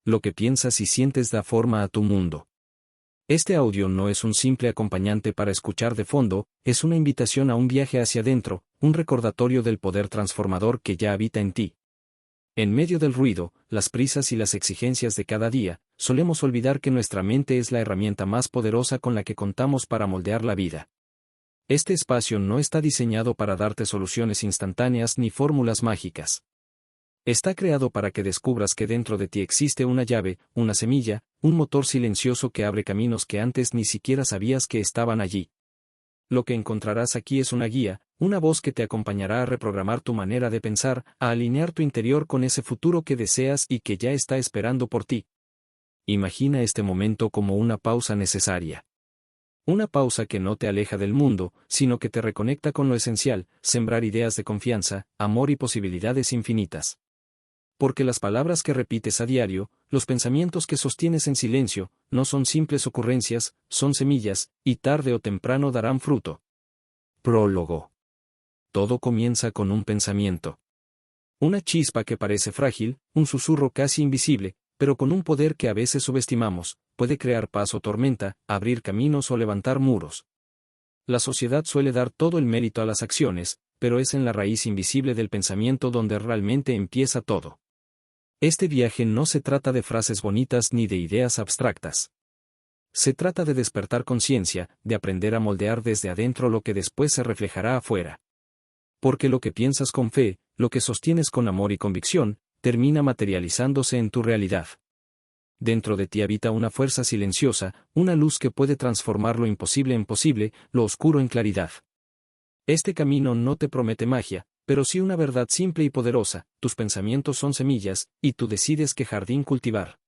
Lo que piensas y sientes da forma a tu mundo. Este audio no es un simple acompañante para escuchar de fondo, es una invitación a un viaje hacia adentro, un recordatorio del poder transformador que ya habita en ti. En medio del ruido, las prisas y las exigencias de cada día, solemos olvidar que nuestra mente es la herramienta más poderosa con la que contamos para moldear la vida. Este espacio no está diseñado para darte soluciones instantáneas ni fórmulas mágicas. Está creado para que descubras que dentro de ti existe una llave, una semilla, un motor silencioso que abre caminos que antes ni siquiera sabías que estaban allí. Lo que encontrarás aquí es una guía, una voz que te acompañará a reprogramar tu manera de pensar, a alinear tu interior con ese futuro que deseas y que ya está esperando por ti. Imagina este momento como una pausa necesaria. Una pausa que no te aleja del mundo, sino que te reconecta con lo esencial, sembrar ideas de confianza, amor y posibilidades infinitas. Porque las palabras que repites a diario, los pensamientos que sostienes en silencio, no son simples ocurrencias, son semillas, y tarde o temprano darán fruto. Prólogo. Todo comienza con un pensamiento. Una chispa que parece frágil, un susurro casi invisible, pero con un poder que a veces subestimamos, puede crear paz o tormenta, abrir caminos o levantar muros. La sociedad suele dar todo el mérito a las acciones, pero es en la raíz invisible del pensamiento donde realmente empieza todo. Este viaje no se trata de frases bonitas ni de ideas abstractas. Se trata de despertar conciencia, de aprender a moldear desde adentro lo que después se reflejará afuera. Porque lo que piensas con fe, lo que sostienes con amor y convicción, termina materializándose en tu realidad. Dentro de ti habita una fuerza silenciosa, una luz que puede transformar lo imposible en posible, lo oscuro en claridad. Este camino no te promete magia, pero sí una verdad simple y poderosa, tus pensamientos son semillas, y tú decides qué jardín cultivar.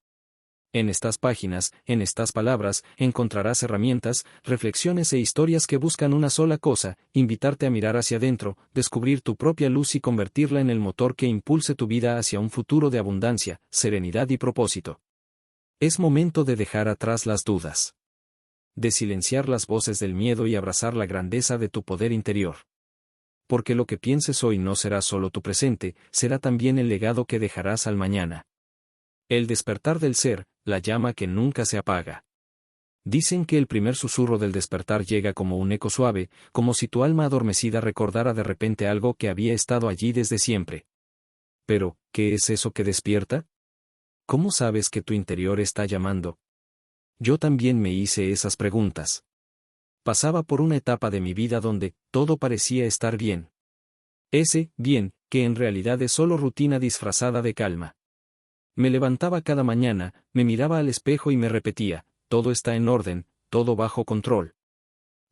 En estas páginas, en estas palabras, encontrarás herramientas, reflexiones e historias que buscan una sola cosa, invitarte a mirar hacia adentro, descubrir tu propia luz y convertirla en el motor que impulse tu vida hacia un futuro de abundancia, serenidad y propósito. Es momento de dejar atrás las dudas. De silenciar las voces del miedo y abrazar la grandeza de tu poder interior. Porque lo que pienses hoy no será solo tu presente, será también el legado que dejarás al mañana. El despertar del ser, la llama que nunca se apaga. Dicen que el primer susurro del despertar llega como un eco suave, como si tu alma adormecida recordara de repente algo que había estado allí desde siempre. Pero, ¿qué es eso que despierta? ¿Cómo sabes que tu interior está llamando? Yo también me hice esas preguntas. Pasaba por una etapa de mi vida donde todo parecía estar bien. Ese bien, que en realidad es solo rutina disfrazada de calma. Me levantaba cada mañana, me miraba al espejo y me repetía, todo está en orden, todo bajo control.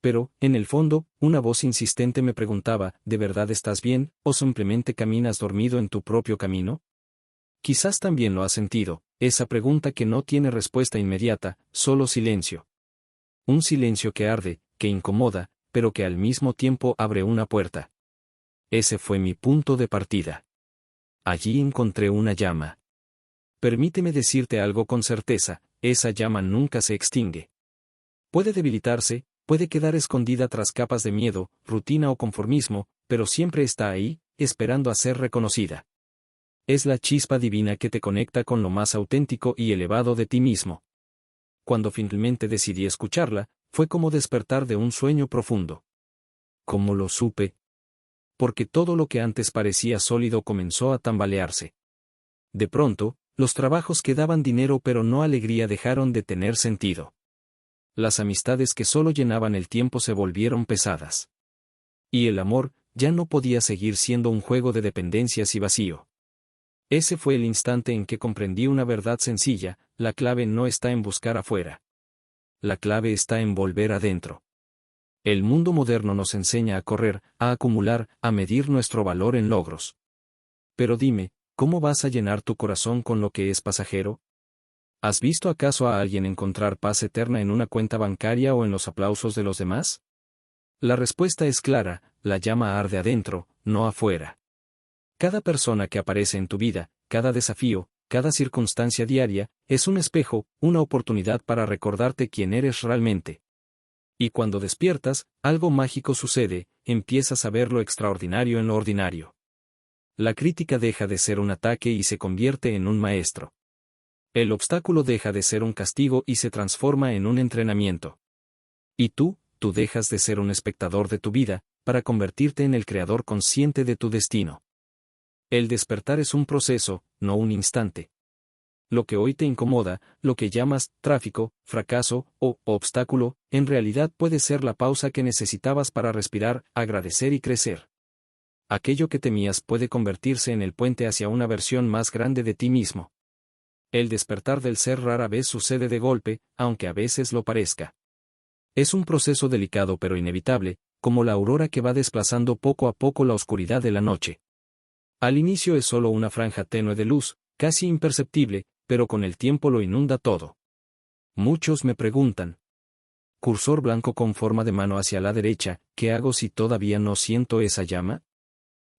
Pero, en el fondo, una voz insistente me preguntaba, ¿de verdad estás bien, o simplemente caminas dormido en tu propio camino? Quizás también lo has sentido, esa pregunta que no tiene respuesta inmediata, solo silencio. Un silencio que arde, que incomoda, pero que al mismo tiempo abre una puerta. Ese fue mi punto de partida. Allí encontré una llama. Permíteme decirte algo con certeza, esa llama nunca se extingue. Puede debilitarse, puede quedar escondida tras capas de miedo, rutina o conformismo, pero siempre está ahí, esperando a ser reconocida. Es la chispa divina que te conecta con lo más auténtico y elevado de ti mismo. Cuando finalmente decidí escucharla, fue como despertar de un sueño profundo. ¿Cómo lo supe? Porque todo lo que antes parecía sólido comenzó a tambalearse. De pronto, los trabajos que daban dinero pero no alegría dejaron de tener sentido. Las amistades que solo llenaban el tiempo se volvieron pesadas. Y el amor, ya no podía seguir siendo un juego de dependencias y vacío. Ese fue el instante en que comprendí una verdad sencilla, la clave no está en buscar afuera. La clave está en volver adentro. El mundo moderno nos enseña a correr, a acumular, a medir nuestro valor en logros. Pero dime, ¿cómo vas a llenar tu corazón con lo que es pasajero? ¿Has visto acaso a alguien encontrar paz eterna en una cuenta bancaria o en los aplausos de los demás? La respuesta es clara, la llama arde adentro, no afuera. Cada persona que aparece en tu vida, cada desafío, cada circunstancia diaria, es un espejo, una oportunidad para recordarte quién eres realmente. Y cuando despiertas, algo mágico sucede, empiezas a ver lo extraordinario en lo ordinario. La crítica deja de ser un ataque y se convierte en un maestro. El obstáculo deja de ser un castigo y se transforma en un entrenamiento. Y tú dejas de ser un espectador de tu vida, para convertirte en el creador consciente de tu destino. El despertar es un proceso, no un instante. Lo que hoy te incomoda, lo que llamas tráfico, fracaso o obstáculo, en realidad puede ser la pausa que necesitabas para respirar, agradecer y crecer. Aquello que temías puede convertirse en el puente hacia una versión más grande de ti mismo. El despertar del ser rara vez sucede de golpe, aunque a veces lo parezca. Es un proceso delicado pero inevitable, como la aurora que va desplazando poco a poco la oscuridad de la noche. Al inicio es solo una franja tenue de luz, casi imperceptible, pero con el tiempo lo inunda todo. Muchos me preguntan. Cursor blanco con forma de mano hacia la derecha, ¿qué hago si todavía no siento esa llama?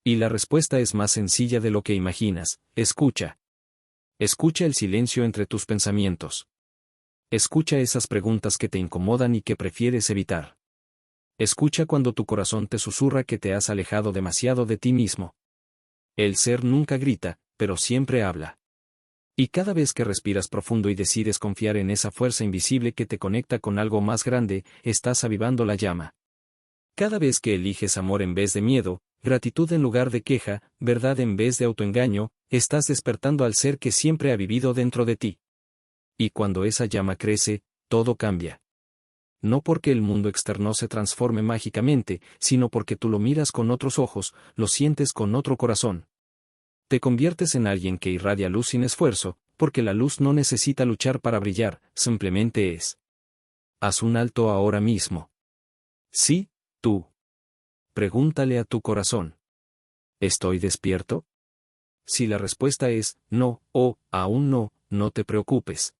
Y la respuesta es más sencilla de lo que imaginas: escucha. Escucha el silencio entre tus pensamientos. Escucha esas preguntas que te incomodan y que prefieres evitar. Escucha cuando tu corazón te susurra que te has alejado demasiado de ti mismo. El ser nunca grita, pero siempre habla. Y cada vez que respiras profundo y decides confiar en esa fuerza invisible que te conecta con algo más grande, estás avivando la llama. Cada vez que eliges amor en vez de miedo, gratitud en lugar de queja, verdad en vez de autoengaño, estás despertando al ser que siempre ha vivido dentro de ti. Y cuando esa llama crece, todo cambia. No porque el mundo externo se transforme mágicamente, sino porque tú lo miras con otros ojos, lo sientes con otro corazón. Te conviertes en alguien que irradia luz sin esfuerzo, porque la luz no necesita luchar para brillar, simplemente es. Haz un alto ahora mismo. Sí, tú. Pregúntale a tu corazón. ¿Estoy despierto? Si la respuesta es no, o aún no, no te preocupes.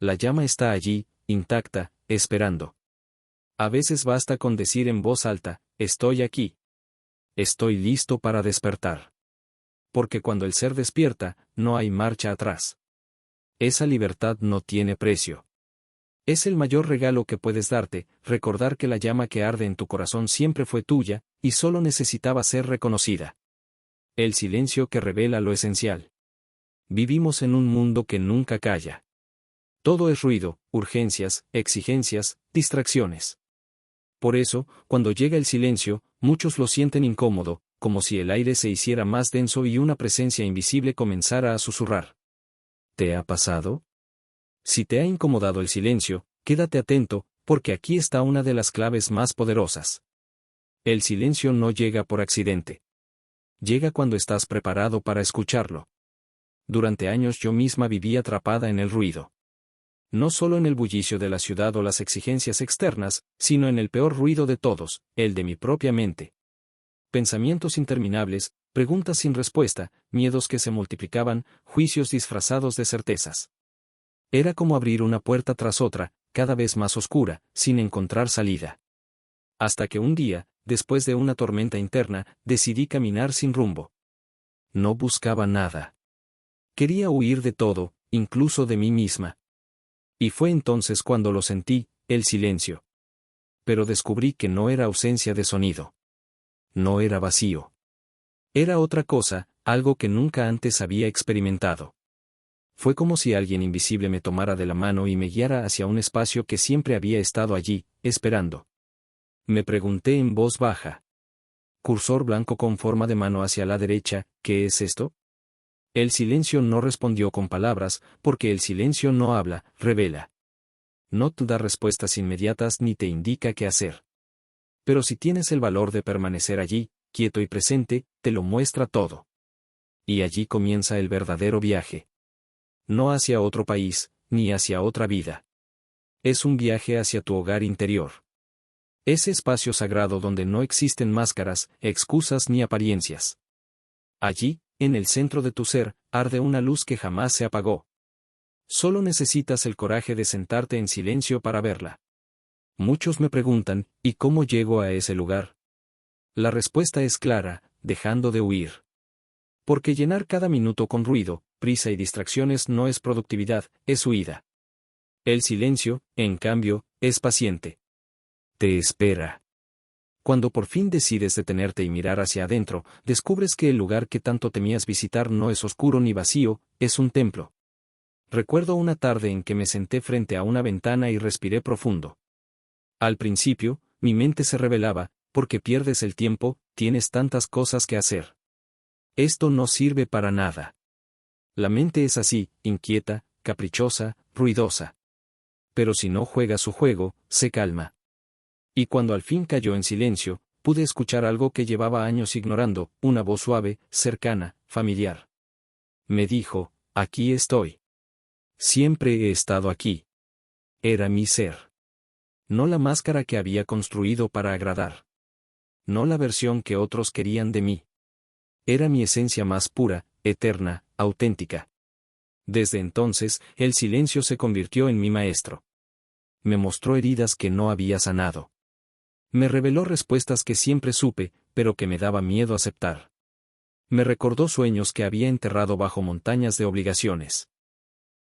La llama está allí, intacta, esperando. A veces basta con decir en voz alta: estoy aquí. Estoy listo para despertar. Porque cuando el ser despierta, no hay marcha atrás. Esa libertad no tiene precio. Es el mayor regalo que puedes darte, recordar que la llama que arde en tu corazón siempre fue tuya, y solo necesitaba ser reconocida. El silencio que revela lo esencial. Vivimos en un mundo que nunca calla. Todo es ruido, urgencias, exigencias, distracciones. Por eso, cuando llega el silencio, muchos lo sienten incómodo, como si el aire se hiciera más denso y una presencia invisible comenzara a susurrar. ¿Te ha pasado? Si te ha incomodado el silencio, quédate atento, porque aquí está una de las claves más poderosas. El silencio no llega por accidente. Llega cuando estás preparado para escucharlo. Durante años yo misma viví atrapada en el ruido. No solo en el bullicio de la ciudad o las exigencias externas, sino en el peor ruido de todos, el de mi propia mente. Pensamientos interminables, preguntas sin respuesta, miedos que se multiplicaban, juicios disfrazados de certezas. Era como abrir una puerta tras otra, cada vez más oscura, sin encontrar salida. Hasta que un día, después de una tormenta interna, decidí caminar sin rumbo. No buscaba nada. Quería huir de todo, incluso de mí misma. Y fue entonces cuando lo sentí, el silencio. Pero descubrí que no era ausencia de sonido. No era vacío. Era otra cosa, algo que nunca antes había experimentado. Fue como si alguien invisible me tomara de la mano y me guiara hacia un espacio que siempre había estado allí, esperando. Me pregunté en voz baja. Cursor blanco con forma de mano hacia la derecha, ¿qué es esto? El silencio no respondió con palabras, porque el silencio no habla, revela. No te da respuestas inmediatas ni te indica qué hacer. Pero si tienes el valor de permanecer allí, quieto y presente, te lo muestra todo. Y allí comienza el verdadero viaje. No hacia otro país, ni hacia otra vida. Es un viaje hacia tu hogar interior. Ese espacio sagrado donde no existen máscaras, excusas ni apariencias. Allí, en el centro de tu ser, arde una luz que jamás se apagó. Solo necesitas el coraje de sentarte en silencio para verla. Muchos me preguntan, ¿y cómo llego a ese lugar? La respuesta es clara: dejando de huir. Porque llenar cada minuto con ruido, prisa y distracciones no es productividad, es huida. El silencio, en cambio, es paciente. Te espera. Cuando por fin decides detenerte y mirar hacia adentro, descubres que el lugar que tanto temías visitar no es oscuro ni vacío, es un templo. Recuerdo una tarde en que me senté frente a una ventana y respiré profundo. Al principio, mi mente se rebelaba, porque pierdes el tiempo, tienes tantas cosas que hacer. Esto no sirve para nada. La mente es así, inquieta, caprichosa, ruidosa. Pero si no juega su juego, se calma. Y cuando al fin cayó en silencio, pude escuchar algo que llevaba años ignorando, una voz suave, cercana, familiar. Me dijo, aquí estoy. Siempre he estado aquí. Era mi ser. No la máscara que había construido para agradar. No la versión que otros querían de mí. Era mi esencia más pura, eterna, auténtica. Desde entonces, el silencio se convirtió en mi maestro. Me mostró heridas que no había sanado. Me reveló respuestas que siempre supe, pero que me daba miedo aceptar. Me recordó sueños que había enterrado bajo montañas de obligaciones.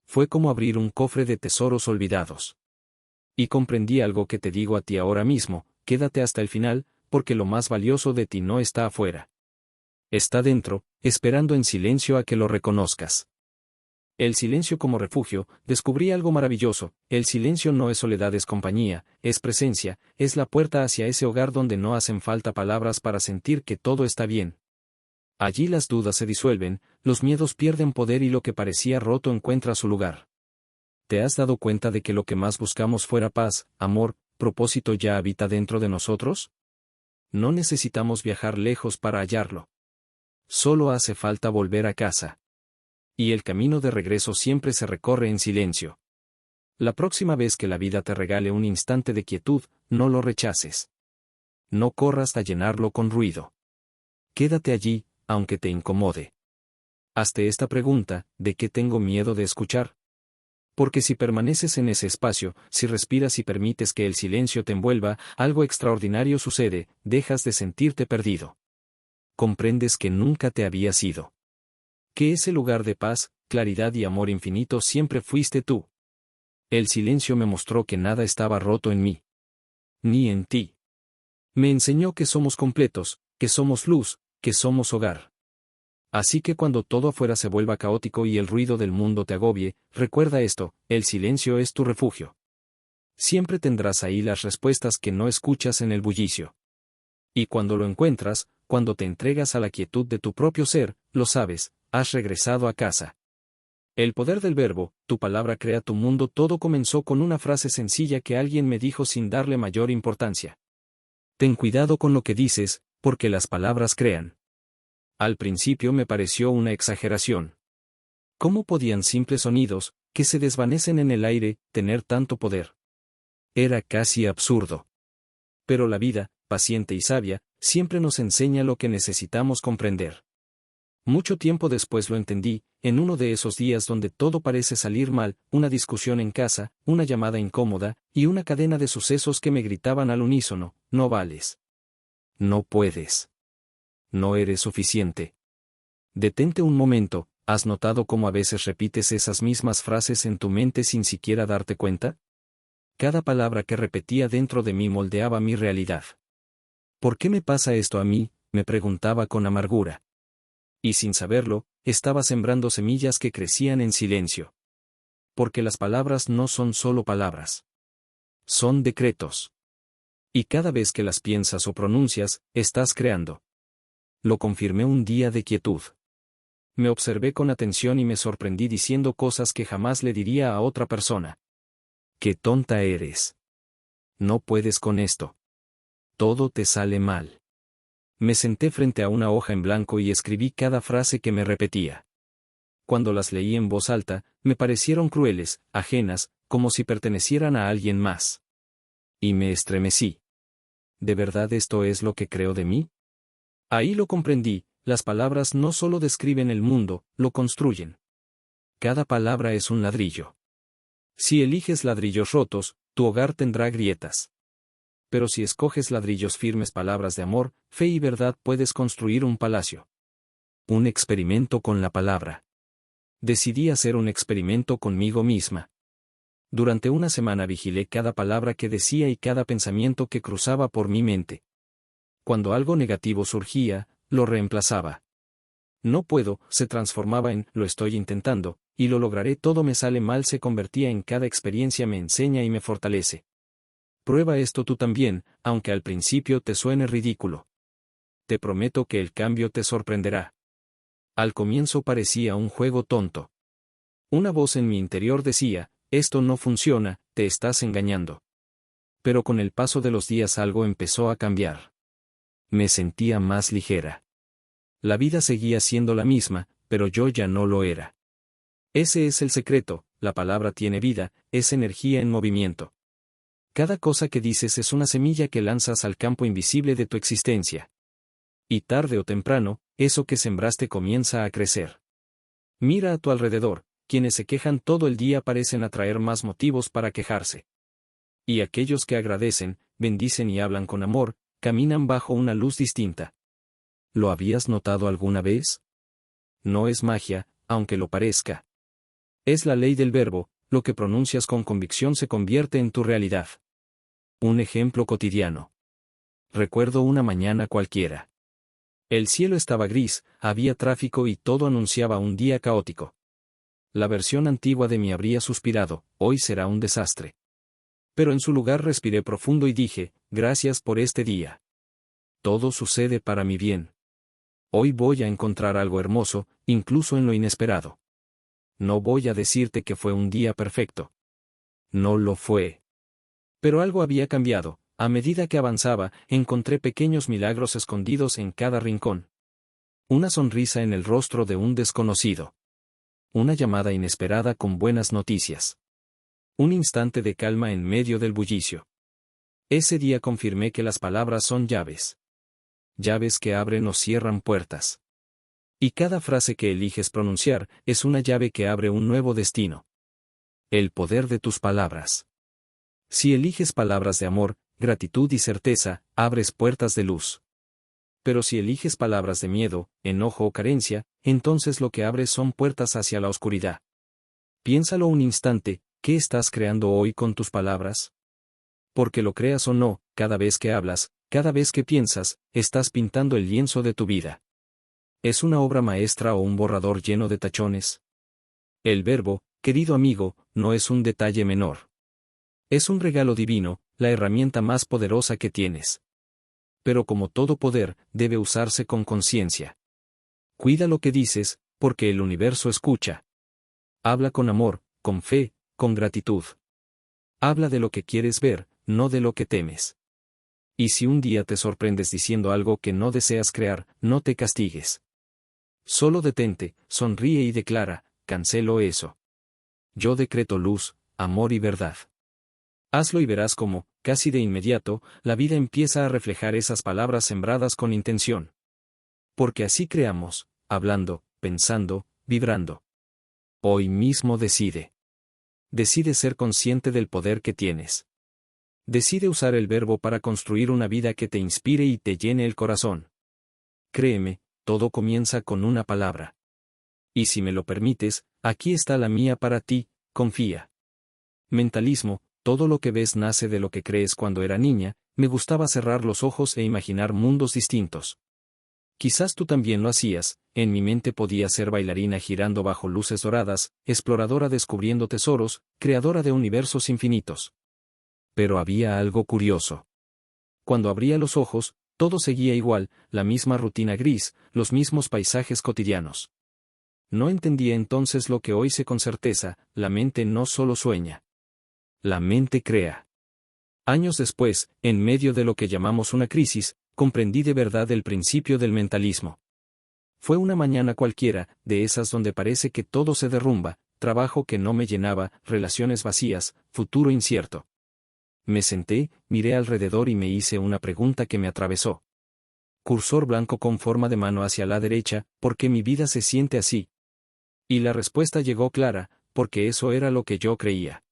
Fue como abrir un cofre de tesoros olvidados. Y comprendí algo que te digo a ti ahora mismo, quédate hasta el final, porque lo más valioso de ti no está afuera. Está dentro, esperando en silencio a que lo reconozcas. El silencio como refugio, descubrí algo maravilloso, el silencio no es soledad, es compañía, es presencia, es la puerta hacia ese hogar donde no hacen falta palabras para sentir que todo está bien. Allí las dudas se disuelven, los miedos pierden poder y lo que parecía roto encuentra su lugar. ¿Te has dado cuenta de que lo que más buscamos fuera paz, amor, propósito ya habita dentro de nosotros? No necesitamos viajar lejos para hallarlo. Solo hace falta volver a casa. Y el camino de regreso siempre se recorre en silencio. La próxima vez que la vida te regale un instante de quietud, no lo rechaces. No corras a llenarlo con ruido. Quédate allí, aunque te incomode. Hazte esta pregunta, ¿de qué tengo miedo de escuchar? Porque si permaneces en ese espacio, si respiras y permites que el silencio te envuelva, algo extraordinario sucede, dejas de sentirte perdido. Comprendes que nunca te habías ido. Que ese lugar de paz, claridad y amor infinito siempre fuiste tú. El silencio me mostró que nada estaba roto en mí. Ni en ti. Me enseñó que somos completos, que somos luz, que somos hogar. Así que cuando todo afuera se vuelva caótico y el ruido del mundo te agobie, recuerda esto, el silencio es tu refugio. Siempre tendrás ahí las respuestas que no escuchas en el bullicio. Y cuando lo encuentras, cuando te entregas a la quietud de tu propio ser, lo sabes, has regresado a casa. El poder del verbo, tu palabra crea tu mundo. Todo comenzó con una frase sencilla que alguien me dijo sin darle mayor importancia. Ten cuidado con lo que dices, porque las palabras crean. Al principio me pareció una exageración. ¿Cómo podían simples sonidos, que se desvanecen en el aire, tener tanto poder? Era casi absurdo. Pero la vida, paciente y sabia, siempre nos enseña lo que necesitamos comprender. Mucho tiempo después lo entendí, en uno de esos días donde todo parece salir mal, una discusión en casa, una llamada incómoda, y una cadena de sucesos que me gritaban al unísono, no vales. No puedes. No eres suficiente. Detente un momento, ¿has notado cómo a veces repites esas mismas frases en tu mente sin siquiera darte cuenta? Cada palabra que repetía dentro de mí moldeaba mi realidad. ¿Por qué me pasa esto a mí?, me preguntaba con amargura. Y sin saberlo, estaba sembrando semillas que crecían en silencio. Porque las palabras no son solo palabras. Son decretos. Y cada vez que las piensas o pronuncias, estás creando. Lo confirmé un día de quietud. Me observé con atención y me sorprendí diciendo cosas que jamás le diría a otra persona. ¡Qué tonta eres! No puedes con esto. Todo te sale mal. Me senté frente a una hoja en blanco y escribí cada frase que me repetía. Cuando las leí en voz alta, me parecieron crueles, ajenas, como si pertenecieran a alguien más. Y me estremecí. ¿De verdad esto es lo que creo de mí? Ahí lo comprendí, las palabras no solo describen el mundo, lo construyen. Cada palabra es un ladrillo. Si eliges ladrillos rotos, tu hogar tendrá grietas. Pero si escoges ladrillos firmes, palabras de amor, fe y verdad, puedes construir un palacio. Un experimento con la palabra. Decidí hacer un experimento conmigo misma. Durante una semana vigilé cada palabra que decía y cada pensamiento que cruzaba por mi mente. Cuando algo negativo surgía, lo reemplazaba. No puedo, se transformaba en, lo estoy intentando, y lo lograré, todo me sale mal, se convertía en cada experiencia me enseña y me fortalece. Prueba esto tú también, aunque al principio te suene ridículo. Te prometo que el cambio te sorprenderá. Al comienzo parecía un juego tonto. Una voz en mi interior decía, esto no funciona, te estás engañando. Pero con el paso de los días algo empezó a cambiar. Me sentía más ligera. La vida seguía siendo la misma, pero yo ya no lo era. Ese es el secreto, la palabra tiene vida, es energía en movimiento. Cada cosa que dices es una semilla que lanzas al campo invisible de tu existencia. Y tarde o temprano, eso que sembraste comienza a crecer. Mira a tu alrededor, quienes se quejan todo el día parecen atraer más motivos para quejarse. Y aquellos que agradecen, bendicen y hablan con amor, caminan bajo una luz distinta. ¿Lo habías notado alguna vez? No es magia, aunque lo parezca. Es la ley del verbo, lo que pronuncias con convicción se convierte en tu realidad. Un ejemplo cotidiano. Recuerdo una mañana cualquiera. El cielo estaba gris, había tráfico y todo anunciaba un día caótico. La versión antigua de mí habría suspirado, hoy será un desastre. Pero en su lugar respiré profundo y dije, gracias por este día. Todo sucede para mi bien. Hoy voy a encontrar algo hermoso, incluso en lo inesperado. No voy a decirte que fue un día perfecto. No lo fue. Pero algo había cambiado. A medida que avanzaba, encontré pequeños milagros escondidos en cada rincón. Una sonrisa en el rostro de un desconocido. Una llamada inesperada con buenas noticias. Un instante de calma en medio del bullicio. Ese día confirmé que las palabras son llaves. Llaves que abren o cierran puertas. Y cada frase que eliges pronunciar es una llave que abre un nuevo destino. El poder de tus palabras. Si eliges palabras de amor, gratitud y certeza, abres puertas de luz. Pero si eliges palabras de miedo, enojo o carencia, entonces lo que abres son puertas hacia la oscuridad. Piénsalo un instante, ¿qué estás creando hoy con tus palabras? Porque lo creas o no, cada vez que hablas, cada vez que piensas, estás pintando el lienzo de tu vida. ¿Es una obra maestra o un borrador lleno de tachones? El verbo, querido amigo, no es un detalle menor. Es un regalo divino, la herramienta más poderosa que tienes. Pero como todo poder, debe usarse con conciencia. Cuida lo que dices, porque el universo escucha. Habla con amor, con fe, con gratitud. Habla de lo que quieres ver, no de lo que temes. Y si un día te sorprendes diciendo algo que no deseas crear, no te castigues. Solo detente, sonríe y declara, cancelo eso. Yo decreto luz, amor y verdad. Hazlo y verás cómo, casi de inmediato, la vida empieza a reflejar esas palabras sembradas con intención. Porque así creamos, hablando, pensando, vibrando. Hoy mismo decide. Decide ser consciente del poder que tienes. Decide usar el verbo para construir una vida que te inspire y te llene el corazón. Créeme, todo comienza con una palabra. Y si me lo permites, aquí está la mía para ti, confía. Mentalismo. Todo lo que ves nace de lo que crees. Cuando era niña, me gustaba cerrar los ojos e imaginar mundos distintos. Quizás tú también lo hacías, en mi mente podía ser bailarina girando bajo luces doradas, exploradora descubriendo tesoros, creadora de universos infinitos. Pero había algo curioso. Cuando abría los ojos, todo seguía igual, la misma rutina gris, los mismos paisajes cotidianos. No entendía entonces lo que hoy sé con certeza, la mente no solo sueña. La mente crea. Años después, en medio de lo que llamamos una crisis, comprendí de verdad el principio del mentalismo. Fue una mañana cualquiera, de esas donde parece que todo se derrumba, trabajo que no me llenaba, relaciones vacías, futuro incierto. Me senté, miré alrededor y me hice una pregunta que me atravesó. Cursor blanco con forma de mano hacia la derecha, ¿por qué mi vida se siente así? Y la respuesta llegó clara, porque eso era lo que yo creía.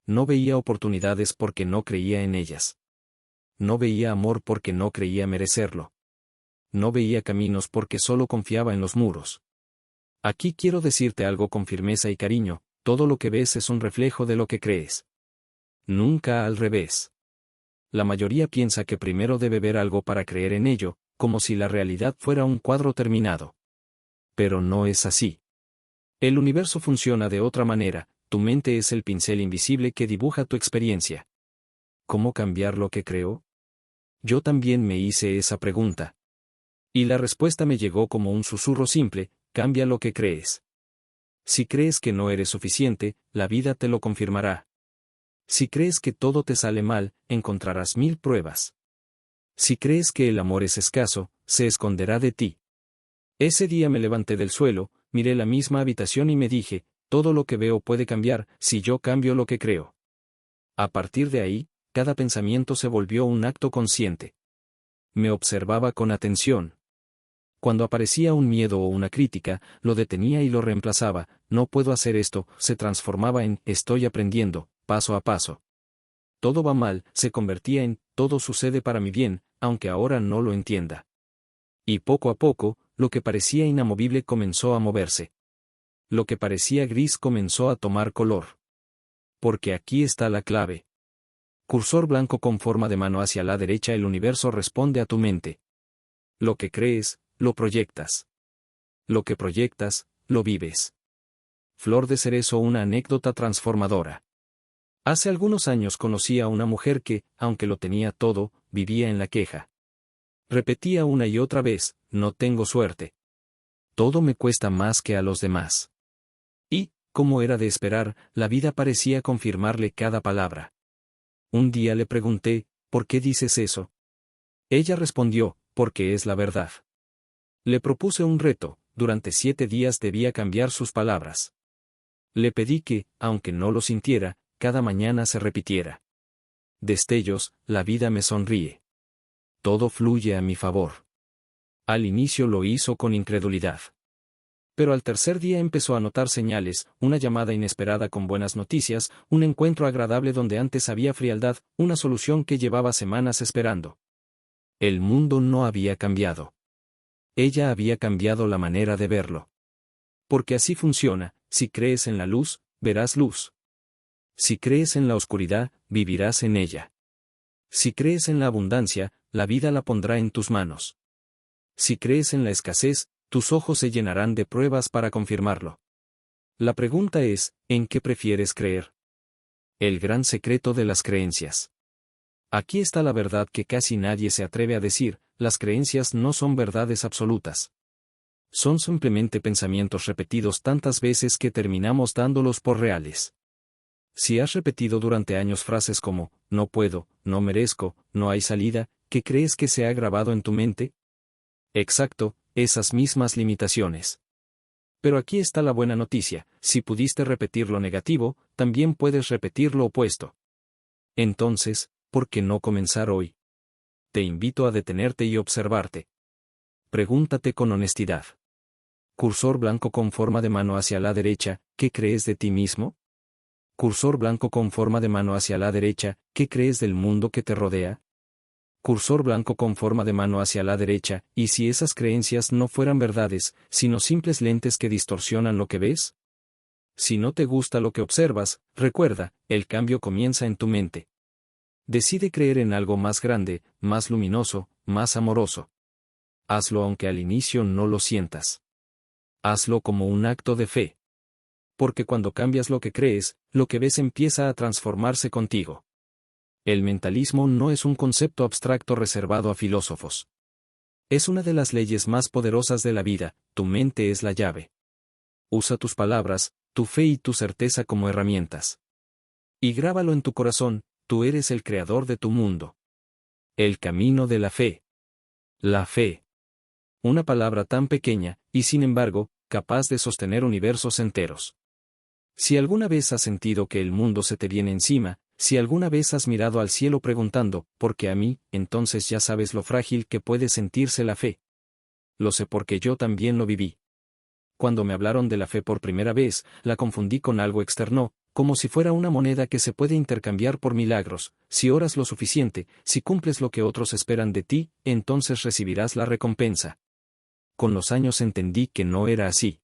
No veía oportunidades porque no creía en ellas. No veía amor porque no creía merecerlo. No veía caminos porque solo confiaba en los muros. Aquí quiero decirte algo con firmeza y cariño, todo lo que ves es un reflejo de lo que crees. Nunca al revés. La mayoría piensa que primero debe ver algo para creer en ello, como si la realidad fuera un cuadro terminado. Pero no es así. El universo funciona de otra manera, tu mente es el pincel invisible que dibuja tu experiencia. ¿Cómo cambiar lo que creo? Yo también me hice esa pregunta. Y la respuesta me llegó como un susurro simple: cambia lo que crees. Si crees que no eres suficiente, la vida te lo confirmará. Si crees que todo te sale mal, encontrarás 1000 pruebas. Si crees que el amor es escaso, se esconderá de ti. Ese día me levanté del suelo, miré la misma habitación y me dije: todo lo que veo puede cambiar, si yo cambio lo que creo. A partir de ahí, cada pensamiento se volvió un acto consciente. Me observaba con atención. Cuando aparecía un miedo o una crítica, lo detenía y lo reemplazaba: no puedo hacer esto, se transformaba en: estoy aprendiendo, paso a paso. Todo va mal, se convertía en: todo sucede para mi bien, aunque ahora no lo entienda. Y poco a poco, lo que parecía inamovible comenzó a moverse. Lo que parecía gris comenzó a tomar color. Porque aquí está la clave. Cursor blanco con forma de mano hacia la derecha. El universo responde a tu mente. Lo que crees, lo proyectas. Lo que proyectas, lo vives. Flor de cerezo, una anécdota transformadora. Hace algunos años conocí a una mujer que, aunque lo tenía todo, vivía en la queja. Repetía una y otra vez: no tengo suerte. Todo me cuesta más que a los demás. Y, como era de esperar, la vida parecía confirmarle cada palabra. Un día le pregunté: ¿por qué dices eso? Ella respondió: porque es la verdad. Le propuse un reto: durante 7 días debía cambiar sus palabras. Le pedí que, aunque no lo sintiera, cada mañana se repitiera: destellos, la vida me sonríe. Todo fluye a mi favor. Al inicio lo hizo con incredulidad. Pero al tercer día empezó a notar señales: una llamada inesperada con buenas noticias, un encuentro agradable donde antes había frialdad, una solución que llevaba semanas esperando. El mundo no había cambiado. Ella había cambiado la manera de verlo. Porque así funciona: si crees en la luz, verás luz. Si crees en la oscuridad, vivirás en ella. Si crees en la abundancia, la vida la pondrá en tus manos. Si crees en la escasez, tus ojos se llenarán de pruebas para confirmarlo. La pregunta es: ¿en qué prefieres creer? El gran secreto de las creencias. Aquí está la verdad que casi nadie se atreve a decir: las creencias no son verdades absolutas. Son simplemente pensamientos repetidos tantas veces que terminamos dándolos por reales. Si has repetido durante años frases como: no puedo, no merezco, no hay salida, ¿qué crees que se ha grabado en tu mente? Exacto, esas mismas limitaciones. Pero aquí está la buena noticia: si pudiste repetir lo negativo, también puedes repetir lo opuesto. Entonces, ¿por qué no comenzar hoy? Te invito a detenerte y observarte. Pregúntate con honestidad. Cursor blanco con forma de mano hacia la derecha: ¿qué crees de ti mismo? Cursor blanco con forma de mano hacia la derecha: ¿qué crees del mundo que te rodea? Cursor blanco con forma de mano hacia la derecha: ¿y si esas creencias no fueran verdades, sino simples lentes que distorsionan lo que ves? Si no te gusta lo que observas, recuerda: el cambio comienza en tu mente. Decide creer en algo más grande, más luminoso, más amoroso. Hazlo aunque al inicio no lo sientas. Hazlo como un acto de fe. Porque cuando cambias lo que crees, lo que ves empieza a transformarse contigo. El mentalismo no es un concepto abstracto reservado a filósofos. Es una de las leyes más poderosas de la vida: tu mente es la llave. Usa tus palabras, tu fe y tu certeza como herramientas. Y grábalo en tu corazón: tú eres el creador de tu mundo. El camino de la fe. La fe. Una palabra tan pequeña, y sin embargo, capaz de sostener universos enteros. Si alguna vez has sentido que el mundo se te viene encima, si alguna vez has mirado al cielo preguntando: ¿por qué a mí?, entonces ya sabes lo frágil que puede sentirse la fe. Lo sé porque yo también lo viví. Cuando me hablaron de la fe por primera vez, la confundí con algo externo, como si fuera una moneda que se puede intercambiar por milagros: si oras lo suficiente, si cumples lo que otros esperan de ti, entonces recibirás la recompensa. Con los años entendí que no era así.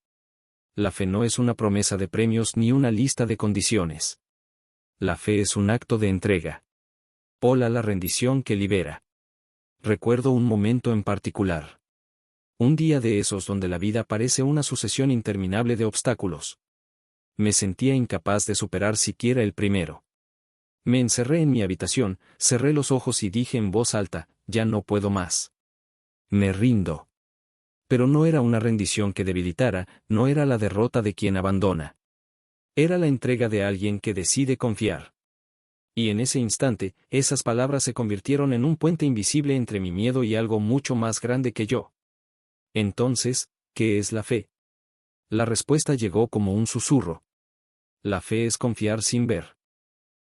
La fe no es una promesa de premios ni una lista de condiciones. La fe es un acto de entrega. Hola, la rendición que libera. Recuerdo un momento en particular. Un día de esos donde la vida parece una sucesión interminable de obstáculos. Me sentía incapaz de superar siquiera el primero. Me encerré en mi habitación, cerré los ojos y dije en voz alta, ya no puedo más. Me rindo. Pero no era una rendición que debilitara, no era la derrota de quien abandona. Era la entrega de alguien que decide confiar. Y en ese instante, esas palabras se convirtieron en un puente invisible entre mi miedo y algo mucho más grande que yo. Entonces, ¿qué es la fe? La respuesta llegó como un susurro. La fe es confiar sin ver.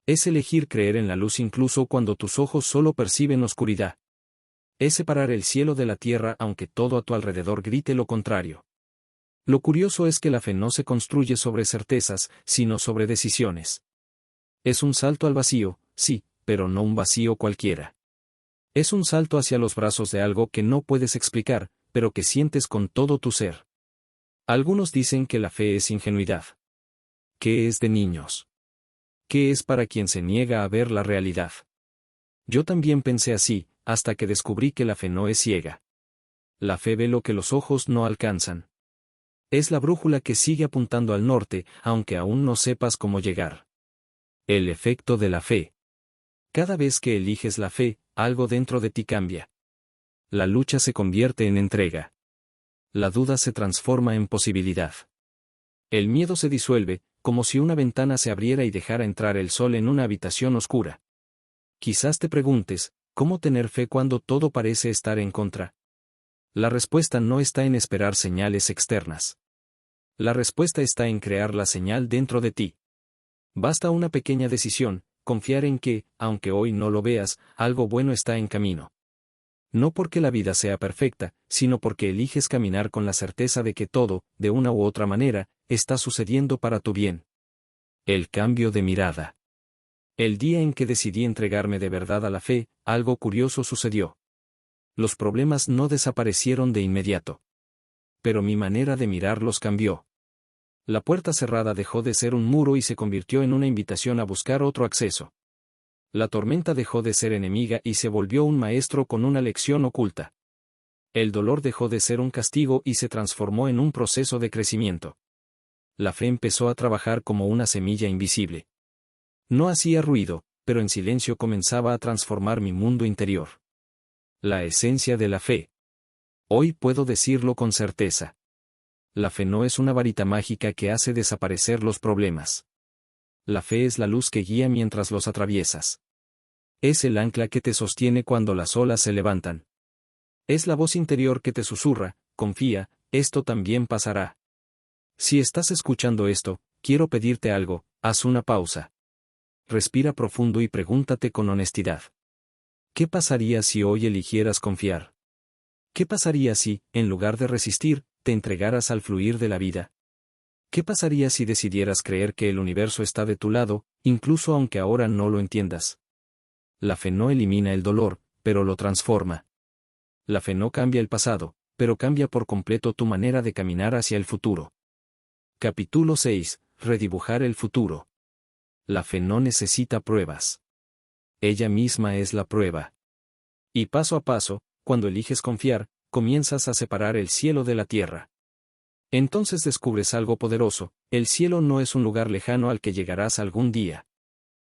Es elegir creer en la luz incluso cuando tus ojos solo perciben oscuridad. Es separar el cielo de la tierra aunque todo a tu alrededor grite lo contrario. Lo curioso es que la fe no se construye sobre certezas, sino sobre decisiones. Es un salto al vacío, sí, pero no un vacío cualquiera. Es un salto hacia los brazos de algo que no puedes explicar, pero que sientes con todo tu ser. Algunos dicen que la fe es ingenuidad. ¿Qué es de niños? ¿Qué es para quien se niega a ver la realidad? Yo también pensé así, hasta que descubrí que la fe no es ciega. La fe ve lo que los ojos no alcanzan. Es la brújula que sigue apuntando al norte, aunque aún no sepas cómo llegar. El efecto de la fe. Cada vez que eliges la fe, algo dentro de ti cambia. La lucha se convierte en entrega. La duda se transforma en posibilidad. El miedo se disuelve, como si una ventana se abriera y dejara entrar el sol en una habitación oscura. Quizás te preguntes, ¿cómo tener fe cuando todo parece estar en contra? La respuesta no está en esperar señales externas. La respuesta está en crear la señal dentro de ti. Basta una pequeña decisión, confiar en que, aunque hoy no lo veas, algo bueno está en camino. No porque la vida sea perfecta, sino porque eliges caminar con la certeza de que todo, de una u otra manera, está sucediendo para tu bien. El cambio de mirada. El día en que decidí entregarme de verdad a la fe, algo curioso sucedió. Los problemas no desaparecieron de inmediato. Pero mi manera de mirarlos cambió. La puerta cerrada dejó de ser un muro y se convirtió en una invitación a buscar otro acceso. La tormenta dejó de ser enemiga y se volvió un maestro con una lección oculta. El dolor dejó de ser un castigo y se transformó en un proceso de crecimiento. La fe empezó a trabajar como una semilla invisible. No hacía ruido, pero en silencio comenzaba a transformar mi mundo interior. La esencia de la fe. Hoy puedo decirlo con certeza. La fe no es una varita mágica que hace desaparecer los problemas. La fe es la luz que guía mientras los atraviesas. Es el ancla que te sostiene cuando las olas se levantan. Es la voz interior que te susurra, confía, esto también pasará. Si estás escuchando esto, quiero pedirte algo, haz una pausa. Respira profundo y pregúntate con honestidad. ¿Qué pasaría si hoy eligieras confiar? ¿Qué pasaría si, en lugar de resistir, te entregaras al fluir de la vida? ¿Qué pasaría si decidieras creer que el universo está de tu lado, incluso aunque ahora no lo entiendas? La fe no elimina el dolor, pero lo transforma. La fe no cambia el pasado, pero cambia por completo tu manera de caminar hacia el futuro. Capítulo 6. Redibujar el futuro. La fe no necesita pruebas. Ella misma es la prueba. Y paso a paso, cuando eliges confiar, comienzas a separar el cielo de la tierra. Entonces descubres algo poderoso, el cielo no es un lugar lejano al que llegarás algún día.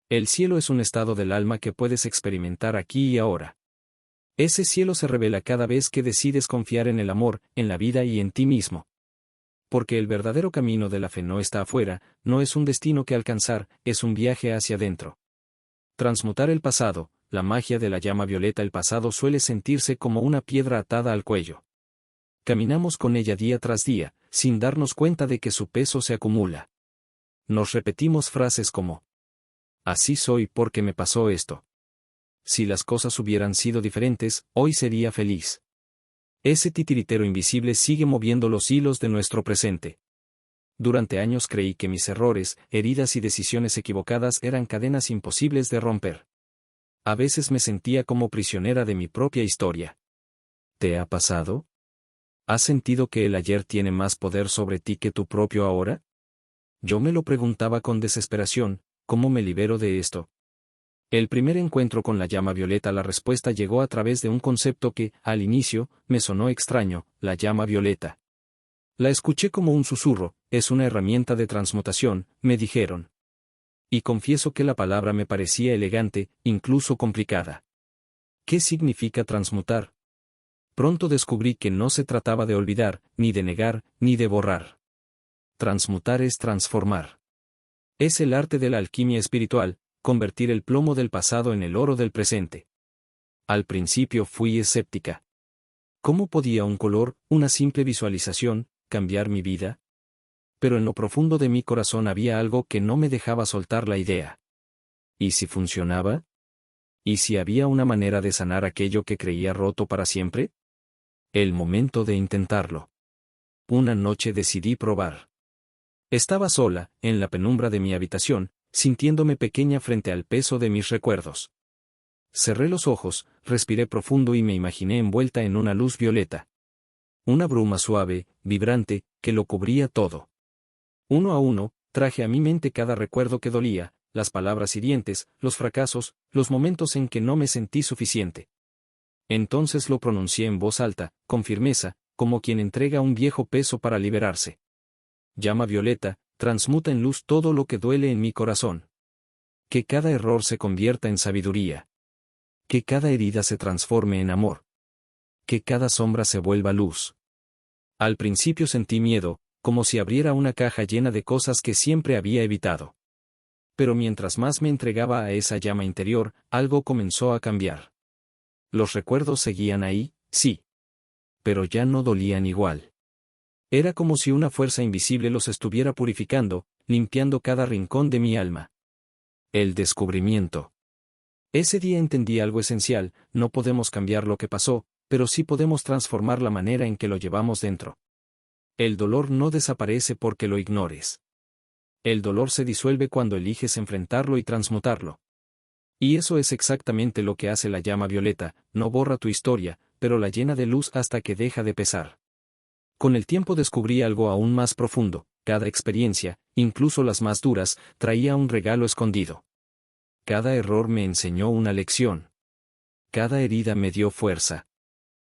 El cielo es un estado del alma que puedes experimentar aquí y ahora. Ese cielo se revela cada vez que decides confiar en el amor, en la vida y en ti mismo. Porque el verdadero camino de la fe no está afuera, no es un destino que alcanzar, es un viaje hacia adentro. Transmutar el pasado, la magia de la llama violeta. El pasado suele sentirse como una piedra atada al cuello. Caminamos con ella día tras día, sin darnos cuenta de que su peso se acumula. Nos repetimos frases como: así soy porque me pasó esto. Si las cosas hubieran sido diferentes, hoy sería feliz. Ese titiritero invisible sigue moviendo los hilos de nuestro presente. Durante años creí que mis errores, heridas y decisiones equivocadas eran cadenas imposibles de romper. A veces me sentía como prisionera de mi propia historia. ¿Te ha pasado? ¿Has sentido que el ayer tiene más poder sobre ti que tu propio ahora? Yo me lo preguntaba con desesperación, ¿cómo me libero de esto? El primer encuentro con la llama violeta, la respuesta llegó a través de un concepto que, al inicio, me sonó extraño: la llama violeta. La escuché como un susurro: es una herramienta de transmutación, me dijeron. Y confieso que la palabra me parecía elegante, incluso complicada. ¿Qué significa transmutar? Pronto descubrí que no se trataba de olvidar, ni de negar, ni de borrar. Transmutar es transformar. Es el arte de la alquimia espiritual, convertir el plomo del pasado en el oro del presente. Al principio fui escéptica. ¿Cómo podía un color, una simple visualización, cambiar mi vida? Pero en lo profundo de mi corazón había algo que no me dejaba soltar la idea. ¿Y si funcionaba? ¿Y si había una manera de sanar aquello que creía roto para siempre? El momento de intentarlo. Una noche decidí probar. Estaba sola, en la penumbra de mi habitación, sintiéndome pequeña frente al peso de mis recuerdos. Cerré los ojos, respiré profundo y me imaginé envuelta en una luz violeta. Una bruma suave, vibrante, que lo cubría todo. Uno a uno, traje a mi mente cada recuerdo que dolía, las palabras hirientes, los fracasos, los momentos en que no me sentí suficiente. Entonces lo pronuncié en voz alta, con firmeza, como quien entrega un viejo peso para liberarse. Llama violeta, transmuta en luz todo lo que duele en mi corazón. Que cada error se convierta en sabiduría. Que cada herida se transforme en amor. Que cada sombra se vuelva luz. Al principio sentí miedo, como si abriera una caja llena de cosas que siempre había evitado. Pero mientras más me entregaba a esa llama interior, algo comenzó a cambiar. Los recuerdos seguían ahí, sí. Pero ya no dolían igual. Era como si una fuerza invisible los estuviera purificando, limpiando cada rincón de mi alma. El descubrimiento. Ese día entendí algo esencial: no podemos cambiar lo que pasó, pero sí podemos transformar la manera en que lo llevamos dentro. El dolor no desaparece porque lo ignores. El dolor se disuelve cuando eliges enfrentarlo y transmutarlo. Y eso es exactamente lo que hace la llama violeta: no borra tu historia, pero la llena de luz hasta que deja de pesar. Con el tiempo descubrí algo aún más profundo: cada experiencia, incluso las más duras, traía un regalo escondido. Cada error me enseñó una lección. Cada herida me dio fuerza.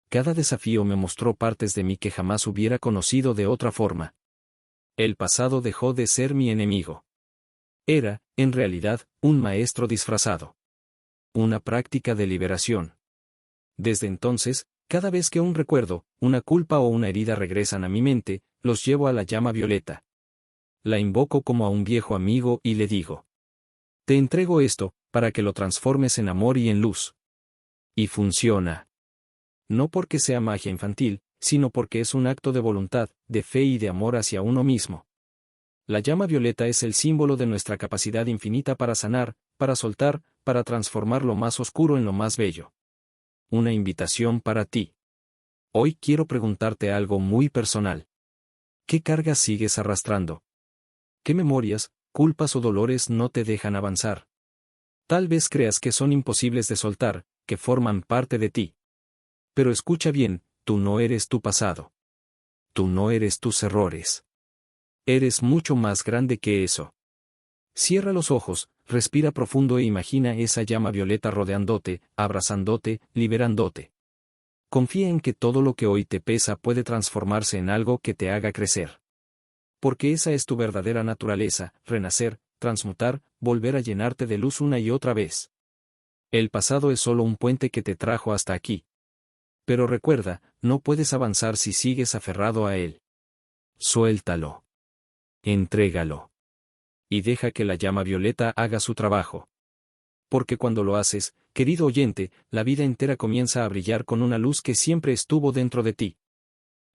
Cada desafío me mostró partes de mí que jamás hubiera conocido de otra forma. El pasado dejó de ser mi enemigo. Era, en realidad, un maestro disfrazado. Una práctica de liberación. Desde entonces, cada vez que un recuerdo, una culpa o una herida regresan a mi mente, los llevo a la llama violeta. La invoco como a un viejo amigo y le digo: te entrego esto, para que lo transformes en amor y en luz. Y funciona. No porque sea magia infantil, sino porque es un acto de voluntad, de fe y de amor hacia uno mismo. La llama violeta es el símbolo de nuestra capacidad infinita para sanar, para soltar, para transformar lo más oscuro en lo más bello. Una invitación para ti. Hoy quiero preguntarte algo muy personal. ¿Qué cargas sigues arrastrando? ¿Qué memorias, culpas o dolores no te dejan avanzar? Tal vez creas que son imposibles de soltar, que forman parte de ti. Pero escucha bien: tú no eres tu pasado. Tú no eres tus errores. Eres mucho más grande que eso. Cierra los ojos, respira profundo e imagina esa llama violeta rodeándote, abrazándote, liberándote. Confía en que todo lo que hoy te pesa puede transformarse en algo que te haga crecer. Porque esa es tu verdadera naturaleza: renacer, transmutar, volver a llenarte de luz una y otra vez. El pasado es solo un puente que te trajo hasta aquí. Pero recuerda, no puedes avanzar si sigues aferrado a él. Suéltalo. Entrégalo. Y deja que la llama violeta haga su trabajo. Porque cuando lo haces, querido oyente, la vida entera comienza a brillar con una luz que siempre estuvo dentro de ti.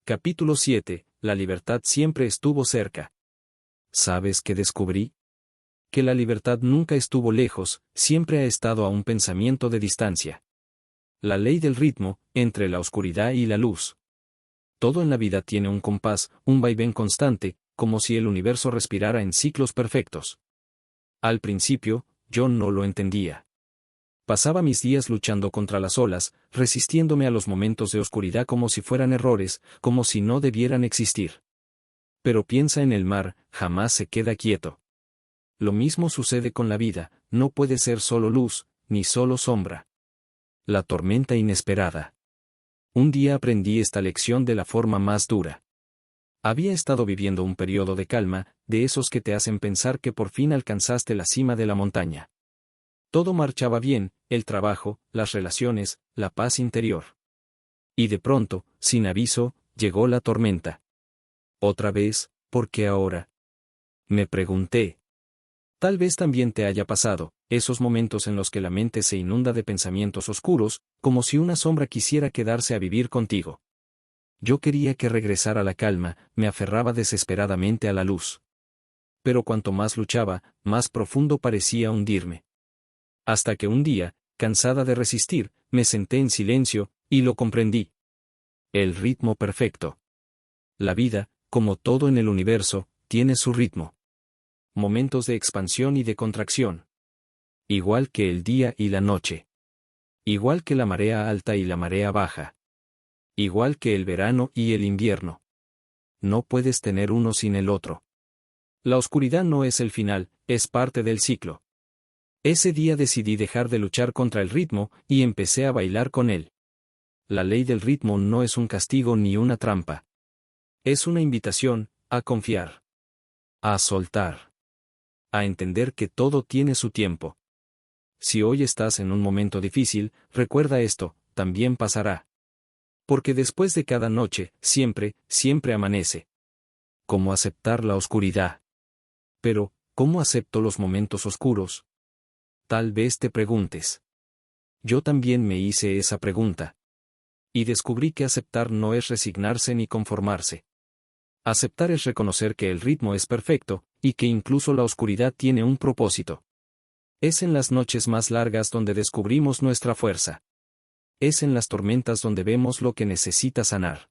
Capítulo 7. La libertad siempre estuvo cerca. ¿Sabes qué descubrí? Que la libertad nunca estuvo lejos, siempre ha estado a un pensamiento de distancia. La ley del ritmo, entre la oscuridad y la luz. Todo en la vida tiene un compás, un vaivén constante, como si el universo respirara en ciclos perfectos. Al principio, yo no lo entendía. Pasaba mis días luchando contra las olas, resistiéndome a los momentos de oscuridad como si fueran errores, como si no debieran existir. Pero piensa en el mar: jamás se queda quieto. Lo mismo sucede con la vida, no puede ser solo luz, ni solo sombra. La tormenta inesperada. Un día aprendí esta lección de la forma más dura. Había estado viviendo un periodo de calma, de esos que te hacen pensar que por fin alcanzaste la cima de la montaña. Todo marchaba bien, el trabajo, las relaciones, la paz interior. Y de pronto, sin aviso, llegó la tormenta. Otra vez, ¿por qué ahora? Me pregunté. Tal vez también te haya pasado, esos momentos en los que la mente se inunda de pensamientos oscuros, como si una sombra quisiera quedarse a vivir contigo. Yo quería que regresara la calma, me aferraba desesperadamente a la luz. Pero cuanto más luchaba, más profundo parecía hundirme. Hasta que un día, cansada de resistir, me senté en silencio, y lo comprendí. El ritmo perfecto. La vida, como todo en el universo, tiene su ritmo. Momentos de expansión y de contracción. Igual que el día y la noche. Igual que la marea alta y la marea baja. Igual que el verano y el invierno. No puedes tener uno sin el otro. La oscuridad no es el final, es parte del ciclo. Ese día decidí dejar de luchar contra el ritmo, y empecé a bailar con él. La ley del ritmo no es un castigo ni una trampa. Es una invitación, a confiar. A soltar. A entender que todo tiene su tiempo. Si hoy estás en un momento difícil, recuerda esto, también pasará. Porque después de cada noche, siempre, siempre amanece. ¿Cómo aceptar la oscuridad? Pero, ¿cómo acepto los momentos oscuros? Tal vez te preguntes. Yo también me hice esa pregunta. Y descubrí que aceptar no es resignarse ni conformarse. Aceptar es reconocer que el ritmo es perfecto, y que incluso la oscuridad tiene un propósito. Es en las noches más largas donde descubrimos nuestra fuerza. Es en las tormentas donde vemos lo que necesita sanar.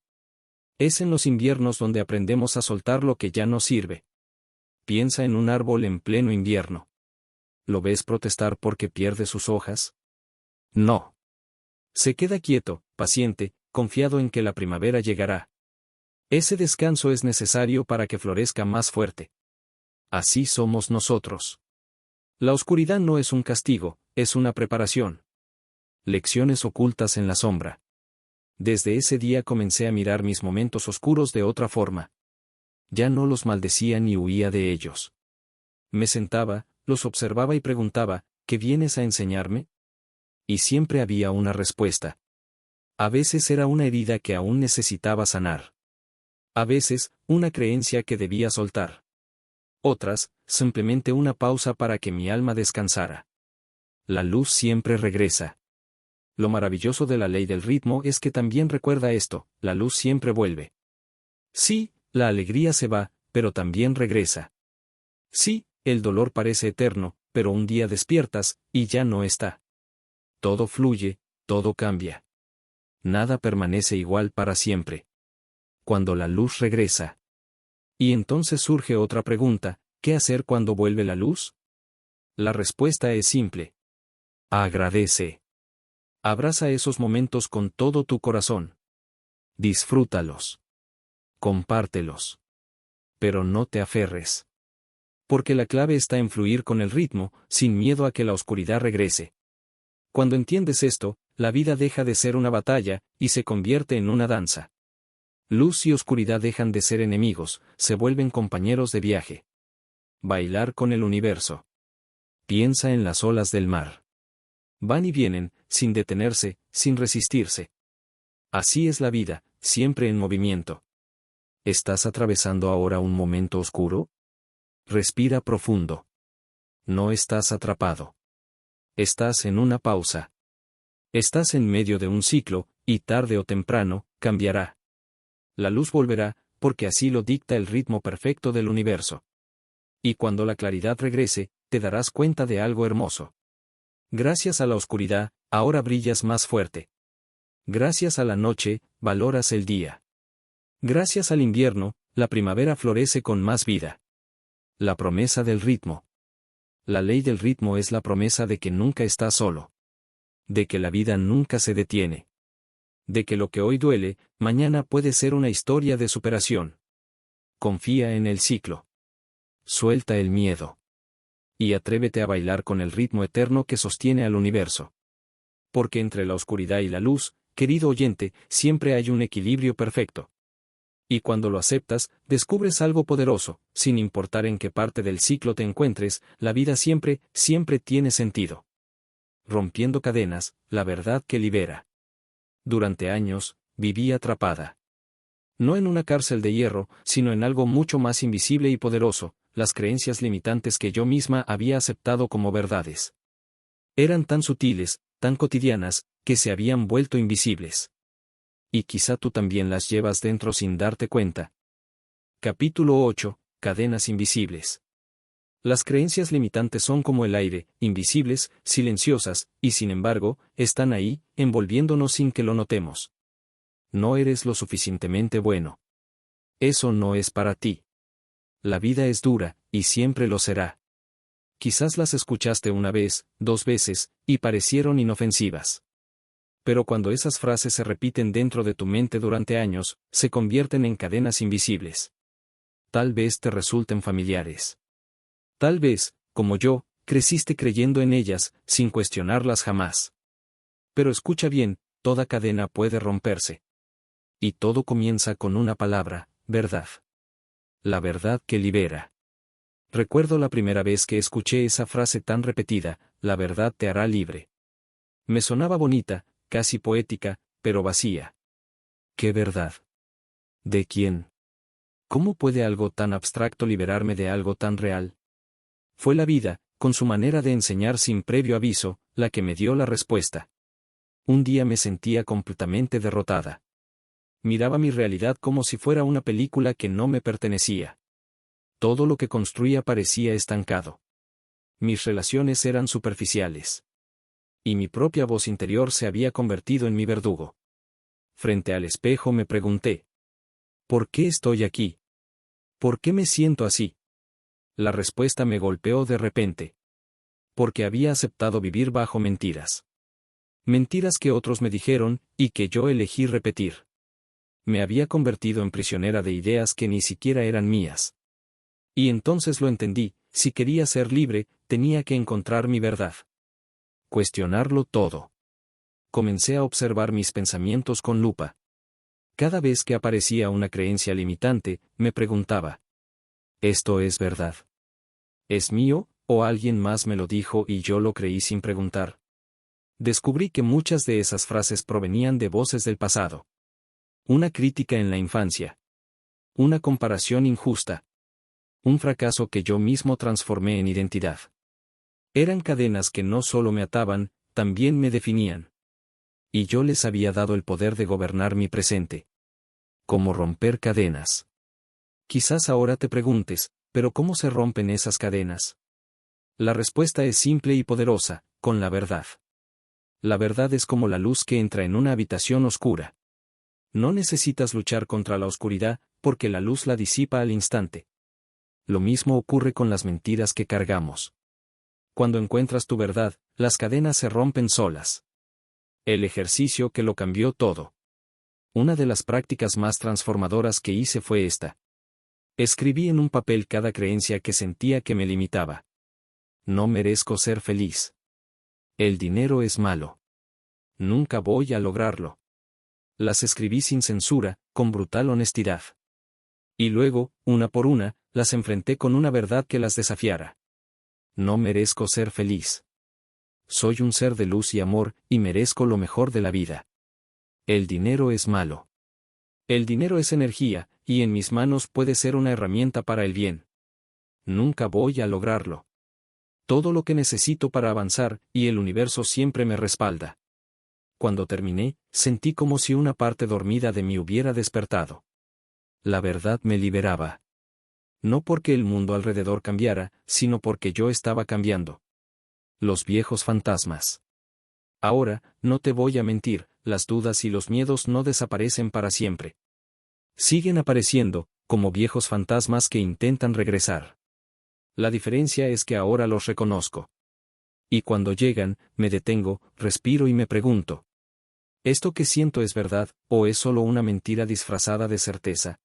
Es en los inviernos donde aprendemos a soltar lo que ya no sirve. Piensa en un árbol en pleno invierno. ¿Lo ves protestar porque pierde sus hojas? No. Se queda quieto, paciente, confiado en que la primavera llegará. Ese descanso es necesario para que florezca más fuerte. Así somos nosotros. La oscuridad no es un castigo, es una preparación. Lecciones ocultas en la sombra. Desde ese día comencé a mirar mis momentos oscuros de otra forma. Ya no los maldecía ni huía de ellos. Me sentaba, los observaba y preguntaba, ¿qué vienes a enseñarme? Y siempre había una respuesta. A veces era una herida que aún necesitaba sanar. A veces, una creencia que debía soltar. Otras, simplemente una pausa para que mi alma descansara. La luz siempre regresa. Lo maravilloso de la ley del ritmo es que también recuerda esto, la luz siempre vuelve. Sí, la alegría se va, pero también regresa. Sí, el dolor parece eterno, pero un día despiertas, y ya no está. Todo fluye, todo cambia. Nada permanece igual para siempre. Cuando la luz regresa. Y entonces surge otra pregunta, ¿qué hacer cuando vuelve la luz? La respuesta es simple. Agradece. Abraza esos momentos con todo tu corazón. Disfrútalos. Compártelos. Pero no te aferres. Porque la clave está en fluir con el ritmo, sin miedo a que la oscuridad regrese. Cuando entiendes esto, la vida deja de ser una batalla, y se convierte en una danza. Luz y oscuridad dejan de ser enemigos, se vuelven compañeros de viaje. Bailar con el universo. Piensa en las olas del mar. Van y vienen, sin detenerse, sin resistirse. Así es la vida, siempre en movimiento. ¿Estás atravesando ahora un momento oscuro? Respira profundo. No estás atrapado. Estás en una pausa. Estás en medio de un ciclo, y tarde o temprano, cambiará. La luz volverá, porque así lo dicta el ritmo perfecto del universo. Y cuando la claridad regrese, te darás cuenta de algo hermoso. Gracias a la oscuridad, ahora brillas más fuerte. Gracias a la noche, valoras el día. Gracias al invierno, la primavera florece con más vida. La promesa del ritmo. La ley del ritmo es la promesa de que nunca estás solo. De que la vida nunca se detiene. De que lo que hoy duele, mañana puede ser una historia de superación. Confía en el ciclo. Suelta el miedo. Y atrévete a bailar con el ritmo eterno que sostiene al universo. Porque entre la oscuridad y la luz, querido oyente, siempre hay un equilibrio perfecto. Y cuando lo aceptas, descubres algo poderoso, sin importar en qué parte del ciclo te encuentres, la vida siempre, siempre tiene sentido. Rompiendo cadenas, la verdad que libera. Durante años, viví atrapada. No en una cárcel de hierro, sino en algo mucho más invisible y poderoso, las creencias limitantes que yo misma había aceptado como verdades. Eran tan sutiles, tan cotidianas, que se habían vuelto invisibles. Y quizá tú también las llevas dentro sin darte cuenta. Capítulo 8. Cadenas invisibles. Las creencias limitantes son como el aire, invisibles, silenciosas, y sin embargo, están ahí, envolviéndonos sin que lo notemos. No eres lo suficientemente bueno. Eso no es para ti. La vida es dura, y siempre lo será. Quizás las escuchaste una vez, 2 veces, y parecieron inofensivas. Pero cuando esas frases se repiten dentro de tu mente durante años, se convierten en cadenas invisibles. Tal vez te resulten familiares. Tal vez, como yo, creciste creyendo en ellas, sin cuestionarlas jamás. Pero escucha bien, toda cadena puede romperse. Y todo comienza con una palabra, verdad. La verdad que libera. Recuerdo la primera vez que escuché esa frase tan repetida, la verdad te hará libre. Me sonaba bonita, casi poética, pero vacía. ¿Qué verdad? ¿De quién? ¿Cómo puede algo tan abstracto liberarme de algo tan real? Fue la vida, con su manera de enseñar sin previo aviso, la que me dio la respuesta. Un día me sentía completamente derrotada. Miraba mi realidad como si fuera una película que no me pertenecía. Todo lo que construía parecía estancado. Mis relaciones eran superficiales. Y mi propia voz interior se había convertido en mi verdugo. Frente al espejo me pregunté: ¿por qué estoy aquí? ¿Por qué me siento así? La respuesta me golpeó de repente. Porque había aceptado vivir bajo mentiras. Mentiras que otros me dijeron, y que yo elegí repetir. Me había convertido en prisionera de ideas que ni siquiera eran mías. Y entonces lo entendí: si quería ser libre, tenía que encontrar mi verdad. Cuestionarlo todo. Comencé a observar mis pensamientos con lupa. Cada vez que aparecía una creencia limitante, me preguntaba: ¿esto es verdad? ¿Es mío, o alguien más me lo dijo y yo lo creí sin preguntar? Descubrí que muchas de esas frases provenían de voces del pasado. Una crítica en la infancia. Una comparación injusta. Un fracaso que yo mismo transformé en identidad. Eran cadenas que no solo me ataban, también me definían. Y yo les había dado el poder de gobernar mi presente. ¿Cómo romper cadenas? Quizás ahora te preguntes, ¿pero cómo se rompen esas cadenas? La respuesta es simple y poderosa: con la verdad. La verdad es como la luz que entra en una habitación oscura. No necesitas luchar contra la oscuridad, porque la luz la disipa al instante. Lo mismo ocurre con las mentiras que cargamos. Cuando encuentras tu verdad, las cadenas se rompen solas. El ejercicio que lo cambió todo. Una de las prácticas más transformadoras que hice fue esta. Escribí en un papel cada creencia que sentía que me limitaba. No merezco ser feliz. El dinero es malo. Nunca voy a lograrlo. Las escribí sin censura, con brutal honestidad. Y luego, una por una, las enfrenté con una verdad que las desafiara. No merezco ser feliz. Soy un ser de luz y amor, y merezco lo mejor de la vida. El dinero es malo. El dinero es energía, y en mis manos puede ser una herramienta para el bien. Nunca voy a lograrlo. Todo lo que necesito para avanzar, y el universo siempre me respalda. Cuando terminé, sentí como si una parte dormida de mí hubiera despertado. La verdad me liberaba. No porque el mundo alrededor cambiara, sino porque yo estaba cambiando. Los viejos fantasmas. Ahora, no te voy a mentir, las dudas y los miedos no desaparecen para siempre. Siguen apareciendo, como viejos fantasmas que intentan regresar. La diferencia es que ahora los reconozco. Y cuando llegan, me detengo, respiro y me pregunto: ¿esto que siento es verdad, o es solo una mentira disfrazada de certeza?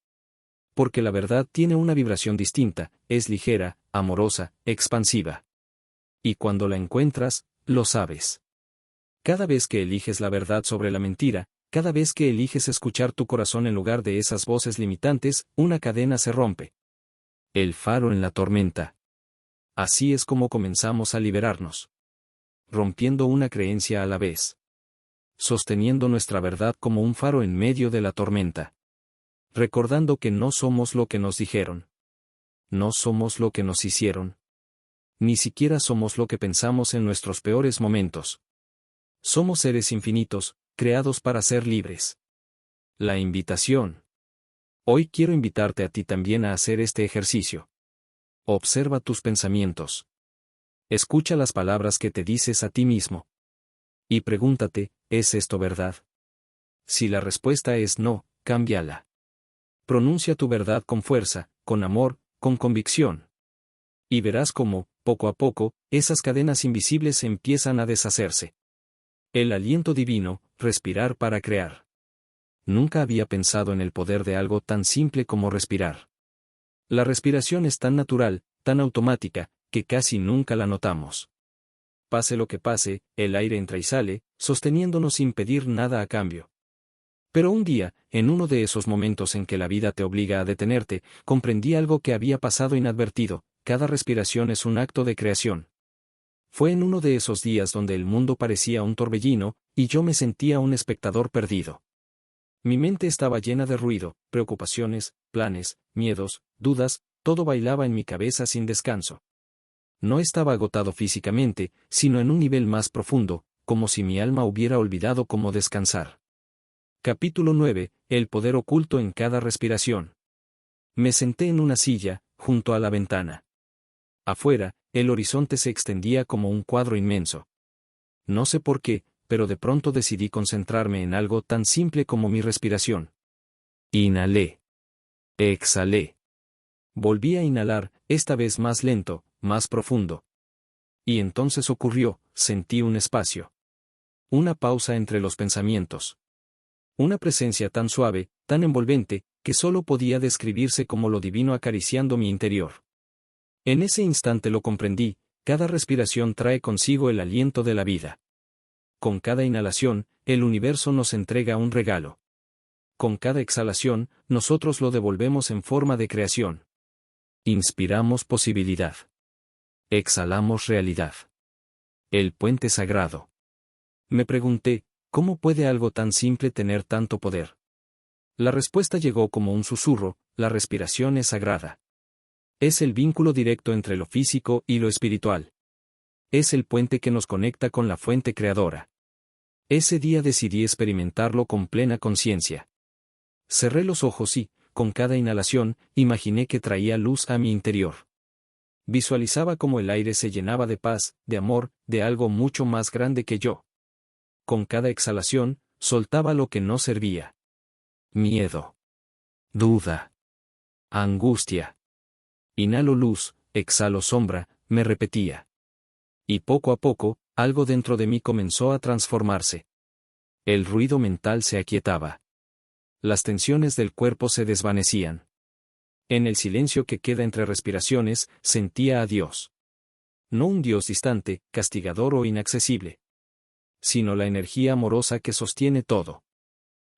Porque la verdad tiene una vibración distinta, es ligera, amorosa, expansiva. Y cuando la encuentras, lo sabes. Cada vez que eliges la verdad sobre la mentira, cada vez que eliges escuchar tu corazón en lugar de esas voces limitantes, una cadena se rompe. El faro en la tormenta. Así es como comenzamos a liberarnos. Rompiendo una creencia a la vez. Sosteniendo nuestra verdad como un faro en medio de la tormenta. Recordando que no somos lo que nos dijeron. No somos lo que nos hicieron. Ni siquiera somos lo que pensamos en nuestros peores momentos. Somos seres infinitos, creados para ser libres. La invitación. Hoy quiero invitarte a ti también a hacer este ejercicio. Observa tus pensamientos. Escucha las palabras que te dices a ti mismo. Y pregúntate, ¿es esto verdad? Si la respuesta es no, cámbiala. Pronuncia tu verdad con fuerza, con amor, con convicción. Y verás cómo, poco a poco, esas cadenas invisibles empiezan a deshacerse. El aliento divino, respirar para crear. Nunca había pensado en el poder de algo tan simple como respirar. La respiración es tan natural, tan automática, que casi nunca la notamos. Pase lo que pase, el aire entra y sale, sosteniéndonos sin pedir nada a cambio. Pero un día, en uno de esos momentos en que la vida te obliga a detenerte, comprendí algo que había pasado inadvertido: cada respiración es un acto de creación. Fue en uno de esos días donde el mundo parecía un torbellino, y yo me sentía un espectador perdido. Mi mente estaba llena de ruido, preocupaciones, planes, miedos, dudas, todo bailaba en mi cabeza sin descanso. No estaba agotado físicamente, sino en un nivel más profundo, como si mi alma hubiera olvidado cómo descansar. Capítulo 9. El poder oculto en cada respiración. Me senté en una silla, junto a la ventana. Afuera, el horizonte se extendía como un cuadro inmenso. No sé por qué, pero de pronto decidí concentrarme en algo tan simple como mi respiración. Inhalé. Exhalé. Volví a inhalar, esta vez más lento, más profundo. Y entonces ocurrió, sentí un espacio. Una pausa entre los pensamientos. Una presencia tan suave, tan envolvente, que solo podía describirse como lo divino acariciando mi interior. En ese instante lo comprendí: cada respiración trae consigo el aliento de la vida. Con cada inhalación, el universo nos entrega un regalo. Con cada exhalación, nosotros lo devolvemos en forma de creación. Inspiramos posibilidad. Exhalamos realidad. El puente sagrado. Me pregunté, ¿cómo puede algo tan simple tener tanto poder? La respuesta llegó como un susurro: la respiración es sagrada. Es el vínculo directo entre lo físico y lo espiritual. Es el puente que nos conecta con la fuente creadora. Ese día decidí experimentarlo con plena conciencia. Cerré los ojos y, con cada inhalación, imaginé que traía luz a mi interior. Visualizaba cómo el aire se llenaba de paz, de amor, de algo mucho más grande que yo. Con cada exhalación, soltaba lo que no servía. Miedo. Duda. Angustia. Inhalo luz, exhalo sombra, me repetía. Y poco a poco, algo dentro de mí comenzó a transformarse. El ruido mental se aquietaba. Las tensiones del cuerpo se desvanecían. En el silencio que queda entre respiraciones, sentía a Dios. No un Dios distante, castigador o inaccesible, sino la energía amorosa que sostiene todo.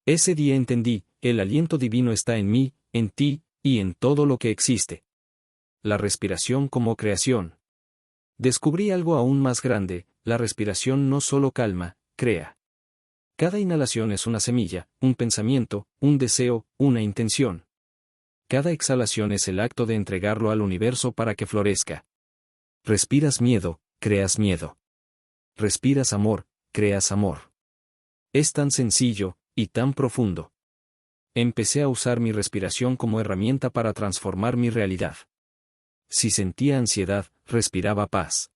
Ese día entendí: el aliento divino está en mí, en ti, y en todo lo que existe. La respiración como creación. Descubrí algo aún más grande: la respiración no solo calma, crea. Cada inhalación es una semilla, un pensamiento, un deseo, una intención. Cada exhalación es el acto de entregarlo al universo para que florezca. Respiras miedo, creas miedo. Respiras amor, creas amor. Es tan sencillo, y tan profundo. Empecé a usar mi respiración como herramienta para transformar mi realidad. Si sentía ansiedad, respiraba paz.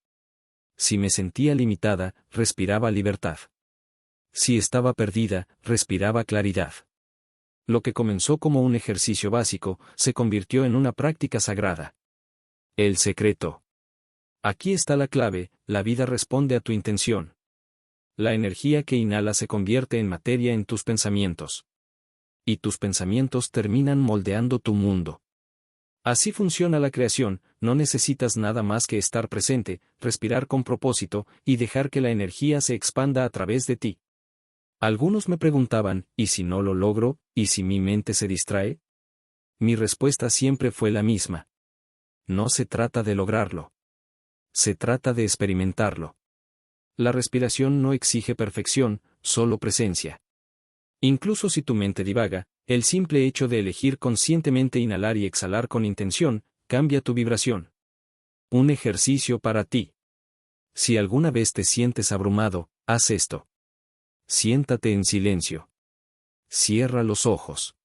Si me sentía limitada, respiraba libertad. Si estaba perdida, respiraba claridad. Lo que comenzó como un ejercicio básico, se convirtió en una práctica sagrada. El secreto. Aquí está la clave: la vida responde a tu intención. La energía que inhalas se convierte en materia en tus pensamientos. Y tus pensamientos terminan moldeando tu mundo. Así funciona la creación, no necesitas nada más que estar presente, respirar con propósito, y dejar que la energía se expanda a través de ti. Algunos me preguntaban, ¿y si no lo logro? ¿Y si mi mente se distrae? Mi respuesta siempre fue la misma. No se trata de lograrlo. Se trata de experimentarlo. La respiración no exige perfección, solo presencia. Incluso si tu mente divaga, el simple hecho de elegir conscientemente inhalar y exhalar con intención, cambia tu vibración. Un ejercicio para ti. Si alguna vez te sientes abrumado, haz esto. Siéntate en silencio. Cierra los ojos.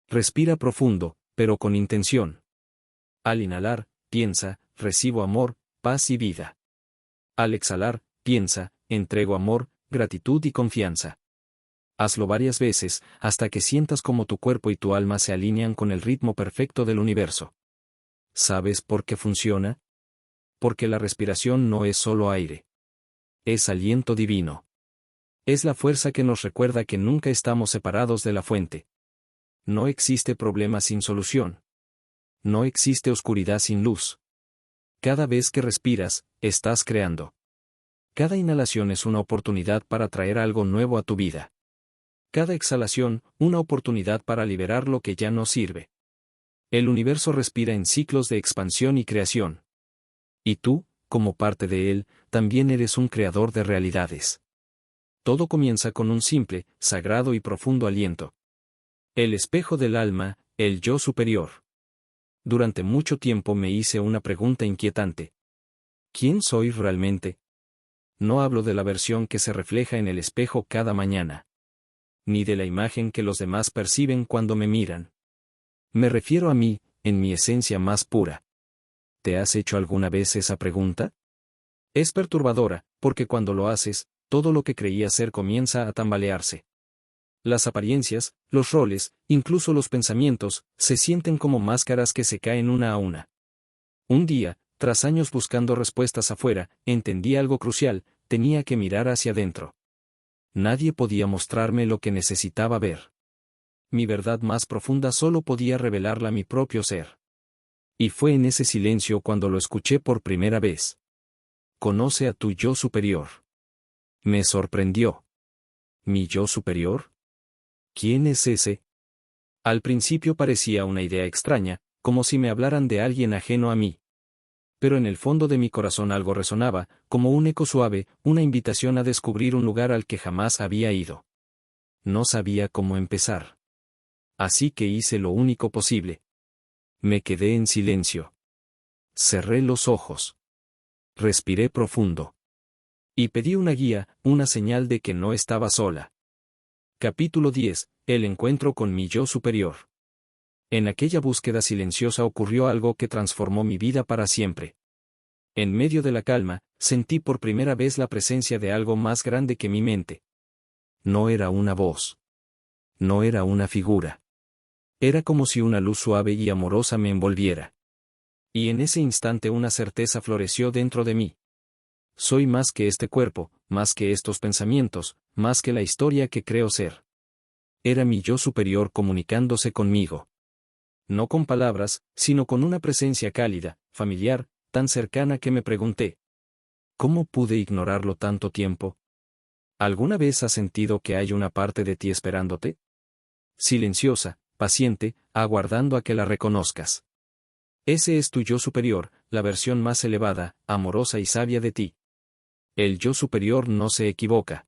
Respira profundo, pero con intención. Al inhalar, piensa, recibo amor, paz y vida. Al exhalar, piensa, entrego amor, gratitud y confianza. Hazlo varias veces, hasta que sientas como tu cuerpo y tu alma se alinean con el ritmo perfecto del universo. ¿Sabes por qué funciona? Porque la respiración no es solo aire. Es aliento divino. Es la fuerza que nos recuerda que nunca estamos separados de la fuente. No existe problema sin solución. No existe oscuridad sin luz. Cada vez que respiras, estás creando. Cada inhalación es una oportunidad para traer algo nuevo a tu vida. Cada exhalación, una oportunidad para liberar lo que ya no sirve. El universo respira en ciclos de expansión y creación. Y tú, como parte de él, también eres un creador de realidades. Todo comienza con un simple, sagrado y profundo aliento. El espejo del alma, el yo superior. Durante mucho tiempo me hice una pregunta inquietante. ¿Quién soy realmente? No hablo de la versión que se refleja en el espejo cada mañana. Ni de la imagen que los demás perciben cuando me miran. Me refiero a mí, en mi esencia más pura. ¿Te has hecho alguna vez esa pregunta? Es perturbadora, porque cuando lo haces, todo lo que creías ser comienza a tambalearse. Las apariencias, los roles, incluso los pensamientos, se sienten como máscaras que se caen una a una. Un día, tras años buscando respuestas afuera, entendí algo crucial: tenía que mirar hacia adentro. Nadie podía mostrarme lo que necesitaba ver. Mi verdad más profunda solo podía revelarla mi propio ser. Y fue en ese silencio cuando lo escuché por primera vez. Conoce a tu yo superior. Me sorprendió. ¿Mi yo superior? ¿Quién es ese? Al principio parecía una idea extraña, como si me hablaran de alguien ajeno a mí. Pero en el fondo de mi corazón algo resonaba, como un eco suave, una invitación a descubrir un lugar al que jamás había ido. No sabía cómo empezar. Así que hice lo único posible. Me quedé en silencio. Cerré los ojos. Respiré profundo. Y pedí una guía, una señal de que no estaba sola. Capítulo 10. El encuentro con mi yo superior. En aquella búsqueda silenciosa ocurrió algo que transformó mi vida para siempre. En medio de la calma, sentí por primera vez la presencia de algo más grande que mi mente. No era una voz. No era una figura. Era como si una luz suave y amorosa me envolviera. Y en ese instante una certeza floreció dentro de mí. Soy más que este cuerpo, más que estos pensamientos, más que la historia que creo ser. Era mi yo superior comunicándose conmigo. No con palabras, sino con una presencia cálida, familiar, tan cercana que me pregunté: ¿cómo pude ignorarlo tanto tiempo? ¿Alguna vez has sentido que hay una parte de ti esperándote? Silenciosa, paciente, aguardando a que la reconozcas. Ese es tu yo superior, la versión más elevada, amorosa y sabia de ti. El yo superior no se equivoca.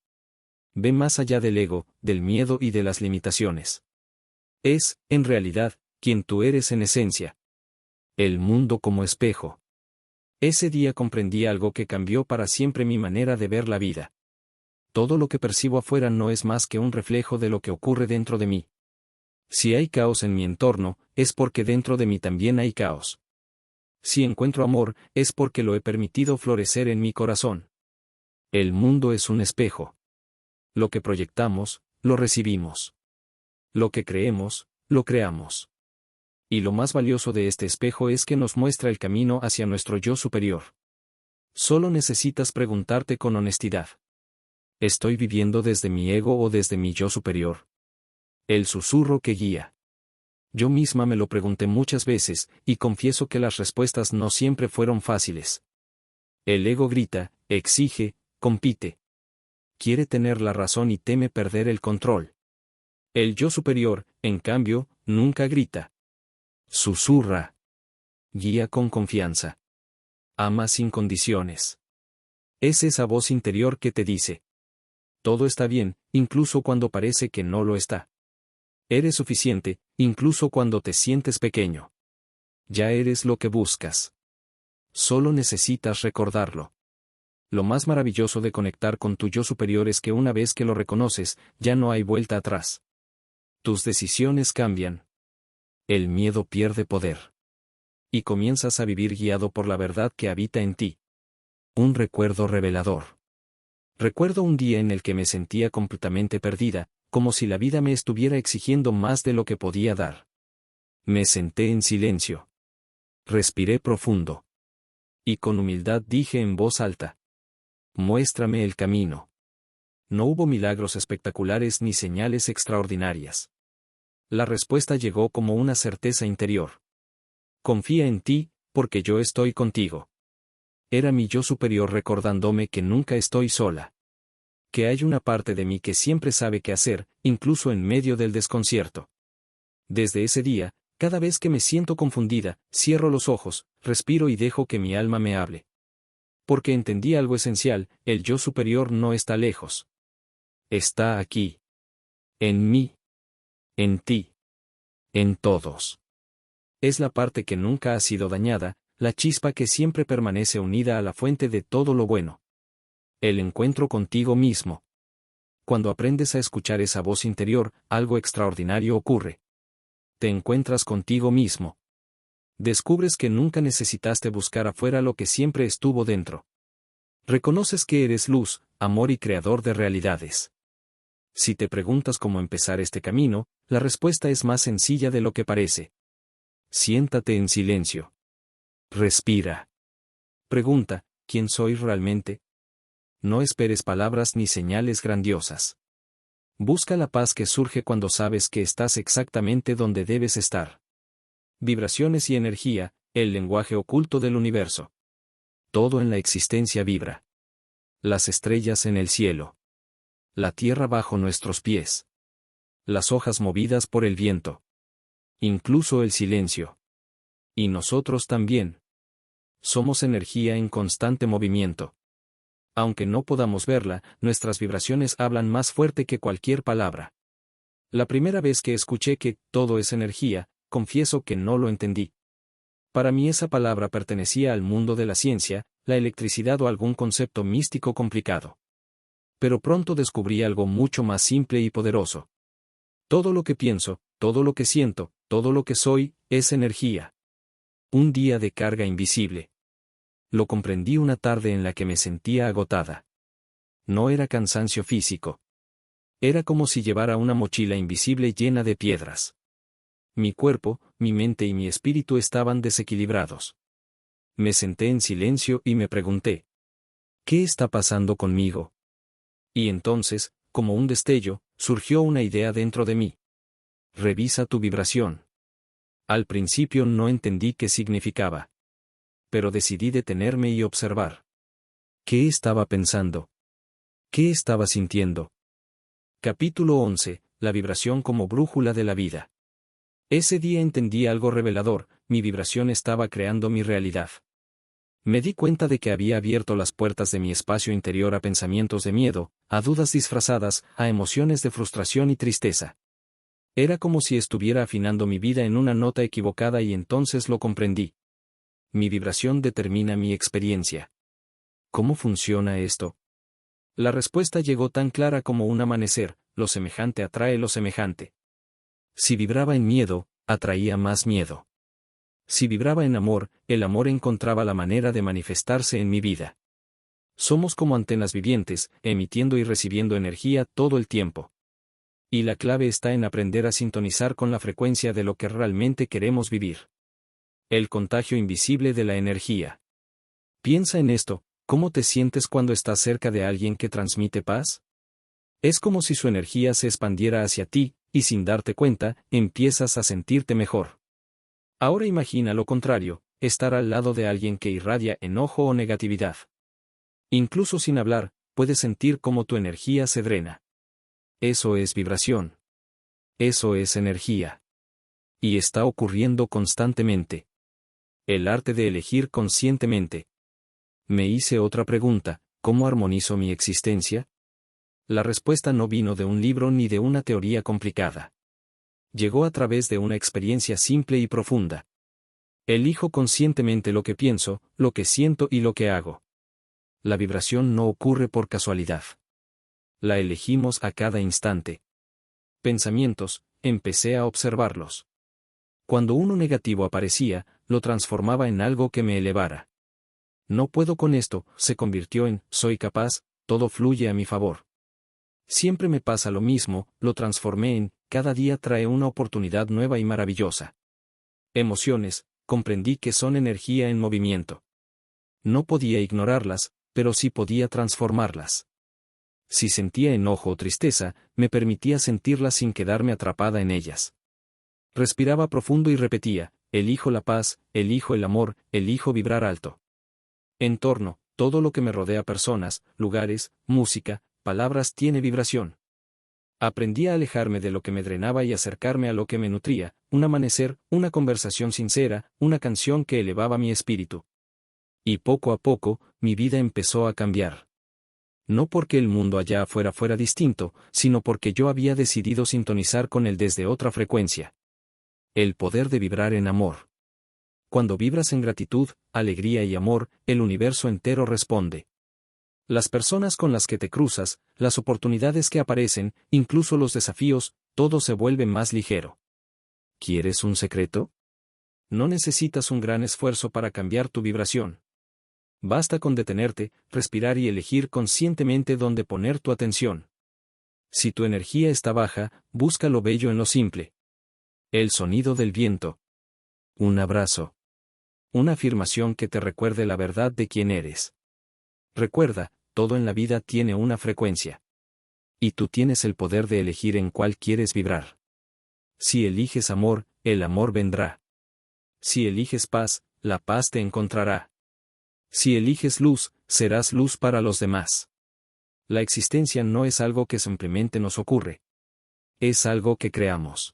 Ve más allá del ego, del miedo y de las limitaciones. Es, en realidad, quien tú eres en esencia. El mundo como espejo. Ese día comprendí algo que cambió para siempre mi manera de ver la vida. Todo lo que percibo afuera no es más que un reflejo de lo que ocurre dentro de mí. Si hay caos en mi entorno, es porque dentro de mí también hay caos. Si encuentro amor, es porque lo he permitido florecer en mi corazón. El mundo es un espejo. Lo que proyectamos, lo recibimos. Lo que creemos, lo creamos. Y lo más valioso de este espejo es que nos muestra el camino hacia nuestro yo superior. Solo necesitas preguntarte con honestidad: ¿estoy viviendo desde mi ego o desde mi yo superior? El susurro que guía. Yo misma me lo pregunté muchas veces, y confieso que las respuestas no siempre fueron fáciles. El ego grita, exige, compite. Quiere tener la razón y teme perder el control. El yo superior, en cambio, nunca grita. Susurra. Guía con confianza. Ama sin condiciones. Es esa voz interior que te dice: todo está bien, incluso cuando parece que no lo está. Eres suficiente, incluso cuando te sientes pequeño. Ya eres lo que buscas. Solo necesitas recordarlo. Lo más maravilloso de conectar con tu yo superior es que una vez que lo reconoces, ya no hay vuelta atrás. Tus decisiones cambian. El miedo pierde poder. Y comienzas a vivir guiado por la verdad que habita en ti. Un recuerdo revelador. Recuerdo un día en el que me sentía completamente perdida, como si la vida me estuviera exigiendo más de lo que podía dar. Me senté en silencio. Respiré profundo. Y con humildad dije en voz alta: muéstrame el camino. No hubo milagros espectaculares ni señales extraordinarias. La respuesta llegó como una certeza interior. Confía en ti, porque yo estoy contigo. Era mi yo superior recordándome que nunca estoy sola. Que hay una parte de mí que siempre sabe qué hacer, incluso en medio del desconcierto. Desde ese día, cada vez que me siento confundida, cierro los ojos, respiro y dejo que mi alma me hable. Porque entendí algo esencial: el yo superior no está lejos. Está aquí. En mí. En ti. En todos. Es la parte que nunca ha sido dañada, la chispa que siempre permanece unida a la fuente de todo lo bueno. El encuentro contigo mismo. Cuando aprendes a escuchar esa voz interior, algo extraordinario ocurre. Te encuentras contigo mismo. Descubres que nunca necesitaste buscar afuera lo que siempre estuvo dentro. Reconoces que eres luz, amor y creador de realidades. Si te preguntas cómo empezar este camino, la respuesta es más sencilla de lo que parece. Siéntate en silencio. Respira. Pregunta: ¿quién soy realmente? No esperes palabras ni señales grandiosas. Busca la paz que surge cuando sabes que estás exactamente donde debes estar. Vibraciones y energía, el lenguaje oculto del universo. Todo en la existencia vibra. Las estrellas en el cielo. La tierra bajo nuestros pies. Las hojas movidas por el viento. Incluso el silencio. Y nosotros también. Somos energía en constante movimiento. Aunque no podamos verla, nuestras vibraciones hablan más fuerte que cualquier palabra. La primera vez que escuché que todo es energía, confieso que no lo entendí. Para mí esa palabra pertenecía al mundo de la ciencia, la electricidad o algún concepto místico complicado. Pero pronto descubrí algo mucho más simple y poderoso. Todo lo que pienso, todo lo que siento, todo lo que soy, es energía. Un día de carga invisible. Lo comprendí una tarde en la que me sentía agotada. No era cansancio físico. Era como si llevara una mochila invisible llena de piedras. Mi cuerpo, mi mente y mi espíritu estaban desequilibrados. Me senté en silencio y me pregunté: ¿qué está pasando conmigo? Y entonces, como un destello, surgió una idea dentro de mí. Revisa tu vibración. Al principio no entendí qué significaba. Pero decidí detenerme y observar. ¿Qué estaba pensando? ¿Qué estaba sintiendo? Capítulo 11. La vibración como brújula de la vida. Ese día entendí algo revelador: mi vibración estaba creando mi realidad. Me di cuenta de que había abierto las puertas de mi espacio interior a pensamientos de miedo, a dudas disfrazadas, a emociones de frustración y tristeza. Era como si estuviera afinando mi vida en una nota equivocada y entonces lo comprendí. Mi vibración determina mi experiencia. ¿Cómo funciona esto? La respuesta llegó tan clara como un amanecer: lo semejante atrae lo semejante. Si vibraba en miedo, atraía más miedo. Si vibraba en amor, el amor encontraba la manera de manifestarse en mi vida. Somos como antenas vivientes, emitiendo y recibiendo energía todo el tiempo. Y la clave está en aprender a sintonizar con la frecuencia de lo que realmente queremos vivir. El contagio invisible de la energía. Piensa en esto: ¿cómo te sientes cuando estás cerca de alguien que transmite paz? Es como si su energía se expandiera hacia ti, y sin darte cuenta, empiezas a sentirte mejor. Ahora imagina lo contrario, estar al lado de alguien que irradia enojo o negatividad. Incluso sin hablar, puedes sentir cómo tu energía se drena. Eso es vibración. Eso es energía. Y está ocurriendo constantemente. El arte de elegir conscientemente. Me hice otra pregunta, ¿cómo armonizo mi existencia? La respuesta no vino de un libro ni de una teoría complicada. Llegó a través de una experiencia simple y profunda. Elijo conscientemente lo que pienso, lo que siento y lo que hago. La vibración no ocurre por casualidad. La elegimos a cada instante. Pensamientos, empecé a observarlos. Cuando uno negativo aparecía, lo transformaba en algo que me elevara. No puedo con esto, se convirtió en, soy capaz, todo fluye a mi favor. Siempre me pasa lo mismo, lo transformé en, cada día trae una oportunidad nueva y maravillosa. Emociones, comprendí que son energía en movimiento. No podía ignorarlas, pero sí podía transformarlas. Si sentía enojo o tristeza, me permitía sentirlas sin quedarme atrapada en ellas. Respiraba profundo y repetía, elijo la paz, elijo el amor, elijo vibrar alto. Entorno, todo lo que me rodea, personas, lugares, música, palabras, tiene vibración. Aprendí a alejarme de lo que me drenaba y acercarme a lo que me nutría, un amanecer, una conversación sincera, una canción que elevaba mi espíritu. Y poco a poco, mi vida empezó a cambiar. No porque el mundo allá afuera fuera distinto, sino porque yo había decidido sintonizar con él desde otra frecuencia. El poder de vibrar en amor. Cuando vibras en gratitud, alegría y amor, el universo entero responde. Las personas con las que te cruzas, las oportunidades que aparecen, incluso los desafíos, todo se vuelve más ligero. ¿Quieres un secreto? No necesitas un gran esfuerzo para cambiar tu vibración. Basta con detenerte, respirar y elegir conscientemente dónde poner tu atención. Si tu energía está baja, busca lo bello en lo simple. El sonido del viento. Un abrazo. Una afirmación que te recuerde la verdad de quién eres. Recuerda, todo en la vida tiene una frecuencia. Y tú tienes el poder de elegir en cuál quieres vibrar. Si eliges amor, el amor vendrá. Si eliges paz, la paz te encontrará. Si eliges luz, serás luz para los demás. La existencia no es algo que simplemente nos ocurre. Es algo que creamos.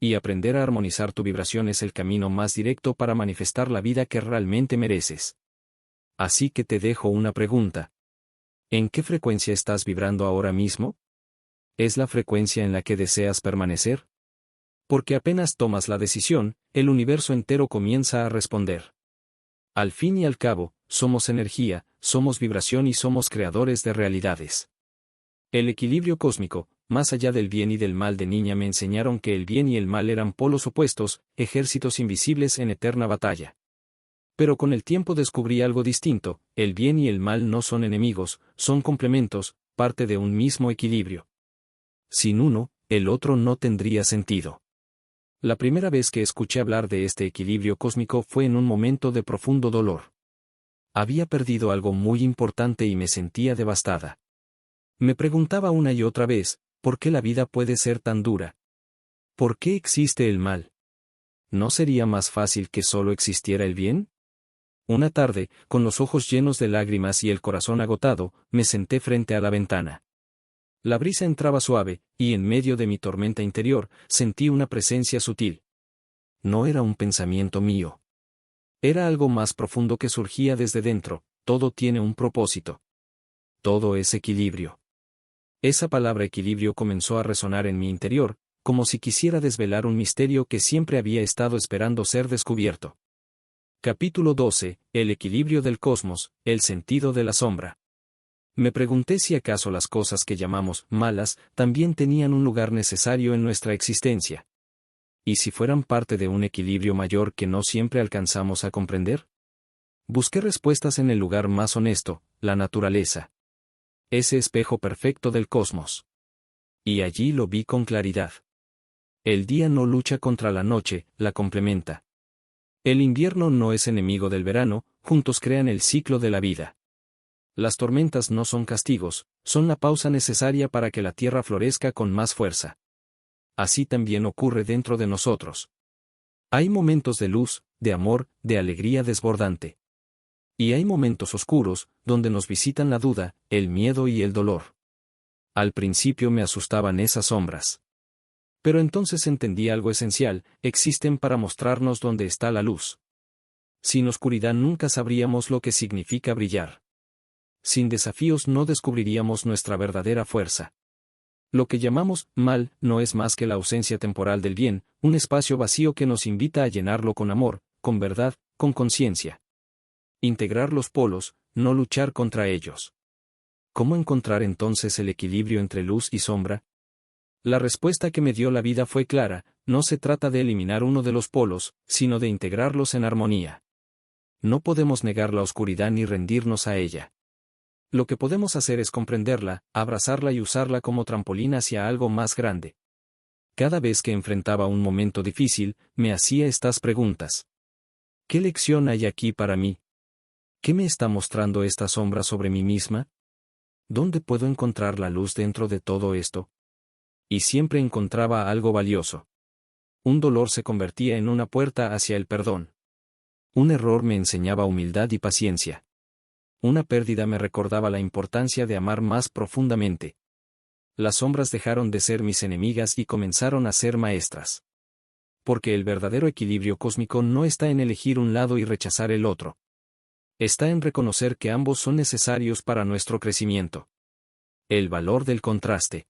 Y aprender a armonizar tu vibración es el camino más directo para manifestar la vida que realmente mereces. Así que te dejo una pregunta. ¿En qué frecuencia estás vibrando ahora mismo? ¿Es la frecuencia en la que deseas permanecer? Porque apenas tomas la decisión, el universo entero comienza a responder. Al fin y al cabo, somos energía, somos vibración y somos creadores de realidades. El equilibrio cósmico, más allá del bien y del mal de niña me enseñaron que el bien y el mal eran polos opuestos, ejércitos invisibles en eterna batalla. Pero con el tiempo descubrí algo distinto, el bien y el mal no son enemigos, son complementos, parte de un mismo equilibrio. Sin uno, el otro no tendría sentido. La primera vez que escuché hablar de este equilibrio cósmico fue en un momento de profundo dolor. Había perdido algo muy importante y me sentía devastada. Me preguntaba una y otra vez, ¿por qué la vida puede ser tan dura? ¿Por qué existe el mal? ¿No sería más fácil que solo existiera el bien? Una tarde, con los ojos llenos de lágrimas y el corazón agotado, me senté frente a la ventana. La brisa entraba suave, y en medio de mi tormenta interior, sentí una presencia sutil. No era un pensamiento mío. Era algo más profundo que surgía desde dentro, todo tiene un propósito. Todo es equilibrio. Esa palabra equilibrio comenzó a resonar en mi interior, como si quisiera desvelar un misterio que siempre había estado esperando ser descubierto. Capítulo 12. El equilibrio del cosmos, el sentido de la sombra. Me pregunté si acaso las cosas que llamamos malas también tenían un lugar necesario en nuestra existencia. ¿Y si fueran parte de un equilibrio mayor que no siempre alcanzamos a comprender? Busqué respuestas en el lugar más honesto, la naturaleza. Ese espejo perfecto del cosmos. Y allí lo vi con claridad. El día no lucha contra la noche, la complementa. El invierno no es enemigo del verano, juntos crean el ciclo de la vida. Las tormentas no son castigos, son la pausa necesaria para que la tierra florezca con más fuerza. Así también ocurre dentro de nosotros. Hay momentos de luz, de amor, de alegría desbordante. Y hay momentos oscuros, donde nos visitan la duda, el miedo y el dolor. Al principio me asustaban esas sombras. Pero entonces entendí algo esencial: existen para mostrarnos dónde está la luz. Sin oscuridad nunca sabríamos lo que significa brillar. Sin desafíos no descubriríamos nuestra verdadera fuerza. Lo que llamamos mal no es más que la ausencia temporal del bien, un espacio vacío que nos invita a llenarlo con amor, con verdad, con conciencia. Integrar los polos, no luchar contra ellos. ¿Cómo encontrar entonces el equilibrio entre luz y sombra? La respuesta que me dio la vida fue clara: no se trata de eliminar uno de los polos, sino de integrarlos en armonía. No podemos negar la oscuridad ni rendirnos a ella. Lo que podemos hacer es comprenderla, abrazarla y usarla como trampolín hacia algo más grande. Cada vez que enfrentaba un momento difícil, me hacía estas preguntas. ¿Qué lección hay aquí para mí? ¿Qué me está mostrando esta sombra sobre mí misma? ¿Dónde puedo encontrar la luz dentro de todo esto? Y siempre encontraba algo valioso. Un dolor se convertía en una puerta hacia el perdón. Un error me enseñaba humildad y paciencia. Una pérdida me recordaba la importancia de amar más profundamente. Las sombras dejaron de ser mis enemigas y comenzaron a ser maestras. Porque el verdadero equilibrio cósmico no está en elegir un lado y rechazar el otro. Está en reconocer que ambos son necesarios para nuestro crecimiento. El valor del contraste.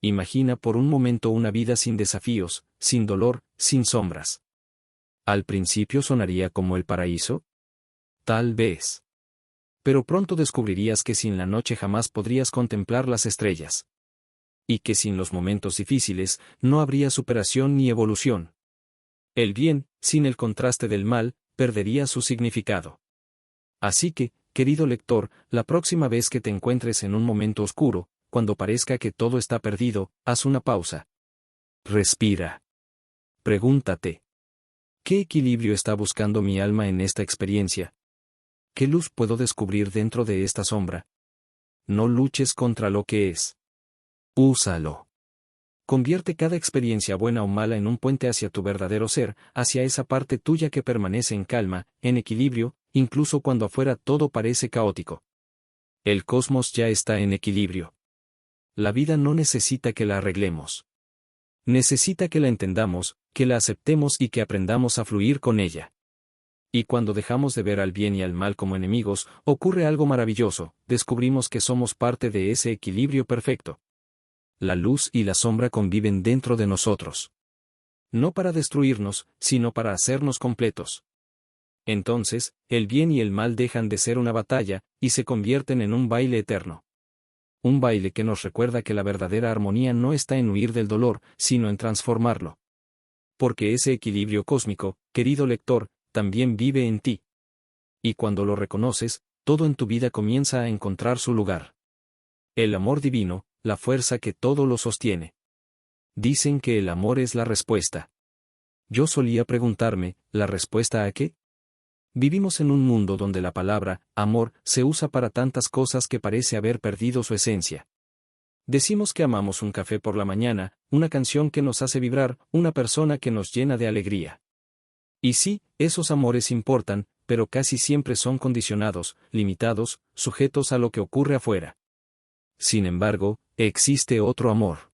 Imagina por un momento una vida sin desafíos, sin dolor, sin sombras. ¿Al principio sonaría como el paraíso? Tal vez. Pero pronto descubrirías que sin la noche jamás podrías contemplar las estrellas. Y que sin los momentos difíciles, no habría superación ni evolución. El bien, sin el contraste del mal, perdería su significado. Así que, querido lector, la próxima vez que te encuentres en un momento oscuro, cuando parezca que todo está perdido, haz una pausa. Respira. Pregúntate: ¿qué equilibrio está buscando mi alma en esta experiencia? ¿Qué luz puedo descubrir dentro de esta sombra? No luches contra lo que es. Úsalo. Convierte cada experiencia buena o mala en un puente hacia tu verdadero ser, hacia esa parte tuya que permanece en calma, en equilibrio, incluso cuando afuera todo parece caótico. El cosmos ya está en equilibrio. La vida no necesita que la arreglemos. Necesita que la entendamos, que la aceptemos y que aprendamos a fluir con ella. Y cuando dejamos de ver al bien y al mal como enemigos, ocurre algo maravilloso: descubrimos que somos parte de ese equilibrio perfecto. La luz y la sombra conviven dentro de nosotros. No para destruirnos, sino para hacernos completos. Entonces, el bien y el mal dejan de ser una batalla, y se convierten en un baile eterno. Un baile que nos recuerda que la verdadera armonía no está en huir del dolor, sino en transformarlo. Porque ese equilibrio cósmico, querido lector, también vive en ti. Y cuando lo reconoces, todo en tu vida comienza a encontrar su lugar. El amor divino, la fuerza que todo lo sostiene. Dicen que el amor es la respuesta. Yo solía preguntarme, ¿la respuesta a qué? Vivimos en un mundo donde la palabra amor se usa para tantas cosas que parece haber perdido su esencia. Decimos que amamos un café por la mañana, una canción que nos hace vibrar, una persona que nos llena de alegría. Y sí, esos amores importan, pero casi siempre son condicionados, limitados, sujetos a lo que ocurre afuera. Sin embargo, existe otro amor.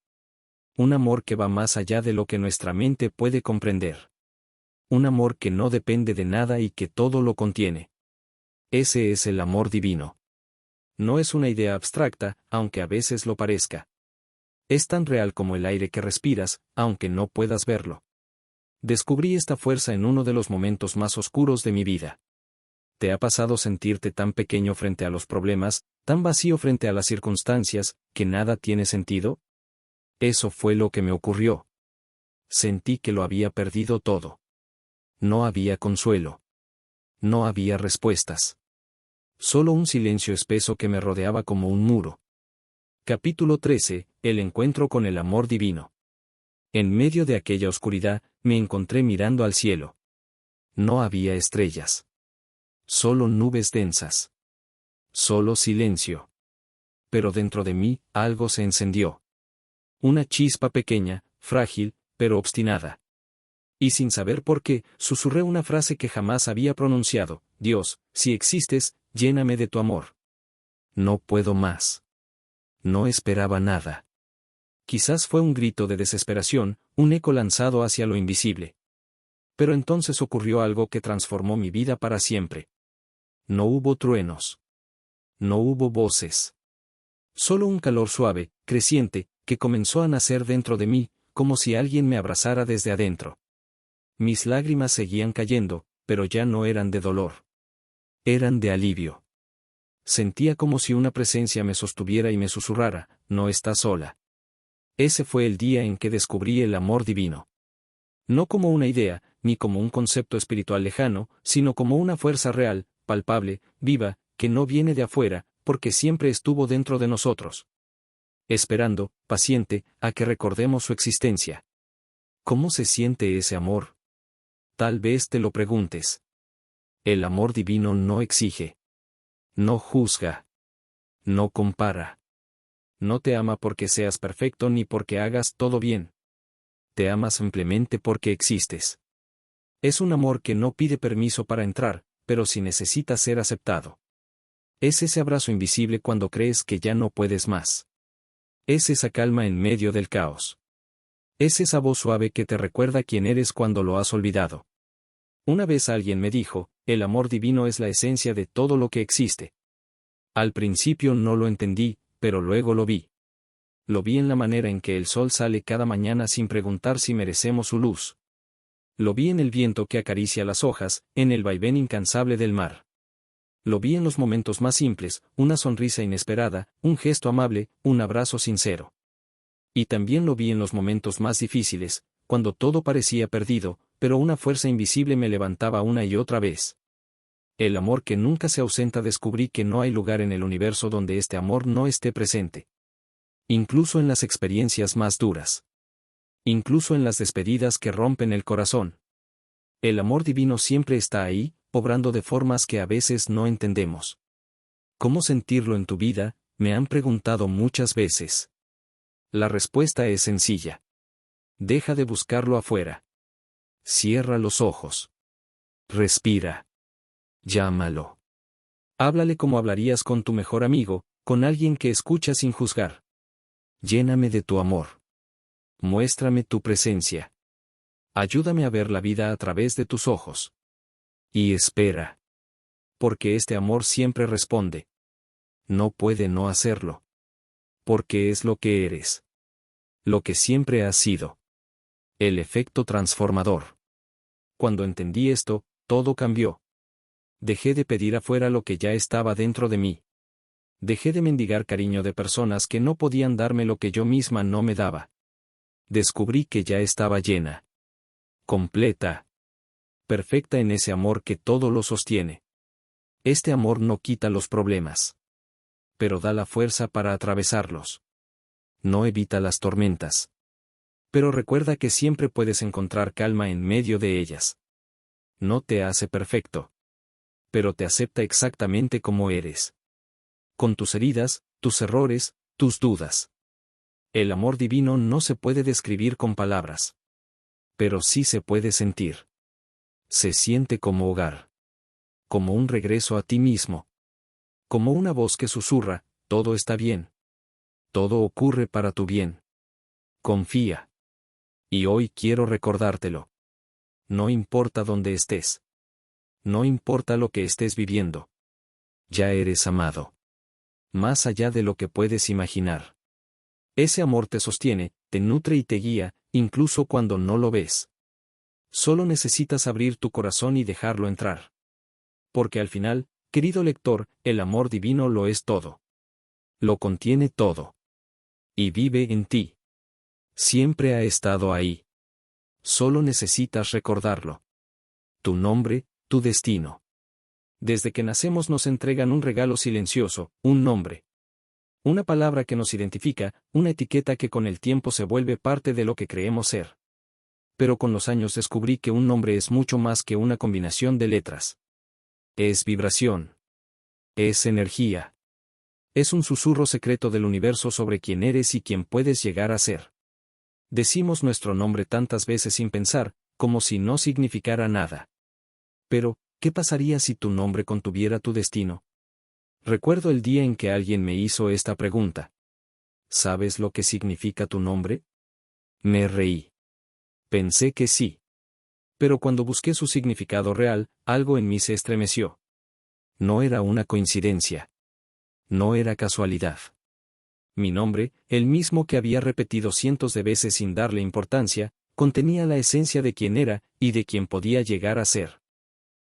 Un amor que va más allá de lo que nuestra mente puede comprender. Un amor que no depende de nada y que todo lo contiene. Ese es el amor divino. No es una idea abstracta, aunque a veces lo parezca. Es tan real como el aire que respiras, aunque no puedas verlo. Descubrí esta fuerza en uno de los momentos más oscuros de mi vida. ¿Te ha pasado sentirte tan pequeño frente a los problemas, tan vacío frente a las circunstancias, que nada tiene sentido? Eso fue lo que me ocurrió. Sentí que lo había perdido todo. No había consuelo. No había respuestas. Solo un silencio espeso que me rodeaba como un muro. Capítulo 13. El encuentro con el amor divino. En medio de aquella oscuridad, me encontré mirando al cielo. No había estrellas. Solo nubes densas. Solo silencio. Pero dentro de mí, algo se encendió. Una chispa pequeña, frágil, pero obstinada. Y sin saber por qué, susurré una frase que jamás había pronunciado: Dios, si existes, lléname de tu amor. No puedo más. No esperaba nada. Quizás fue un grito de desesperación, un eco lanzado hacia lo invisible. Pero entonces ocurrió algo que transformó mi vida para siempre. No hubo truenos. No hubo voces. Solo un calor suave, creciente, que comenzó a nacer dentro de mí, como si alguien me abrazara desde adentro. Mis lágrimas seguían cayendo, pero ya no eran de dolor. Eran de alivio. Sentía como si una presencia me sostuviera y me susurrara: no estás sola. Ese fue el día en que descubrí el amor divino. No como una idea, ni como un concepto espiritual lejano, sino como una fuerza real, palpable, viva, que no viene de afuera, porque siempre estuvo dentro de nosotros. Esperando, paciente, a que recordemos su existencia. ¿Cómo se siente ese amor? Tal vez te lo preguntes. El amor divino no exige. No juzga. No compara. No te ama porque seas perfecto ni porque hagas todo bien. Te ama simplemente porque existes. Es un amor que no pide permiso para entrar, pero sí necesita ser aceptado. Es ese abrazo invisible cuando crees que ya no puedes más. Es esa calma en medio del caos. Es esa voz suave que te recuerda quién eres cuando lo has olvidado. Una vez alguien me dijo: el amor divino es la esencia de todo lo que existe. Al principio no lo entendí, pero luego lo vi. Lo vi en la manera en que el sol sale cada mañana sin preguntar si merecemos su luz. Lo vi en el viento que acaricia las hojas, en el vaivén incansable del mar. Lo vi en los momentos más simples: una sonrisa inesperada, un gesto amable, un abrazo sincero. Y también lo vi en los momentos más difíciles, cuando todo parecía perdido, pero una fuerza invisible me levantaba una y otra vez. El amor que nunca se ausenta. Descubrí que no hay lugar en el universo donde este amor no esté presente. Incluso en las experiencias más duras. Incluso en las despedidas que rompen el corazón. El amor divino siempre está ahí, obrando de formas que a veces no entendemos. ¿Cómo sentirlo en tu vida?, me han preguntado muchas veces. La respuesta es sencilla. Deja de buscarlo afuera. Cierra los ojos. Respira. Llámalo. Háblale como hablarías con tu mejor amigo, con alguien que escucha sin juzgar. Lléname de tu amor. Muéstrame tu presencia. Ayúdame a ver la vida a través de tus ojos. Y espera. Porque este amor siempre responde. No puede no hacerlo. Porque es lo que eres. Lo que siempre has sido. El efecto transformador. Cuando entendí esto, todo cambió. Dejé de pedir afuera lo que ya estaba dentro de mí. Dejé de mendigar cariño de personas que no podían darme lo que yo misma no me daba. Descubrí que ya estaba llena. Completa. Perfecta en ese amor que todo lo sostiene. Este amor no quita los problemas. Pero da la fuerza para atravesarlos. No evita las tormentas. Pero recuerda que siempre puedes encontrar calma en medio de ellas. No te hace perfecto. Pero te acepta exactamente como eres. Con tus heridas, tus errores, tus dudas. El amor divino no se puede describir con palabras. Pero sí se puede sentir. Se siente como hogar. Como un regreso a ti mismo. Como una voz que susurra: todo está bien. Todo ocurre para tu bien. Confía. Y hoy quiero recordártelo. No importa dónde estés. No importa lo que estés viviendo. Ya eres amado. Más allá de lo que puedes imaginar. Ese amor te sostiene, te nutre y te guía, incluso cuando no lo ves. Solo necesitas abrir tu corazón y dejarlo entrar. Porque al final, querido lector, el amor divino lo es todo. Lo contiene todo. Y vive en ti. Siempre ha estado ahí. Solo necesitas recordarlo. Tu nombre, tu destino. Desde que nacemos nos entregan un regalo silencioso, un nombre. Una palabra que nos identifica, una etiqueta que con el tiempo se vuelve parte de lo que creemos ser. Pero con los años descubrí que un nombre es mucho más que una combinación de letras. Es vibración. Es energía. Es un susurro secreto del universo sobre quién eres y quién puedes llegar a ser. Decimos nuestro nombre tantas veces sin pensar, como si no significara nada. Pero, ¿qué pasaría si tu nombre contuviera tu destino? Recuerdo el día en que alguien me hizo esta pregunta. ¿Sabes lo que significa tu nombre? Me reí. Pensé que sí. Pero cuando busqué su significado real, algo en mí se estremeció. No era una coincidencia. No era casualidad. Mi nombre, el mismo que había repetido cientos de veces sin darle importancia, contenía la esencia de quién era y de quién podía llegar a ser.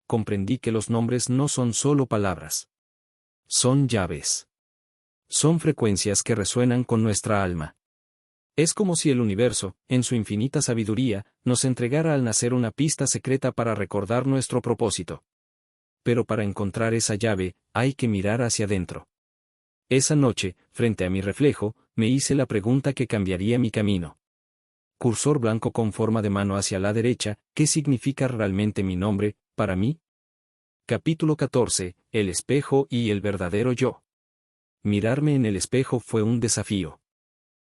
Comprendí que los nombres no son solo palabras. Son llaves. Son frecuencias que resuenan con nuestra alma. Es como si el universo, en su infinita sabiduría, nos entregara al nacer una pista secreta para recordar nuestro propósito. Pero para encontrar esa llave, hay que mirar hacia adentro. Esa noche, frente a mi reflejo, me hice la pregunta que cambiaría mi camino. Cursor blanco con forma de mano hacia la derecha, ¿qué significa realmente mi nombre, para mí? Capítulo 14, El espejo y el verdadero yo. Mirarme en el espejo fue un desafío.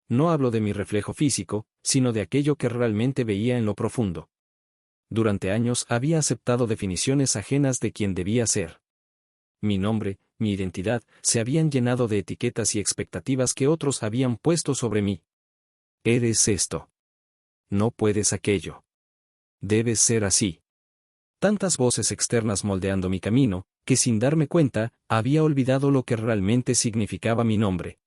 No hablo de mi reflejo físico, sino de aquello que realmente veía en lo profundo. Durante años había aceptado definiciones ajenas de quién debía ser. Mi nombre, mi identidad, se habían llenado de etiquetas y expectativas que otros habían puesto sobre mí. Eres esto. No puedes aquello. Debes ser así. Tantas voces externas moldeando mi camino, que sin darme cuenta, había olvidado lo que realmente significaba mi nombre.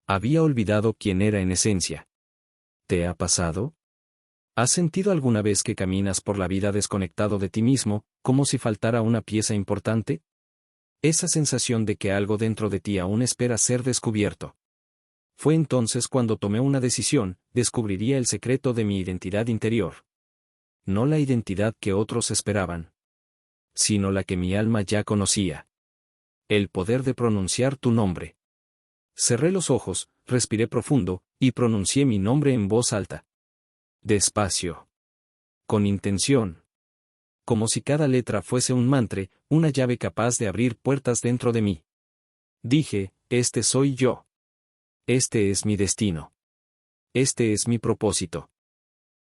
Había olvidado quién era en esencia. ¿Te ha pasado? ¿Has sentido alguna vez que caminas por la vida desconectado de ti mismo, como si faltara una pieza importante? Esa sensación de que algo dentro de ti aún espera ser descubierto. Fue entonces cuando tomé una decisión, descubriría el secreto de mi identidad interior. No la identidad que otros esperaban, sino la que mi alma ya conocía. El poder de pronunciar tu nombre. Cerré los ojos, respiré profundo, y pronuncié mi nombre en voz alta. Despacio. Con intención. Como si cada letra fuese un mantra, una llave capaz de abrir puertas dentro de mí. Dije, este soy yo. Este es mi destino. Este es mi propósito.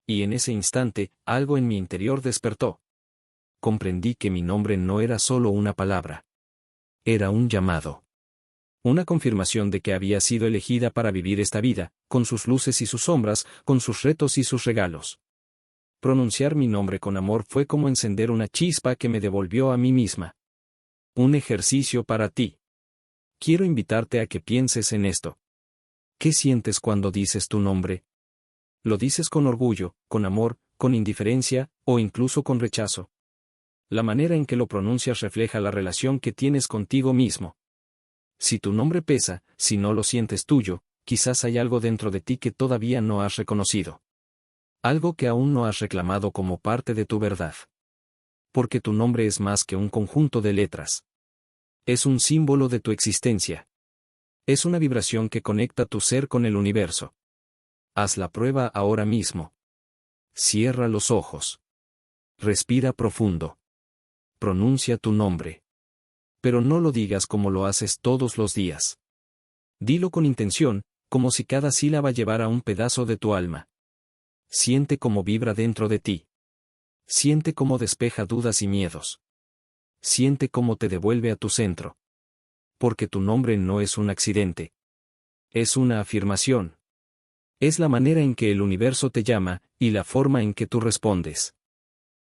Y en ese instante, algo en mi interior despertó. Comprendí que mi nombre no era solo una palabra. Era un llamado. Una confirmación de que había sido elegida para vivir esta vida, con sus luces y sus sombras, con sus retos y sus regalos. Pronunciar mi nombre con amor fue como encender una chispa que me devolvió a mí misma. Un ejercicio para ti. Quiero invitarte a que pienses en esto. ¿Qué sientes cuando dices tu nombre? ¿Lo dices con orgullo, con amor, con indiferencia, o incluso con rechazo? La manera en que lo pronuncias refleja la relación que tienes contigo mismo. Si tu nombre pesa, si no lo sientes tuyo, quizás hay algo dentro de ti que todavía no has reconocido. Algo que aún no has reclamado como parte de tu verdad. Porque tu nombre es más que un conjunto de letras. Es un símbolo de tu existencia. Es una vibración que conecta tu ser con el universo. Haz la prueba ahora mismo. Cierra los ojos. Respira profundo. Pronuncia tu nombre. Pero no lo digas como lo haces todos los días. Dilo con intención, como si cada sílaba llevara un pedazo de tu alma. Siente cómo vibra dentro de ti. Siente cómo despeja dudas y miedos. Siente cómo te devuelve a tu centro. Porque tu nombre no es un accidente. Es una afirmación. Es la manera en que el universo te llama, y la forma en que tú respondes.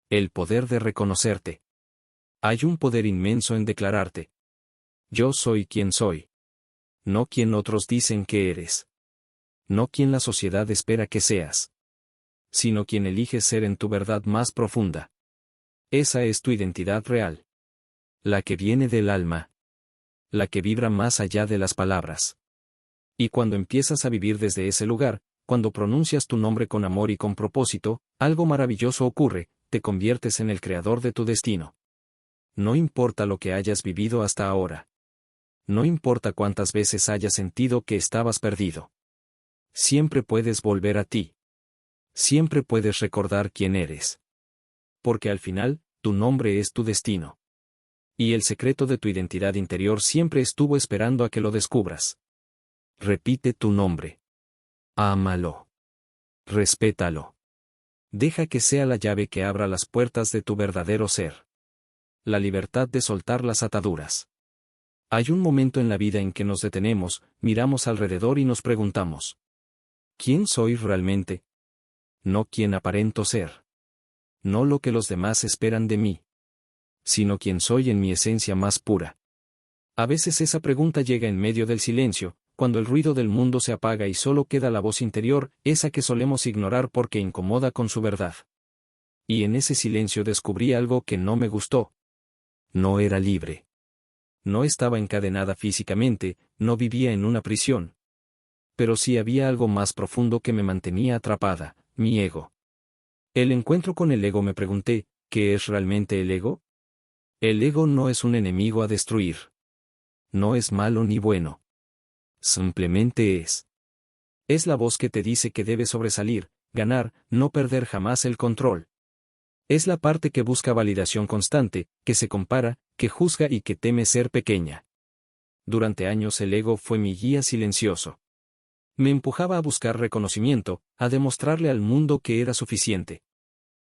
El poder de reconocerte. Hay un poder inmenso en declararte. Yo soy quien soy. No quien otros dicen que eres. No quien la sociedad espera que seas. Sino quien eliges ser en tu verdad más profunda. Esa es tu identidad real. La que viene del alma. La que vibra más allá de las palabras. Y cuando empiezas a vivir desde ese lugar, cuando pronuncias tu nombre con amor y con propósito, algo maravilloso ocurre, te conviertes en el creador de tu destino. No importa lo que hayas vivido hasta ahora. No importa cuántas veces hayas sentido que estabas perdido. Siempre puedes volver a ti. Siempre puedes recordar quién eres. Porque al final, tu nombre es tu destino. Y el secreto de tu identidad interior siempre estuvo esperando a que lo descubras. Repite tu nombre. Ámalo. Respétalo. Deja que sea la llave que abra las puertas de tu verdadero ser. La libertad de soltar las ataduras. Hay un momento en la vida en que nos detenemos, miramos alrededor y nos preguntamos: ¿quién soy realmente? No quién aparento ser. No lo que los demás esperan de mí, sino quién soy en mi esencia más pura. A veces esa pregunta llega en medio del silencio, cuando el ruido del mundo se apaga y solo queda la voz interior, esa que solemos ignorar porque incomoda con su verdad. Y en ese silencio descubrí algo que no me gustó. No era libre. No estaba encadenada físicamente, no vivía en una prisión. Pero sí había algo más profundo que me mantenía atrapada, mi ego. El encuentro con el ego, me pregunté, ¿qué es realmente el ego? El ego no es un enemigo a destruir. No es malo ni bueno. Simplemente es. Es la voz que te dice que debes sobresalir, ganar, no perder jamás el control. Es la parte que busca validación constante, que se compara, que juzga y que teme ser pequeña. Durante años el ego fue mi guía silencioso. Me empujaba a buscar reconocimiento, a demostrarle al mundo que era suficiente.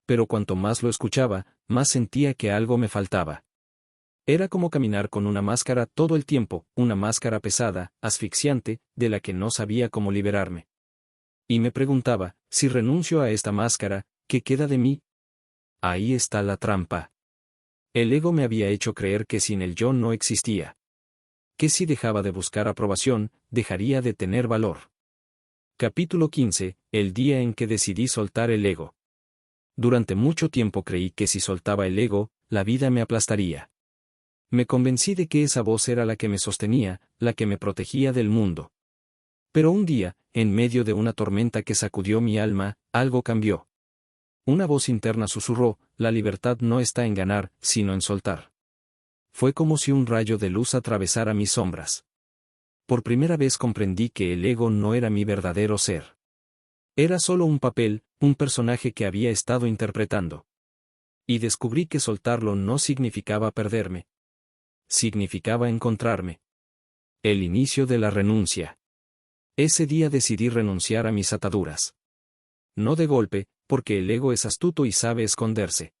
Pero cuanto más lo escuchaba, más sentía que algo me faltaba. Era como caminar con una máscara todo el tiempo, una máscara pesada, asfixiante, de la que no sabía cómo liberarme. Y me preguntaba, si renuncio a esta máscara, ¿qué queda de mí? Ahí está la trampa. El ego me había hecho creer que sin el yo no existía. Que si dejaba de buscar aprobación, dejaría de tener valor. Capítulo 15. El día en que decidí soltar el ego. Durante mucho tiempo creí que si soltaba el ego, la vida me aplastaría. Me convencí de que esa voz era la que me sostenía, la que me protegía del mundo. Pero un día, en medio de una tormenta que sacudió mi alma, algo cambió. Una voz interna susurró: la libertad no está en ganar, sino en soltar. Fue como si un rayo de luz atravesara mis sombras. Por primera vez comprendí que el ego no era mi verdadero ser. Era solo un papel, un personaje que había estado interpretando. Y descubrí que soltarlo no significaba perderme. Significaba encontrarme. El inicio de la renuncia. Ese día decidí renunciar a mis ataduras. No de golpe, porque el ego es astuto y sabe esconderse.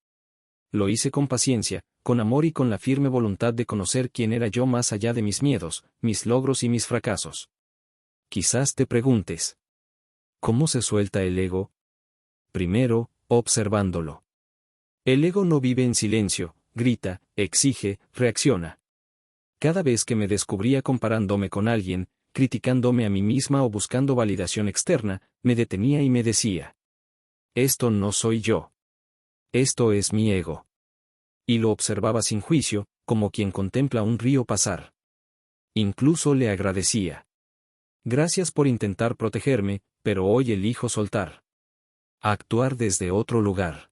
Lo hice con paciencia, con amor y con la firme voluntad de conocer quién era yo más allá de mis miedos, mis logros y mis fracasos. Quizás te preguntes: ¿cómo se suelta el ego? Primero, observándolo. El ego no vive en silencio, grita, exige, reacciona. Cada vez que me descubría comparándome con alguien, criticándome a mí misma o buscando validación externa, me detenía y me decía: esto no soy yo. Esto es mi ego. Y lo observaba sin juicio, como quien contempla un río pasar. Incluso le agradecía. Gracias por intentar protegerme, pero hoy elijo soltar. Actuar desde otro lugar.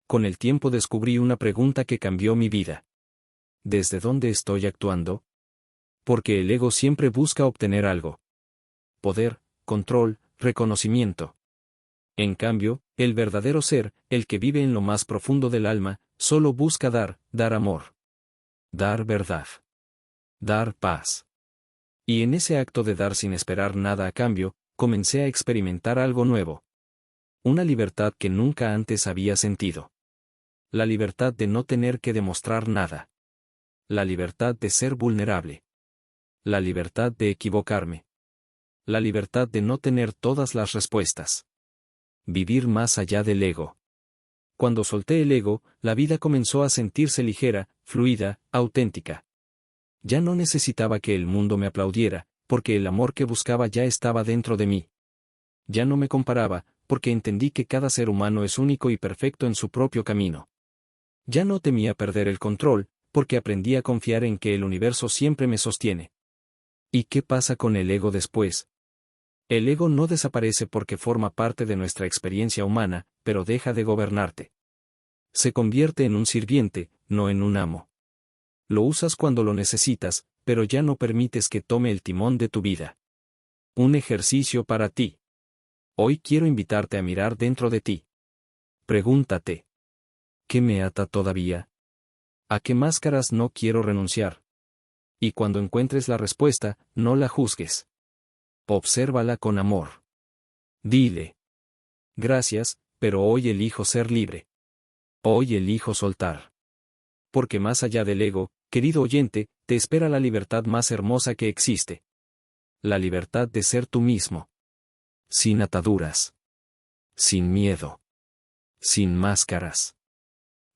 Con el tiempo descubrí una pregunta que cambió mi vida. ¿Desde dónde estoy actuando? Porque el ego siempre busca obtener algo. Poder, control, reconocimiento. En cambio, el verdadero ser, el que vive en lo más profundo del alma, solo busca dar amor. Dar verdad. Dar paz. Y en ese acto de dar sin esperar nada a cambio, comencé a experimentar algo nuevo. Una libertad que nunca antes había sentido. La libertad de no tener que demostrar nada. La libertad de ser vulnerable. La libertad de equivocarme. La libertad de no tener todas las respuestas. Vivir más allá del ego. Cuando solté el ego, la vida comenzó a sentirse ligera, fluida, auténtica. Ya no necesitaba que el mundo me aplaudiera, porque el amor que buscaba ya estaba dentro de mí. Ya no me comparaba, porque entendí que cada ser humano es único y perfecto en su propio camino. Ya no temía perder el control, porque aprendí a confiar en que el universo siempre me sostiene. ¿Y qué pasa con el ego después? El ego no desaparece porque forma parte de nuestra experiencia humana, pero deja de gobernarte. Se convierte en un sirviente, no en un amo. Lo usas cuando lo necesitas, pero ya no permites que tome el timón de tu vida. Un ejercicio para ti. Hoy quiero invitarte a mirar dentro de ti. Pregúntate: ¿qué me ata todavía? ¿A qué máscaras no quiero renunciar? Y cuando encuentres la respuesta, no la juzgues. Obsérvala con amor. Dile: gracias, pero hoy elijo ser libre. Hoy elijo soltar. Porque más allá del ego, querido oyente, te espera la libertad más hermosa que existe. La libertad de ser tú mismo. Sin ataduras. Sin miedo. Sin máscaras.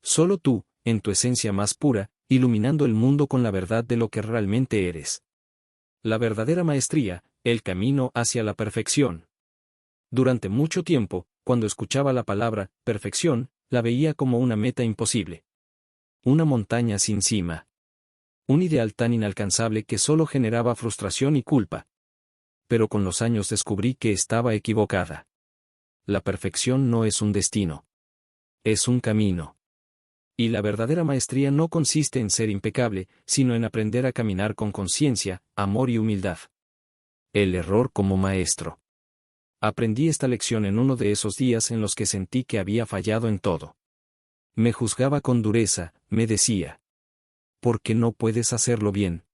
Solo tú, en tu esencia más pura, iluminando el mundo con la verdad de lo que realmente eres. La verdadera maestría, el camino hacia la perfección. Durante mucho tiempo, cuando escuchaba la palabra perfección, la veía como una meta imposible. Una montaña sin cima. Un ideal tan inalcanzable que solo generaba frustración y culpa. Pero con los años descubrí que estaba equivocada. La perfección no es un destino. Es un camino. Y la verdadera maestría no consiste en ser impecable, sino en aprender a caminar con conciencia, amor y humildad. El error como maestro. Aprendí esta lección en uno de esos días en los que sentí que había fallado en todo. Me juzgaba con dureza, me decía. ¿Por qué no puedes hacerlo bien?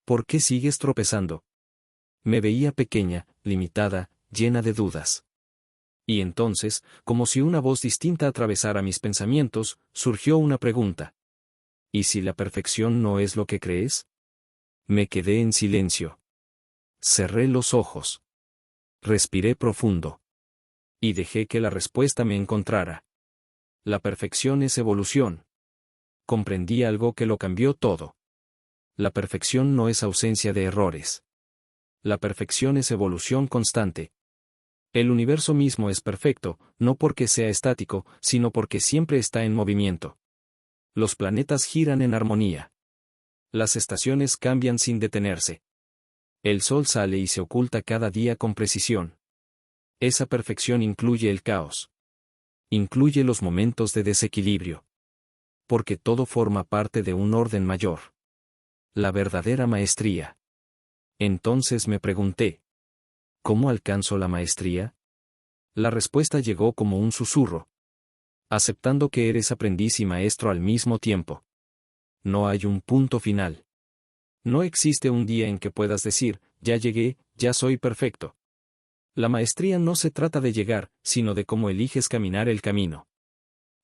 ¿Por qué sigues tropezando? Me veía pequeña, limitada, llena de dudas. Y entonces, como si una voz distinta atravesara mis pensamientos, surgió una pregunta. ¿Y si la perfección no es lo que crees? Me quedé en silencio. Cerré los ojos. Respiré profundo. Y dejé que la respuesta me encontrara. La perfección es evolución. Comprendí algo que lo cambió todo. La perfección no es ausencia de errores. La perfección es evolución constante. El universo mismo es perfecto, no porque sea estático, sino porque siempre está en movimiento. Los planetas giran en armonía. Las estaciones cambian sin detenerse. El sol sale y se oculta cada día con precisión. Esa perfección incluye el caos. Incluye los momentos de desequilibrio. Porque todo forma parte de un orden mayor. La verdadera maestría. Entonces me pregunté, ¿cómo alcanzo la maestría? La respuesta llegó como un susurro. Aceptando que eres aprendiz y maestro al mismo tiempo. No hay un punto final. No existe un día en que puedas decir, ya llegué, ya soy perfecto. La maestría no se trata de llegar, sino de cómo eliges caminar el camino.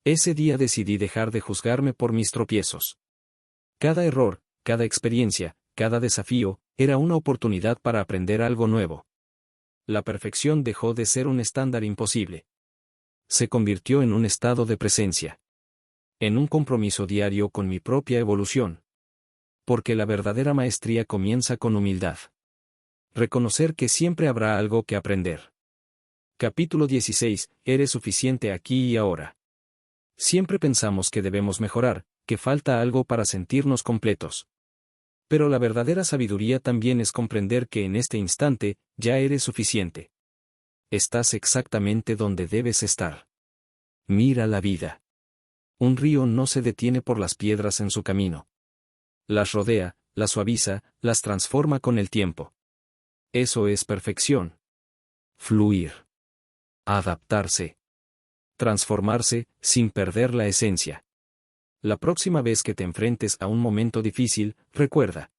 Ese día decidí dejar de juzgarme por mis tropiezos. Cada error, cada experiencia, cada desafío, era una oportunidad para aprender algo nuevo. La perfección dejó de ser un estándar imposible. Se convirtió en un estado de presencia. En un compromiso diario con mi propia evolución. Porque la verdadera maestría comienza con humildad. Reconocer que siempre habrá algo que aprender. Capítulo 16. Eres suficiente aquí y ahora. Siempre pensamos que debemos mejorar, que falta algo para sentirnos completos. Pero la verdadera sabiduría también es comprender que en este instante, ya eres suficiente. Estás exactamente donde debes estar. Mira la vida. Un río no se detiene por las piedras en su camino. Las rodea, las suaviza, las transforma con el tiempo. Eso es perfección. Fluir. Adaptarse. Transformarse, sin perder la esencia. La próxima vez que te enfrentes a un momento difícil, recuerda.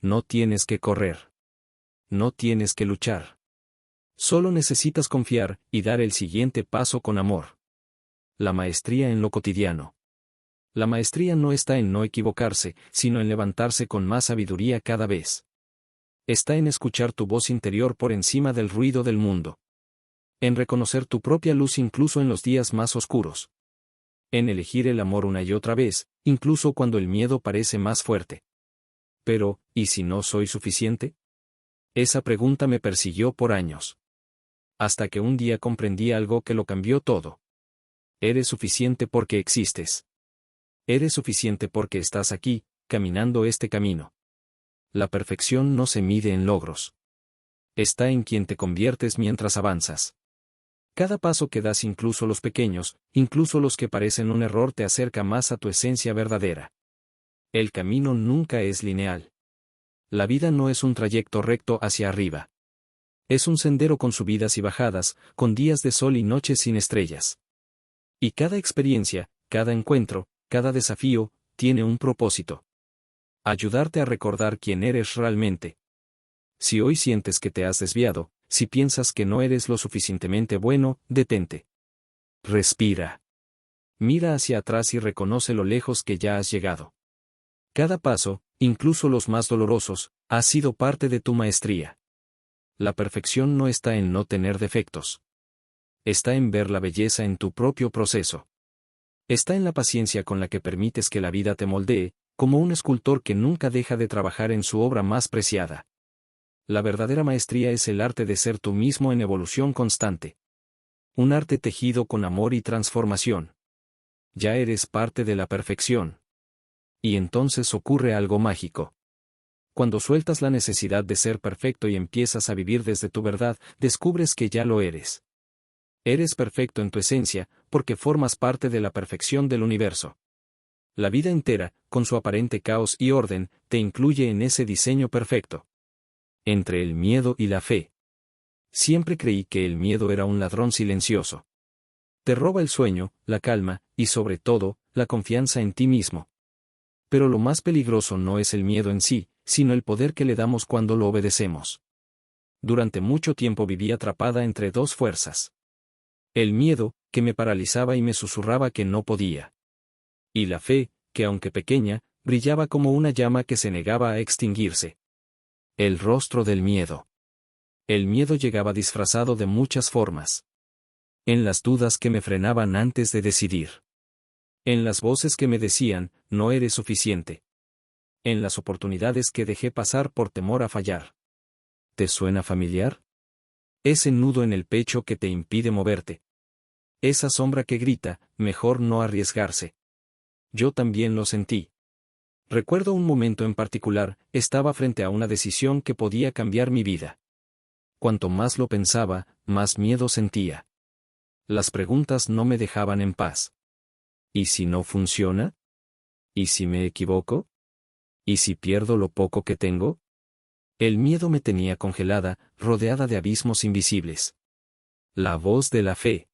No tienes que correr. No tienes que luchar. Solo necesitas confiar y dar el siguiente paso con amor. La maestría en lo cotidiano. La maestría no está en no equivocarse, sino en levantarse con más sabiduría cada vez. Está en escuchar tu voz interior por encima del ruido del mundo. En reconocer tu propia luz incluso en los días más oscuros. En elegir el amor una y otra vez, incluso cuando el miedo parece más fuerte. Pero, ¿y si no soy suficiente? Esa pregunta me persiguió por años. Hasta que un día comprendí algo que lo cambió todo. Eres suficiente porque existes. Eres suficiente porque estás aquí, caminando este camino. La perfección no se mide en logros. Está en quien te conviertes mientras avanzas. Cada paso que das, incluso los pequeños, incluso los que parecen un error, te acerca más a tu esencia verdadera. El camino nunca es lineal. La vida no es un trayecto recto hacia arriba. Es un sendero con subidas y bajadas, con días de sol y noches sin estrellas. Y cada experiencia, cada encuentro, cada desafío, tiene un propósito. Ayudarte a recordar quién eres realmente. Si hoy sientes que te has desviado, si piensas que no eres lo suficientemente bueno, detente. Respira. Mira hacia atrás y reconoce lo lejos que ya has llegado. Cada paso, incluso los más dolorosos, ha sido parte de tu maestría. La perfección no está en no tener defectos. Está en ver la belleza en tu propio proceso. Está en la paciencia con la que permites que la vida te moldee, como un escultor que nunca deja de trabajar en su obra más preciada. La verdadera maestría es el arte de ser tú mismo en evolución constante. Un arte tejido con amor y transformación. Ya eres parte de la perfección. Y entonces ocurre algo mágico. Cuando sueltas la necesidad de ser perfecto y empiezas a vivir desde tu verdad, descubres que ya lo eres. Eres perfecto en tu esencia, porque formas parte de la perfección del universo. La vida entera, con su aparente caos y orden, te incluye en ese diseño perfecto. Entre el miedo y la fe. Siempre creí que el miedo era un ladrón silencioso. Te roba el sueño, la calma, y sobre todo, la confianza en ti mismo. Pero lo más peligroso no es el miedo en sí, sino el poder que le damos cuando lo obedecemos. Durante mucho tiempo viví atrapada entre dos fuerzas. El miedo, que me paralizaba y me susurraba que no podía. Y la fe, que aunque pequeña, brillaba como una llama que se negaba a extinguirse. El rostro del miedo. El miedo llegaba disfrazado de muchas formas. En las dudas que me frenaban antes de decidir. En las voces que me decían, no eres suficiente. En las oportunidades que dejé pasar por temor a fallar. ¿Te suena familiar? Ese nudo en el pecho que te impide moverte. Esa sombra que grita, mejor no arriesgarse. Yo también lo sentí. Recuerdo un momento en particular, estaba frente a una decisión que podía cambiar mi vida. Cuanto más lo pensaba, más miedo sentía. Las preguntas no me dejaban en paz. ¿Y si no funciona? ¿Y si me equivoco? ¿Y si pierdo lo poco que tengo? El miedo me tenía congelada, rodeada de abismos invisibles. La voz de la fe.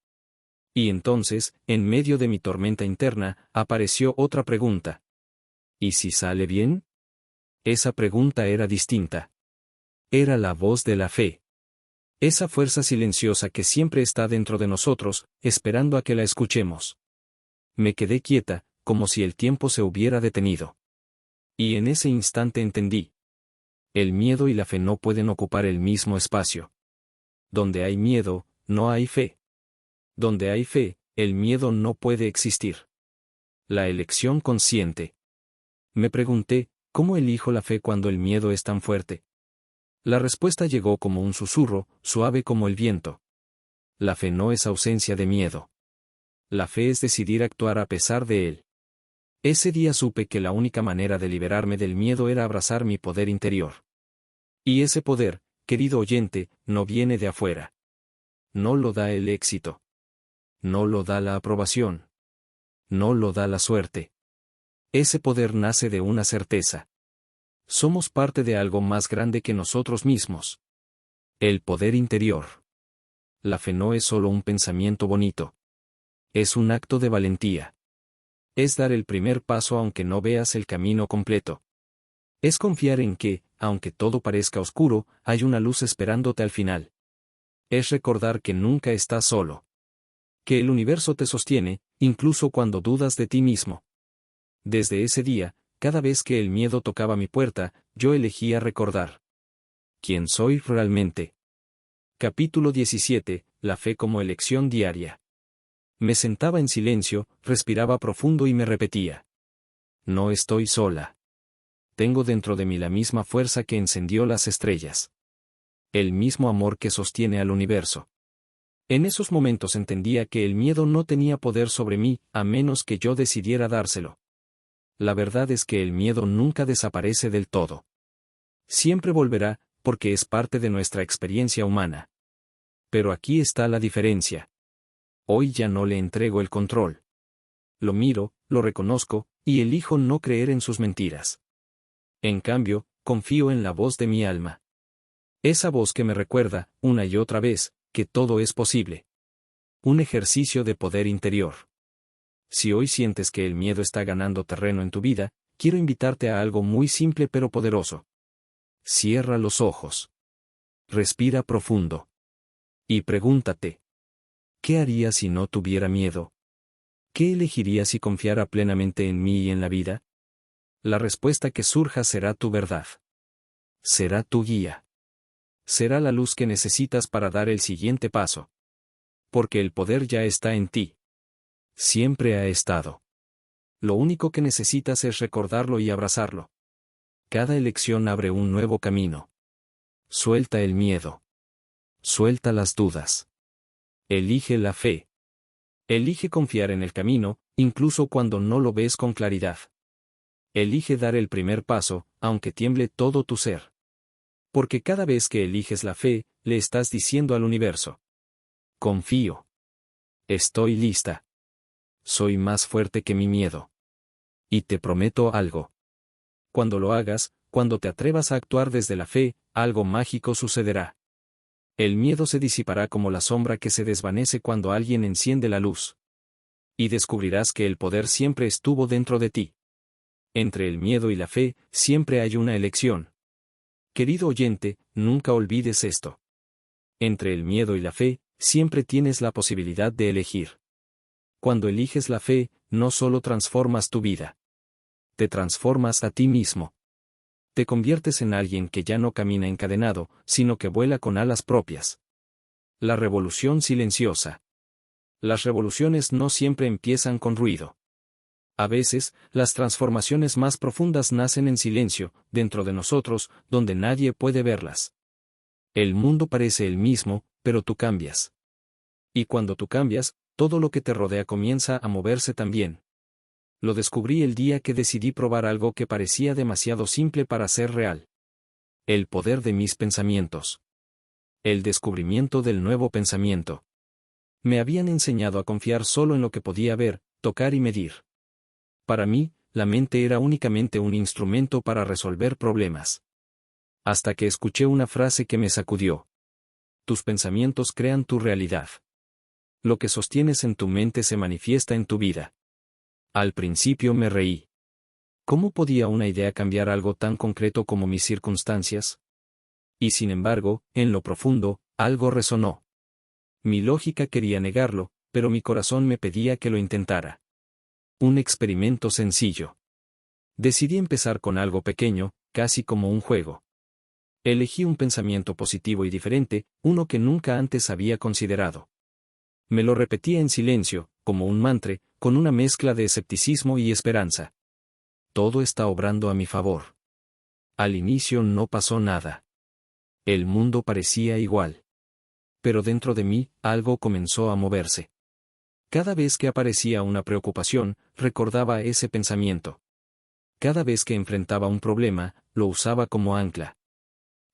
Y entonces, en medio de mi tormenta interna, apareció otra pregunta. ¿Y si sale bien? Esa pregunta era distinta. Era la voz de la fe. Esa fuerza silenciosa que siempre está dentro de nosotros, esperando a que la escuchemos. Me quedé quieta, como si el tiempo se hubiera detenido. Y en ese instante entendí. El miedo y la fe no pueden ocupar el mismo espacio. Donde hay miedo, no hay fe. Donde hay fe, el miedo no puede existir. La elección consciente. Me pregunté, ¿cómo elijo la fe cuando el miedo es tan fuerte? La respuesta llegó como un susurro, suave como el viento. La fe no es ausencia de miedo. La fe es decidir actuar a pesar de él. Ese día supe que la única manera de liberarme del miedo era abrazar mi poder interior. Y ese poder, querido oyente, no viene de afuera. No lo da el éxito. No lo da la aprobación. No lo da la suerte. Ese poder nace de una certeza. Somos parte de algo más grande que nosotros mismos. El poder interior. La fe no es solo un pensamiento bonito. Es un acto de valentía. Es dar el primer paso aunque no veas el camino completo. Es confiar en que, aunque todo parezca oscuro, hay una luz esperándote al final. Es recordar que nunca estás solo. Que el universo te sostiene, incluso cuando dudas de ti mismo. Desde ese día, cada vez que el miedo tocaba mi puerta, yo elegía recordar. ¿Quién soy realmente? Capítulo 17. La fe como elección diaria. Me sentaba en silencio, respiraba profundo y me repetía. No estoy sola. Tengo dentro de mí la misma fuerza que encendió las estrellas. El mismo amor que sostiene al universo. En esos momentos entendía que el miedo no tenía poder sobre mí, a menos que yo decidiera dárselo. La verdad es que el miedo nunca desaparece del todo. Siempre volverá, porque es parte de nuestra experiencia humana. Pero aquí está la diferencia. Hoy ya no le entrego el control. Lo miro, lo reconozco, y elijo no creer en sus mentiras. En cambio, confío en la voz de mi alma. Esa voz que me recuerda, una y otra vez, que todo es posible. Un ejercicio de poder interior. Si hoy sientes que el miedo está ganando terreno en tu vida, quiero invitarte a algo muy simple pero poderoso. Cierra los ojos. Respira profundo. Y pregúntate, ¿qué haría si no tuviera miedo? ¿Qué elegiría si confiara plenamente en mí y en la vida? La respuesta que surja será tu verdad. Será tu guía. Será la luz que necesitas para dar el siguiente paso. Porque el poder ya está en ti. Siempre ha estado. Lo único que necesitas es recordarlo y abrazarlo. Cada elección abre un nuevo camino. Suelta el miedo. Suelta las dudas. Elige la fe. Elige confiar en el camino, incluso cuando no lo ves con claridad. Elige dar el primer paso, aunque tiemble todo tu ser. Porque cada vez que eliges la fe, le estás diciendo al universo: confío. Estoy lista. Soy más fuerte que mi miedo. Y te prometo algo. Cuando lo hagas, cuando te atrevas a actuar desde la fe, algo mágico sucederá. El miedo se disipará como la sombra que se desvanece cuando alguien enciende la luz. Y descubrirás que el poder siempre estuvo dentro de ti. Entre el miedo y la fe, siempre hay una elección. Querido oyente, nunca olvides esto. Entre el miedo y la fe, siempre tienes la posibilidad de elegir. Cuando eliges la fe, no solo transformas tu vida. Te transformas a ti mismo. Te conviertes en alguien que ya no camina encadenado, sino que vuela con alas propias. La revolución silenciosa. Las revoluciones no siempre empiezan con ruido. A veces, las transformaciones más profundas nacen en silencio, dentro de nosotros, donde nadie puede verlas. El mundo parece el mismo, pero tú cambias. Y cuando tú cambias, todo lo que te rodea comienza a moverse también. Lo descubrí el día que decidí probar algo que parecía demasiado simple para ser real. El poder de mis pensamientos. El descubrimiento del nuevo pensamiento. Me habían enseñado a confiar solo en lo que podía ver, tocar y medir. Para mí, la mente era únicamente un instrumento para resolver problemas. Hasta que escuché una frase que me sacudió. Tus pensamientos crean tu realidad. Lo que sostienes en tu mente se manifiesta en tu vida. Al principio me reí. ¿Cómo podía una idea cambiar algo tan concreto como mis circunstancias? Y sin embargo, en lo profundo, algo resonó. Mi lógica quería negarlo, pero mi corazón me pedía que lo intentara. Un experimento sencillo. Decidí empezar con algo pequeño, casi como un juego. Elegí un pensamiento positivo y diferente, uno que nunca antes había considerado. Me lo repetía en silencio, como un mantra, con una mezcla de escepticismo y esperanza. Todo está obrando a mi favor. Al inicio no pasó nada. El mundo parecía igual. Pero dentro de mí, algo comenzó a moverse. Cada vez que aparecía una preocupación, recordaba ese pensamiento. Cada vez que enfrentaba un problema, lo usaba como ancla.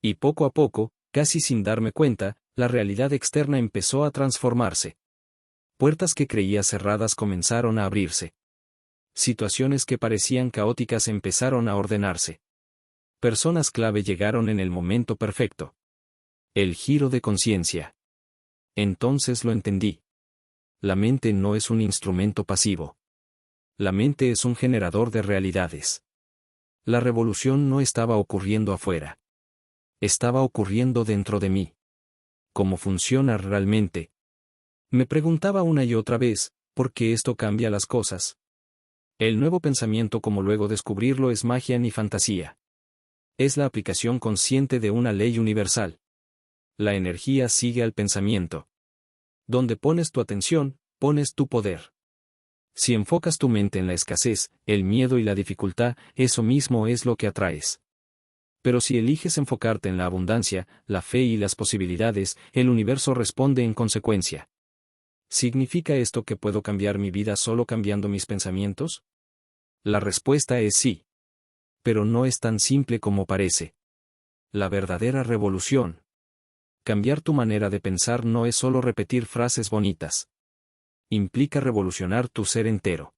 Y poco a poco, casi sin darme cuenta, la realidad externa empezó a transformarse. Puertas que creía cerradas comenzaron a abrirse. Situaciones que parecían caóticas empezaron a ordenarse. Personas clave llegaron en el momento perfecto. El giro de conciencia. Entonces lo entendí. La mente no es un instrumento pasivo. La mente es un generador de realidades. La revolución no estaba ocurriendo afuera. Estaba ocurriendo dentro de mí. ¿Cómo funciona realmente? Me preguntaba una y otra vez, ¿por qué esto cambia las cosas? El nuevo pensamiento, como luego descubrirlo, es magia ni fantasía. Es la aplicación consciente de una ley universal. La energía sigue al pensamiento. Donde pones tu atención, pones tu poder. Si enfocas tu mente en la escasez, el miedo y la dificultad, eso mismo es lo que atraes. Pero si eliges enfocarte en la abundancia, la fe y las posibilidades, el universo responde en consecuencia. ¿Significa esto que puedo cambiar mi vida solo cambiando mis pensamientos? La respuesta es sí. Pero no es tan simple como parece. La verdadera revolución. Cambiar tu manera de pensar no es solo repetir frases bonitas. Implica revolucionar tu ser entero.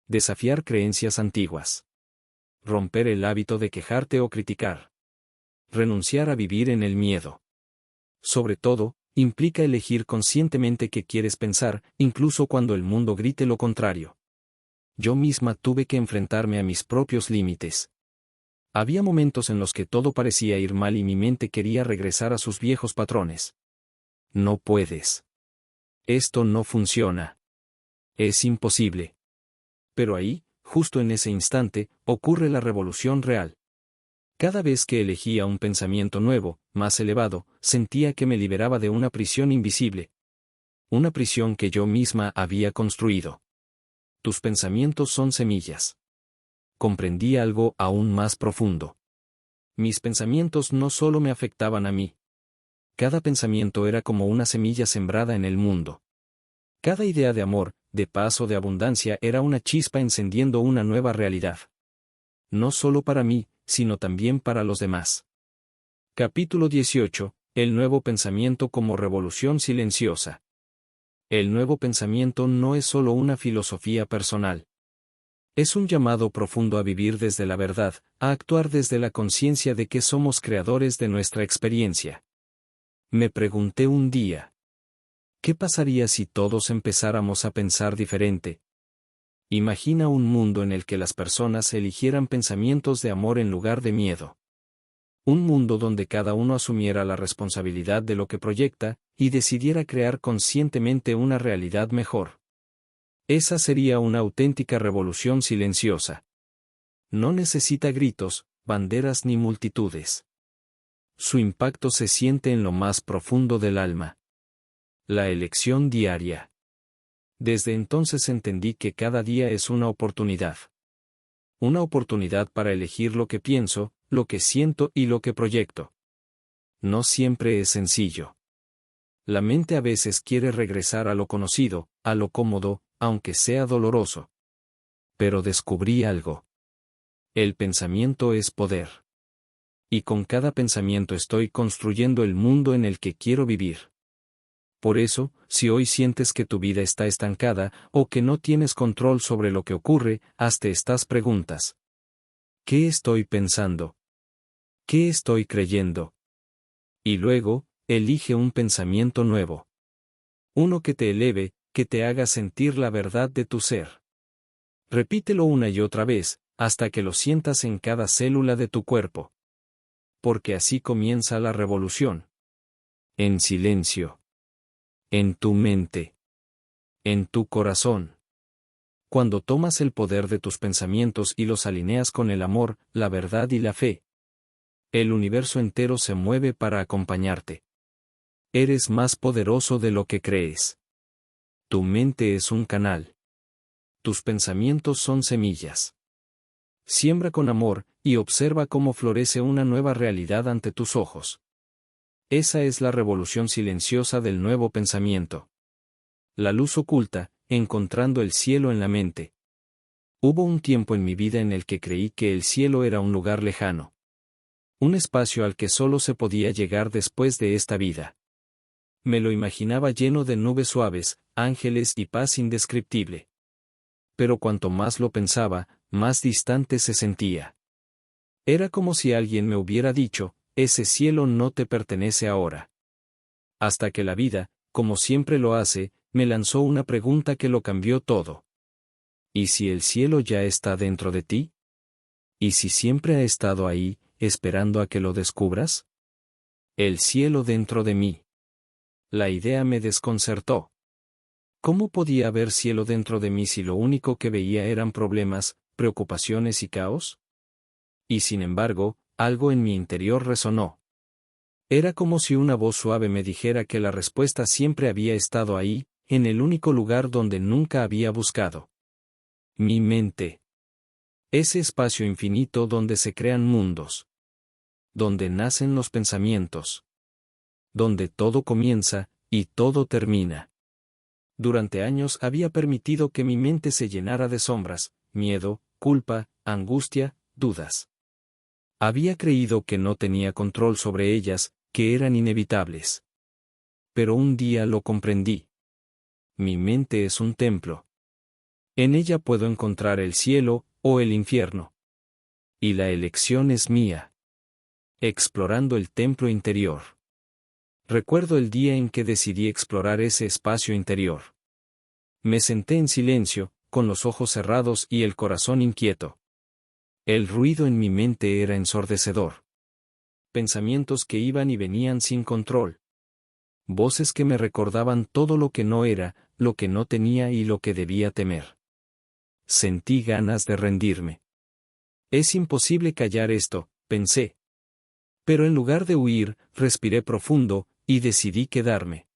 Desafiar creencias antiguas. Romper el hábito de quejarte o criticar. Renunciar a vivir en el miedo. Sobre todo, implica elegir conscientemente qué quieres pensar, incluso cuando el mundo grite lo contrario. Yo misma tuve que enfrentarme a mis propios límites. Había momentos en los que todo parecía ir mal y mi mente quería regresar a sus viejos patrones. No puedes. Esto no funciona. Es imposible. Pero ahí, justo en ese instante, ocurre la revolución real. Cada vez que elegía un pensamiento nuevo, más elevado, sentía que me liberaba de una prisión invisible. Una prisión que yo misma había construido. Tus pensamientos son semillas. Comprendí algo aún más profundo. Mis pensamientos no solo me afectaban a mí. Cada pensamiento era como una semilla sembrada en el mundo. Cada idea de amor, de paz o de abundancia era una chispa encendiendo una nueva realidad. No solo para mí, sino también para los demás. Capítulo 18. El nuevo pensamiento como revolución silenciosa. El nuevo pensamiento no es solo una filosofía personal. Es un llamado profundo a vivir desde la verdad, a actuar desde la conciencia de que somos creadores de nuestra experiencia. Me pregunté un día, ¿qué pasaría si todos empezáramos a pensar diferente? Imagina un mundo en el que las personas eligieran pensamientos de amor en lugar de miedo. Un mundo donde cada uno asumiera la responsabilidad de lo que proyecta, y decidiera crear conscientemente una realidad mejor. Esa sería una auténtica revolución silenciosa. No necesita gritos, banderas ni multitudes. Su impacto se siente en lo más profundo del alma. La elección diaria. Desde entonces entendí que cada día es una oportunidad. Una oportunidad para elegir lo que pienso, lo que siento y lo que proyecto. No siempre es sencillo. La mente a veces quiere regresar a lo conocido, a lo cómodo, aunque sea doloroso. Pero descubrí algo. El pensamiento es poder. Y con cada pensamiento estoy construyendo el mundo en el que quiero vivir. Por eso, si hoy sientes que tu vida está estancada, o que no tienes control sobre lo que ocurre, hazte estas preguntas. ¿Qué estoy pensando? ¿Qué estoy creyendo? Y luego, elige un pensamiento nuevo. Uno que te eleve, que te haga sentir la verdad de tu ser. Repítelo una y otra vez, hasta que lo sientas en cada célula de tu cuerpo. Porque así comienza la revolución. En silencio. En tu mente. En tu corazón. Cuando tomas el poder de tus pensamientos y los alineas con el amor, la verdad y la fe, el universo entero se mueve para acompañarte. Eres más poderoso de lo que crees. Tu mente es un canal. Tus pensamientos son semillas. Siembra con amor, y observa cómo florece una nueva realidad ante tus ojos. Esa es la revolución silenciosa del nuevo pensamiento. La luz oculta, encontrando el cielo en la mente. Hubo un tiempo en mi vida en el que creí que el cielo era un lugar lejano. Un espacio al que solo se podía llegar después de esta vida. Me lo imaginaba lleno de nubes suaves, ángeles y paz indescriptible. Pero cuanto más lo pensaba, más distante se sentía. Era como si alguien me hubiera dicho, ese cielo no te pertenece ahora. Hasta que la vida, como siempre lo hace, me lanzó una pregunta que lo cambió todo. ¿Y si el cielo ya está dentro de ti? ¿Y si siempre ha estado ahí, esperando a que lo descubras? El cielo dentro de mí. La idea me desconcertó. ¿Cómo podía haber cielo dentro de mí si lo único que veía eran problemas, preocupaciones y caos? Y sin embargo, algo en mi interior resonó. Era como si una voz suave me dijera que la respuesta siempre había estado ahí, en el único lugar donde nunca había buscado. Mi mente. Ese espacio infinito donde se crean mundos. Donde nacen los pensamientos. Donde todo comienza, y todo termina. Durante años había permitido que mi mente se llenara de sombras, miedo, culpa, angustia, dudas. Había creído que no tenía control sobre ellas, que eran inevitables. Pero un día lo comprendí. Mi mente es un templo. En ella puedo encontrar el cielo, o el infierno. Y la elección es mía. Explorando el templo interior. Recuerdo el día en que decidí explorar ese espacio interior. Me senté en silencio, con los ojos cerrados y el corazón inquieto. El ruido en mi mente era ensordecedor. Pensamientos que iban y venían sin control. Voces que me recordaban todo lo que no era, lo que no tenía y lo que debía temer. Sentí ganas de rendirme. Es imposible callar esto, pensé. Pero en lugar de huir, respiré profundo, y decidí quedarme.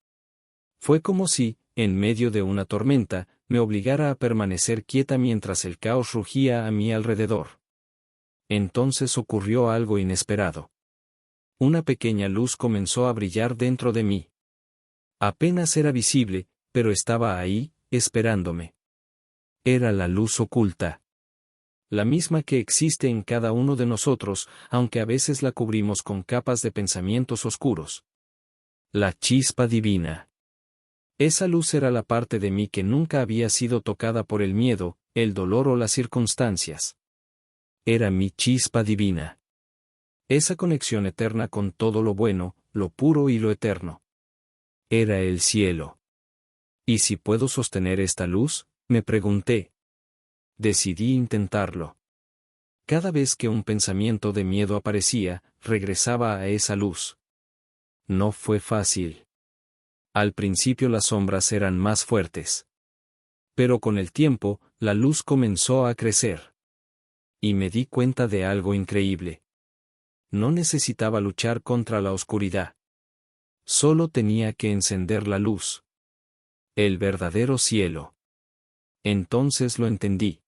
Fue como si, en medio de una tormenta, me obligara a permanecer quieta mientras el caos rugía a mi alrededor. Entonces ocurrió algo inesperado. Una pequeña luz comenzó a brillar dentro de mí. Apenas era visible, pero estaba ahí, esperándome. Era la luz oculta. La misma que existe en cada uno de nosotros, aunque a veces la cubrimos con capas de pensamientos oscuros. La chispa divina. Esa luz era la parte de mí que nunca había sido tocada por el miedo, el dolor o las circunstancias. Era mi chispa divina. Esa conexión eterna con todo lo bueno, lo puro y lo eterno. Era el cielo. ¿Y si puedo sostener esta luz?, me pregunté. Decidí intentarlo. Cada vez que un pensamiento de miedo aparecía, regresaba a esa luz. No fue fácil. Al principio las sombras eran más fuertes. Pero con el tiempo, la luz comenzó a crecer. Y me di cuenta de algo increíble. No necesitaba luchar contra la oscuridad. Solo tenía que encender la luz. El verdadero cielo. Entonces lo entendí.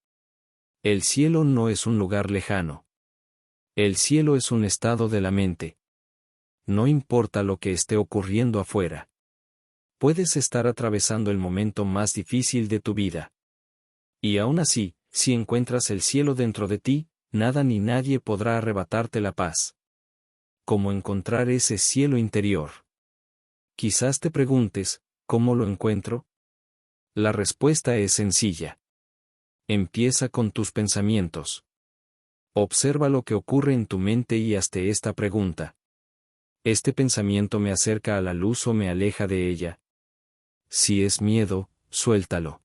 El cielo no es un lugar lejano. El cielo es un estado de la mente. No importa lo que esté ocurriendo afuera. Puedes estar atravesando el momento más difícil de tu vida. Y aún así, si encuentras el cielo dentro de ti, nada ni nadie podrá arrebatarte la paz. ¿Cómo encontrar ese cielo interior? Quizás te preguntes, ¿cómo lo encuentro? La respuesta es sencilla. Empieza con tus pensamientos. Observa lo que ocurre en tu mente y hazte esta pregunta. ¿Este pensamiento me acerca a la luz o me aleja de ella? Si es miedo, suéltalo.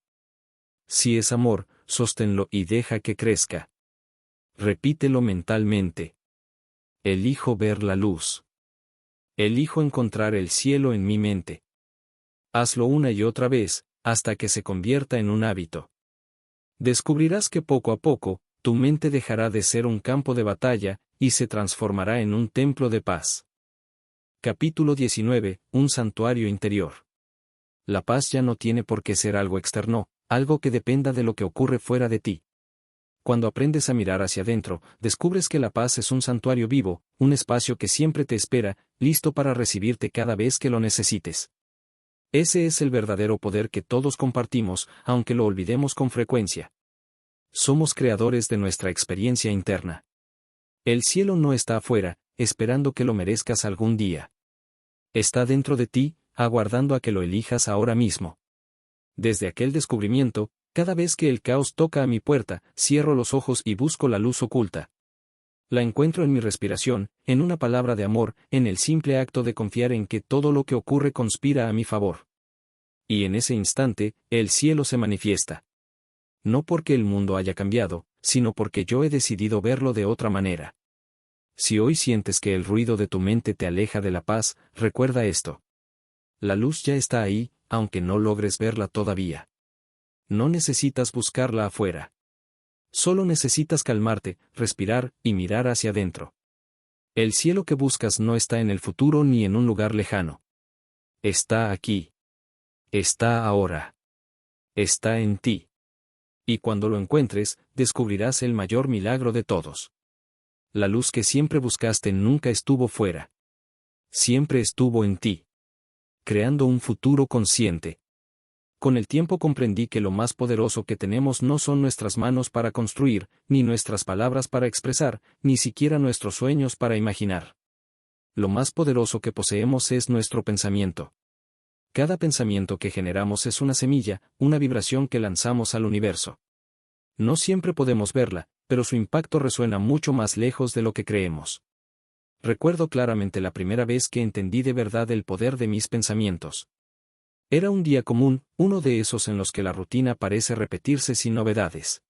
Si es amor, sosténlo y deja que crezca. Repítelo mentalmente. Elijo ver la luz. Elijo encontrar el cielo en mi mente. Hazlo una y otra vez, hasta que se convierta en un hábito. Descubrirás que poco a poco, tu mente dejará de ser un campo de batalla, y se transformará en un templo de paz. Capítulo 19. Un santuario interior. La paz ya no tiene por qué ser algo externo, algo que dependa de lo que ocurre fuera de ti. Cuando aprendes a mirar hacia adentro, descubres que la paz es un santuario vivo, un espacio que siempre te espera, listo para recibirte cada vez que lo necesites. Ese es el verdadero poder que todos compartimos, aunque lo olvidemos con frecuencia. Somos creadores de nuestra experiencia interna. El cielo no está afuera, esperando que lo merezcas algún día. Está dentro de ti, aguardando a que lo elijas ahora mismo. Desde aquel descubrimiento, cada vez que el caos toca a mi puerta, cierro los ojos y busco la luz oculta. La encuentro en mi respiración, en una palabra de amor, en el simple acto de confiar en que todo lo que ocurre conspira a mi favor. Y en ese instante, el cielo se manifiesta. No porque el mundo haya cambiado, sino porque yo he decidido verlo de otra manera. Si hoy sientes que el ruido de tu mente te aleja de la paz, recuerda esto. La luz ya está ahí, aunque no logres verla todavía. No necesitas buscarla afuera. Solo necesitas calmarte, respirar y mirar hacia adentro. El cielo que buscas no está en el futuro ni en un lugar lejano. Está aquí. Está ahora. Está en ti. Y cuando lo encuentres, descubrirás el mayor milagro de todos. La luz que siempre buscaste nunca estuvo fuera. Siempre estuvo en ti. Creando un futuro consciente. Con el tiempo comprendí que lo más poderoso que tenemos no son nuestras manos para construir, ni nuestras palabras para expresar, ni siquiera nuestros sueños para imaginar. Lo más poderoso que poseemos es nuestro pensamiento. Cada pensamiento que generamos es una semilla, una vibración que lanzamos al universo. No siempre podemos verla, pero su impacto resuena mucho más lejos de lo que creemos. Recuerdo claramente la primera vez que entendí de verdad el poder de mis pensamientos. Era un día común, uno de esos en los que la rutina parece repetirse sin novedades.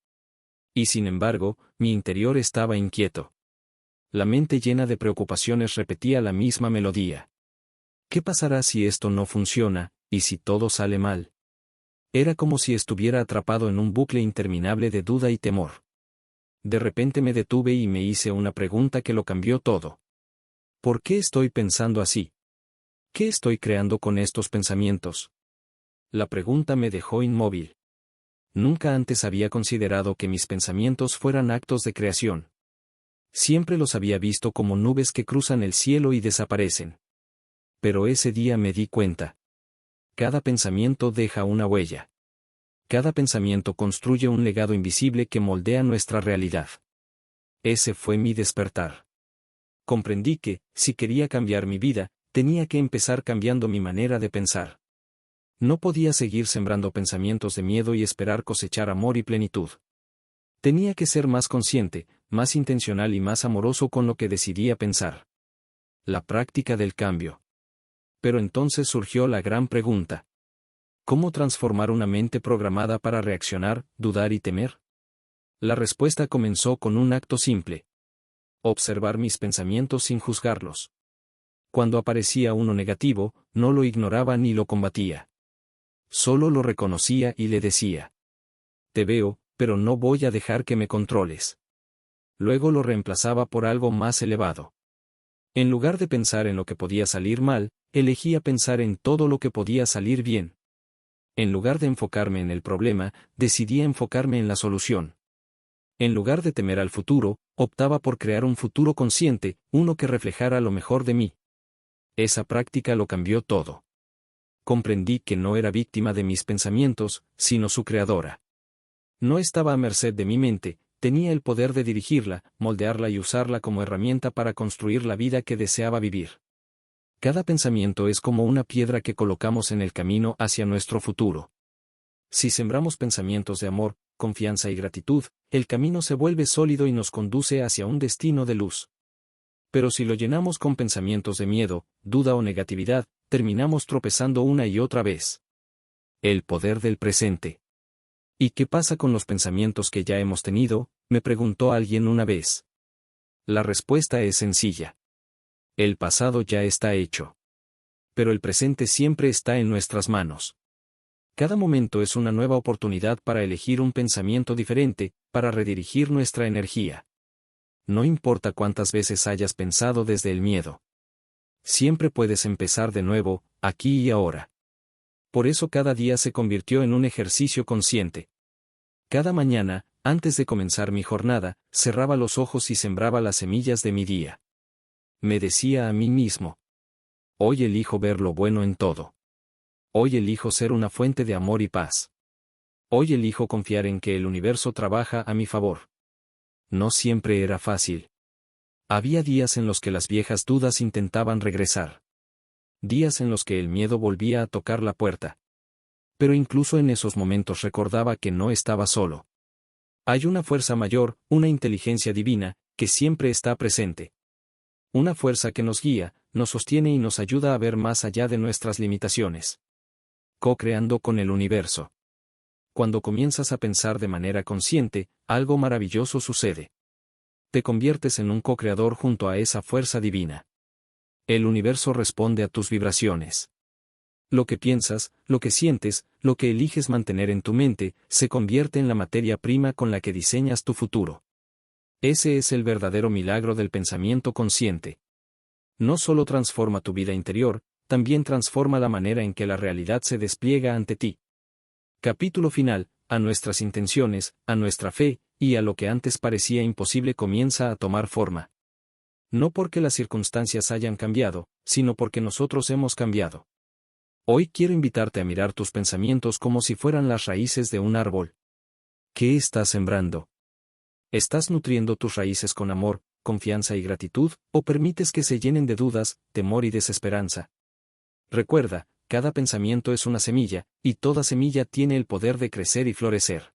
Y sin embargo, mi interior estaba inquieto. La mente llena de preocupaciones repetía la misma melodía. ¿Qué pasará si esto no funciona, y si todo sale mal? Era como si estuviera atrapado en un bucle interminable de duda y temor. De repente me detuve y me hice una pregunta que lo cambió todo. ¿Por qué estoy pensando así? ¿Qué estoy creando con estos pensamientos? La pregunta me dejó inmóvil. Nunca antes había considerado que mis pensamientos fueran actos de creación. Siempre los había visto como nubes que cruzan el cielo y desaparecen. Pero ese día me di cuenta. Cada pensamiento deja una huella. Cada pensamiento construye un legado invisible que moldea nuestra realidad. Ese fue mi despertar. Comprendí que, si quería cambiar mi vida, tenía que empezar cambiando mi manera de pensar. No podía seguir sembrando pensamientos de miedo y esperar cosechar amor y plenitud. Tenía que ser más consciente, más intencional y más amoroso con lo que decidía pensar. La práctica del cambio. Pero entonces surgió la gran pregunta. ¿Cómo transformar una mente programada para reaccionar, dudar y temer? La respuesta comenzó con un acto simple. Observar mis pensamientos sin juzgarlos. Cuando aparecía uno negativo, no lo ignoraba ni lo combatía. Solo lo reconocía y le decía: te veo, pero no voy a dejar que me controles. Luego lo reemplazaba por algo más elevado. En lugar de pensar en lo que podía salir mal, elegía pensar en todo lo que podía salir bien. En lugar de enfocarme en el problema, decidía enfocarme en la solución. En lugar de temer al futuro, optaba por crear un futuro consciente, uno que reflejara lo mejor de mí. Esa práctica lo cambió todo. Comprendí que no era víctima de mis pensamientos, sino su creadora. No estaba a merced de mi mente, tenía el poder de dirigirla, moldearla y usarla como herramienta para construir la vida que deseaba vivir. Cada pensamiento es como una piedra que colocamos en el camino hacia nuestro futuro. Si sembramos pensamientos de amor, confianza y gratitud, el camino se vuelve sólido y nos conduce hacia un destino de luz. Pero si lo llenamos con pensamientos de miedo, duda o negatividad, terminamos tropezando una y otra vez. El poder del presente. ¿Y qué pasa con los pensamientos que ya hemos tenido?, me preguntó alguien una vez. La respuesta es sencilla. El pasado ya está hecho. Pero el presente siempre está en nuestras manos. Cada momento es una nueva oportunidad para elegir un pensamiento diferente, para redirigir nuestra energía. No importa cuántas veces hayas pensado desde el miedo. Siempre puedes empezar de nuevo, aquí y ahora. Por eso cada día se convirtió en un ejercicio consciente. Cada mañana, antes de comenzar mi jornada, cerraba los ojos y sembraba las semillas de mi día. Me decía a mí mismo: hoy elijo ver lo bueno en todo. Hoy elijo ser una fuente de amor y paz. Hoy elijo confiar en que el universo trabaja a mi favor. No siempre era fácil. Había días en los que las viejas dudas intentaban regresar. Días en los que el miedo volvía a tocar la puerta. Pero incluso en esos momentos recordaba que no estaba solo. Hay una fuerza mayor, una inteligencia divina, que siempre está presente. Una fuerza que nos guía, nos sostiene y nos ayuda a ver más allá de nuestras limitaciones. Co-creando con el universo. Cuando comienzas a pensar de manera consciente, algo maravilloso sucede. Te conviertes en un co-creador junto a esa fuerza divina. El universo responde a tus vibraciones. Lo que piensas, lo que sientes, lo que eliges mantener en tu mente, se convierte en la materia prima con la que diseñas tu futuro. Ese es el verdadero milagro del pensamiento consciente. No solo transforma tu vida interior, también transforma la manera en que la realidad se despliega ante ti. Capítulo final: a nuestras intenciones, a nuestra fe, y a lo que antes parecía imposible comienza a tomar forma. No porque las circunstancias hayan cambiado, sino porque nosotros hemos cambiado. Hoy quiero invitarte a mirar tus pensamientos como si fueran las raíces de un árbol. ¿Qué estás sembrando? ¿Estás nutriendo tus raíces con amor, confianza y gratitud, o permites que se llenen de dudas, temor y desesperanza? Recuerda, cada pensamiento es una semilla, y toda semilla tiene el poder de crecer y florecer.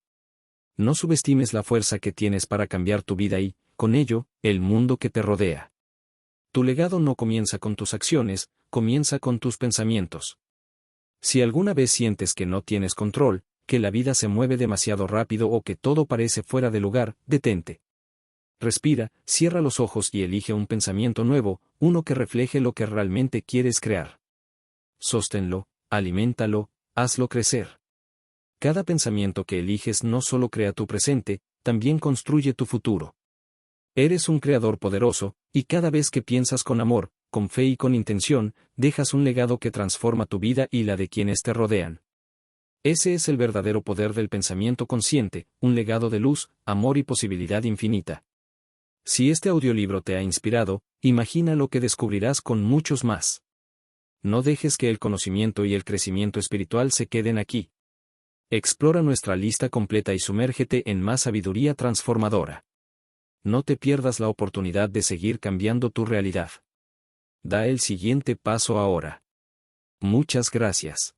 No subestimes la fuerza que tienes para cambiar tu vida y, con ello, el mundo que te rodea. Tu legado no comienza con tus acciones, comienza con tus pensamientos. Si alguna vez sientes que no tienes control, que la vida se mueve demasiado rápido o que todo parece fuera de lugar, detente. Respira, cierra los ojos y elige un pensamiento nuevo, uno que refleje lo que realmente quieres crear. Sosténlo, aliméntalo, hazlo crecer. Cada pensamiento que eliges no solo crea tu presente, también construye tu futuro. Eres un creador poderoso, y cada vez que piensas con amor, con fe y con intención, dejas un legado que transforma tu vida y la de quienes te rodean. Ese es el verdadero poder del pensamiento consciente, un legado de luz, amor y posibilidad infinita. Si este audiolibro te ha inspirado, imagina lo que descubrirás con muchos más. No dejes que el conocimiento y el crecimiento espiritual se queden aquí. Explora nuestra lista completa y sumérgete en más sabiduría transformadora. No te pierdas la oportunidad de seguir cambiando tu realidad. Da el siguiente paso ahora. Muchas gracias.